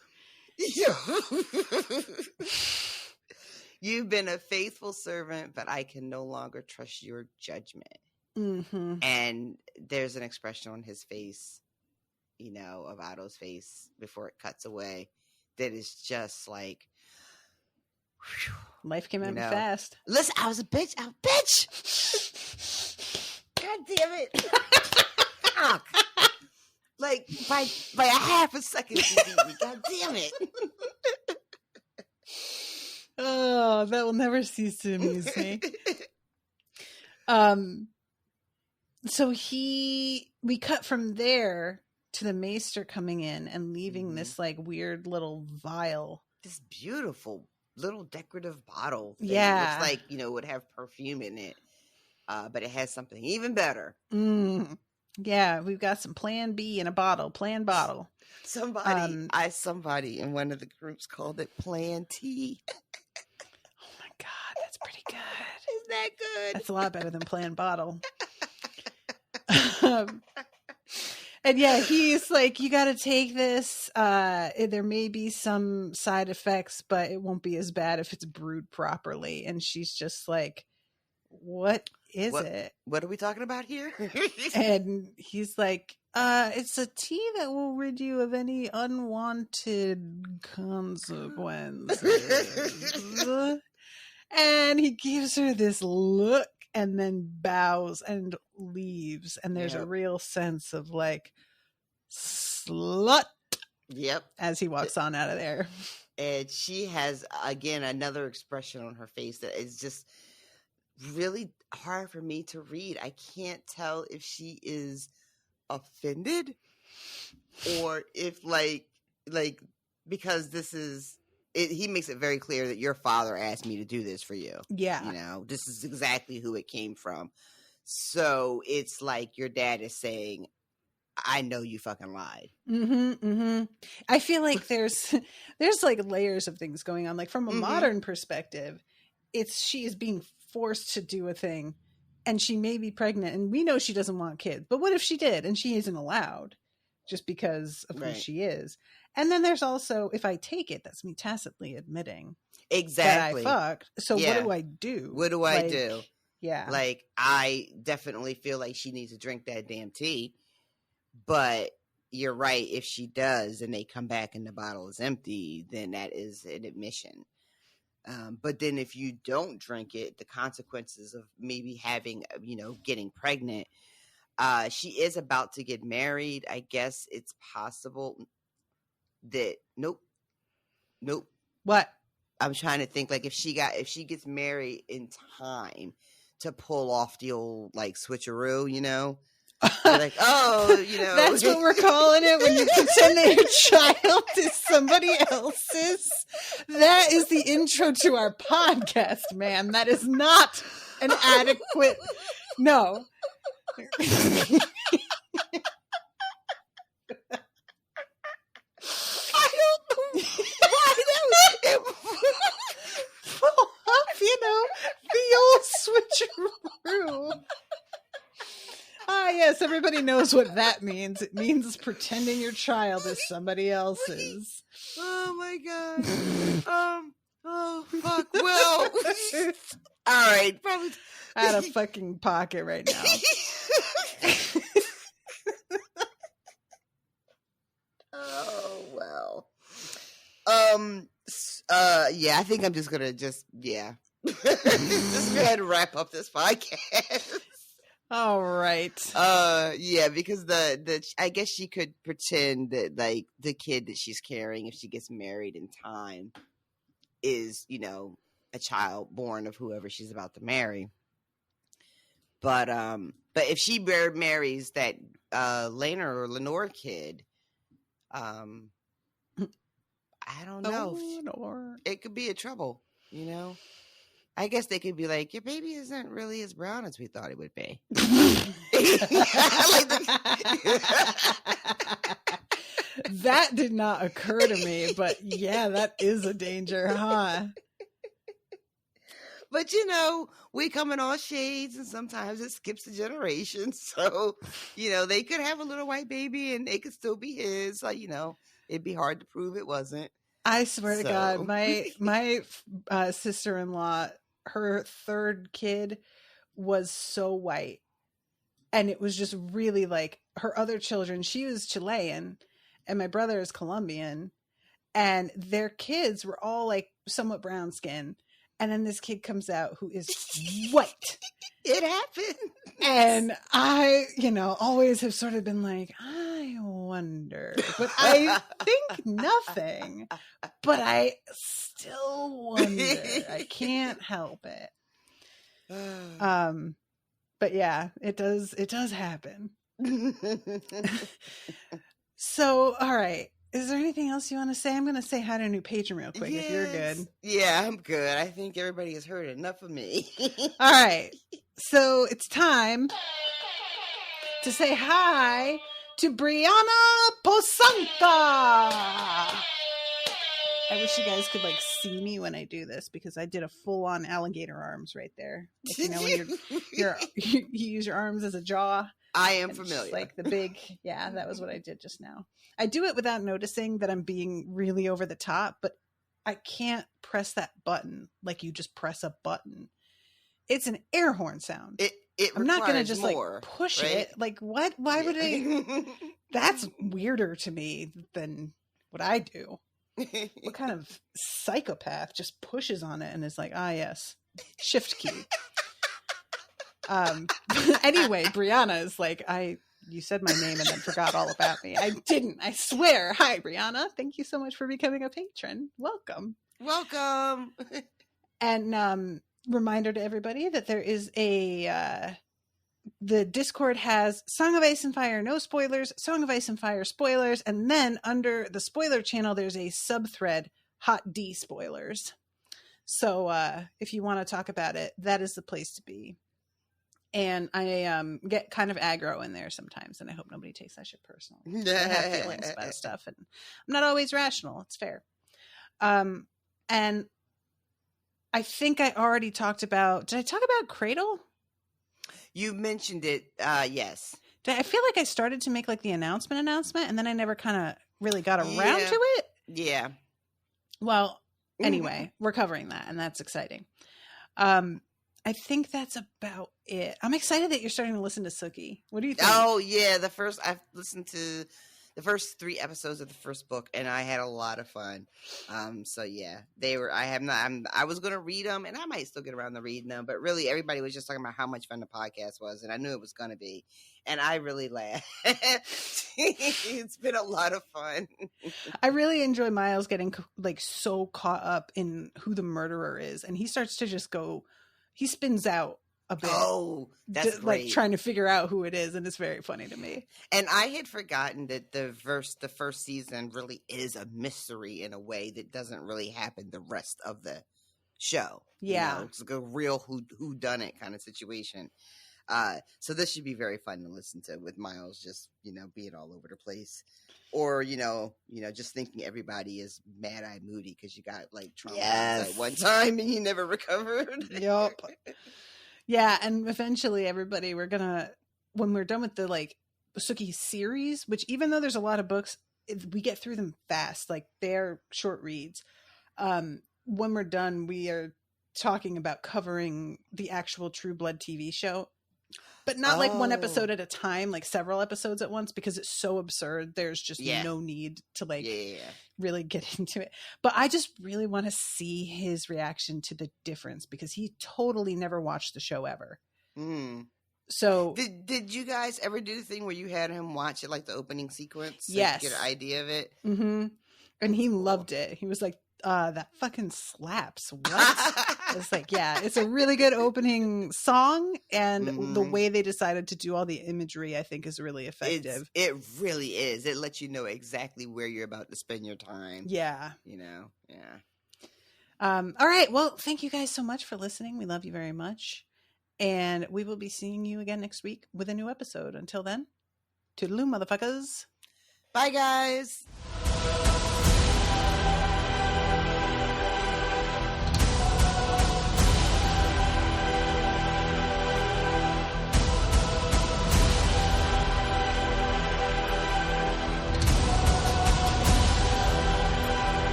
You've been a faithful servant, but I can no longer trust your judgment. Mm-hmm. And there's an expression on his face, of Otto's face before it cuts away, that is just like, whew, life came at me fast. Listen, I was a bitch. God damn it. Fuck. Like by a half a second, she beat me. God damn it. Oh, that will never cease to amuse me. So we cut from there to the maester coming in and leaving this like weird little vial. This beautiful little decorative bottle. Yeah. Looks like, would have perfume in it. But it has something even better. Yeah, we've got some Plan B in a bottle. Plan bottle. Somebody in one of the groups called it Plan T. Oh my God, that's pretty good. Isn't that good? That's a lot better than Plan Bottle. And yeah, he's like, you got to take this. There may be some side effects, but it won't be as bad if it's brewed properly. And she's just like, what is it? What are we talking about here? And he's like, it's a tea that will rid you of any unwanted consequences. And he gives her this look and then bows and leaves. And there's a real sense of like, slut. Yep. As he walks on out of there. And she has, again, another expression on her face that is just really hard for me to read. I can't tell if she is offended or if like because this is it, he makes it very clear that your father asked me to do this for you. Yeah. This is exactly who it came from. So it's like your dad is saying, I know you fucking lied. I feel like there's like layers of things going on. Like from a modern perspective, she is being forced to do a thing and she may be pregnant and we know she doesn't want kids. But what if she did and she isn't allowed just because of who she is? And then there's also, if I take it, that's me tacitly admitting that I fucked. So what do I do? What do I do? Yeah. Like, I definitely feel like she needs to drink that damn tea. But you're right. If she does and they come back and the bottle is empty, then that is an admission. But then if you don't drink it, the consequences of maybe having, getting pregnant, she is about to get married. I guess it's possible that, nope. What? I'm trying to think, like, if she gets married in time to pull off the old, like, switcheroo, like, that's what we're calling it when you pretend that your child is somebody else's. That is the intro to our podcast, ma'am. That is not an adequate. No. I don't know why that was pull off, the old switcheroo. Yes, everybody knows what that means. It means pretending your child is somebody else's. Oh my God. Oh fuck. Well, all right. Probably out of fucking pocket right now. Oh well. Yeah. I think I'm just gonna just go ahead and wrap up this podcast. All right. Yeah, because the I guess she could pretend that like the kid that she's carrying, if she gets married in time, is a child born of whoever she's about to marry. But if she marries that Rhaenyra kid, I don't know. It could be a trouble, I guess they could be like, your baby isn't really as brown as we thought it would be. That did not occur to me, but yeah, that is a danger, huh? But we come in all shades, and sometimes it skips a generation. So, they could have a little white baby and it could still be his. Like, it'd be hard to prove it wasn't. I swear to God, my sister-in-law, her third kid was so white. And it was just really like her other children, she was Chilean and my brother is Colombian. And their kids were all like somewhat brown skin. And then this kid comes out who is white. It happened. And I, always have sort of been like, I wonder. But I think nothing. But I still wonder. I can't help it. But yeah, it does happen. So, all right. Is there anything else you want to say? I'm going to say hi to a new patron real quick if you're good. Yeah, I'm good. I think everybody has heard enough of me. All right. So it's time to say hi to Brianna Posanta. I wish you guys could see me when I do this because I did a full-on alligator arms right there. When you use your arms as a jaw. I am familiar. Like the big, that was what I did just now. I do it without noticing that I'm being really over the top, but I can't press that button like you just press a button. It's an air horn sound. I'm not going to just push right? it. Like what? Why would I? That's weirder to me than what I do. What kind of psychopath just pushes on it and is like, yes, shift key. Anyway, Brianna is like, you said my name and then forgot all about me. I didn't, I swear. Hi, Brianna. Thank you so much for becoming a patron. Welcome. And reminder to everybody that there is the Discord has Song of Ice and Fire, no spoilers, Song of Ice and Fire spoilers, and then under the spoiler channel, there's a sub-thread, Hot D spoilers. So if you want to talk about it, that is the place to be. And I get kind of aggro in there sometimes, and I hope nobody takes that shit personally. I have feelings about stuff, and I'm not always rational. It's fair. And I think I already talked about. Did I talk about Cradle? You mentioned it. Yes. I feel like I started to make the announcement, and then I never kind of really got around to it. Yeah. Well, anyway, we're covering that, and that's exciting. I think that's about it. I'm excited that you're starting to listen to Sookie. What do you think? Oh yeah, I've listened to the first 3 episodes of the first book, and I had a lot of fun. So yeah, I was gonna read them, and I might still get around to reading them, but really, everybody was just talking about how much fun the podcast was, and I knew it was gonna be, and I really laughed. It's been a lot of fun. I really enjoy Miles getting so caught up in who the murderer is, and he starts to just go. He spins out a bit. Oh, that's great. Trying to figure out who it is, and it's very funny to me. And I had forgotten that the first season really is a mystery in a way that doesn't really happen the rest of the show. Yeah. It's like a real who done it kind of situation. So this should be very fun to listen to with Miles just, being all over the place. Or, just thinking everybody is mad-eyed moody because you got trauma at one time and you never recovered. Yup. Yeah, and eventually everybody, when we're done with the Sookie series, which even though there's a lot of books, we get through them fast. They're short reads. When we're done, we are talking about covering the actual True Blood TV show. But not one episode at a time, several episodes at once, because it's so absurd. There's just no need to really get into it. But I just really want to see his reaction to the difference because he totally never watched the show ever. Mm. So did you guys ever do the thing where you had him watch it the opening sequence? Yes. To get an idea of it? Mm-hmm. And he loved it. He was like, that fucking slaps. What? It's it's a really good opening song, and the way they decided to do all the imagery, I think, is really effective. It really is. It lets you know exactly where you're about to spend your time. Yeah. Yeah. All right. Well, thank you guys so much for listening. We love you very much. And we will be seeing you again next week with a new episode. Until then, toodaloo, motherfuckers. Bye, guys.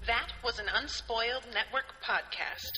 That was an Unspoiled Network podcast.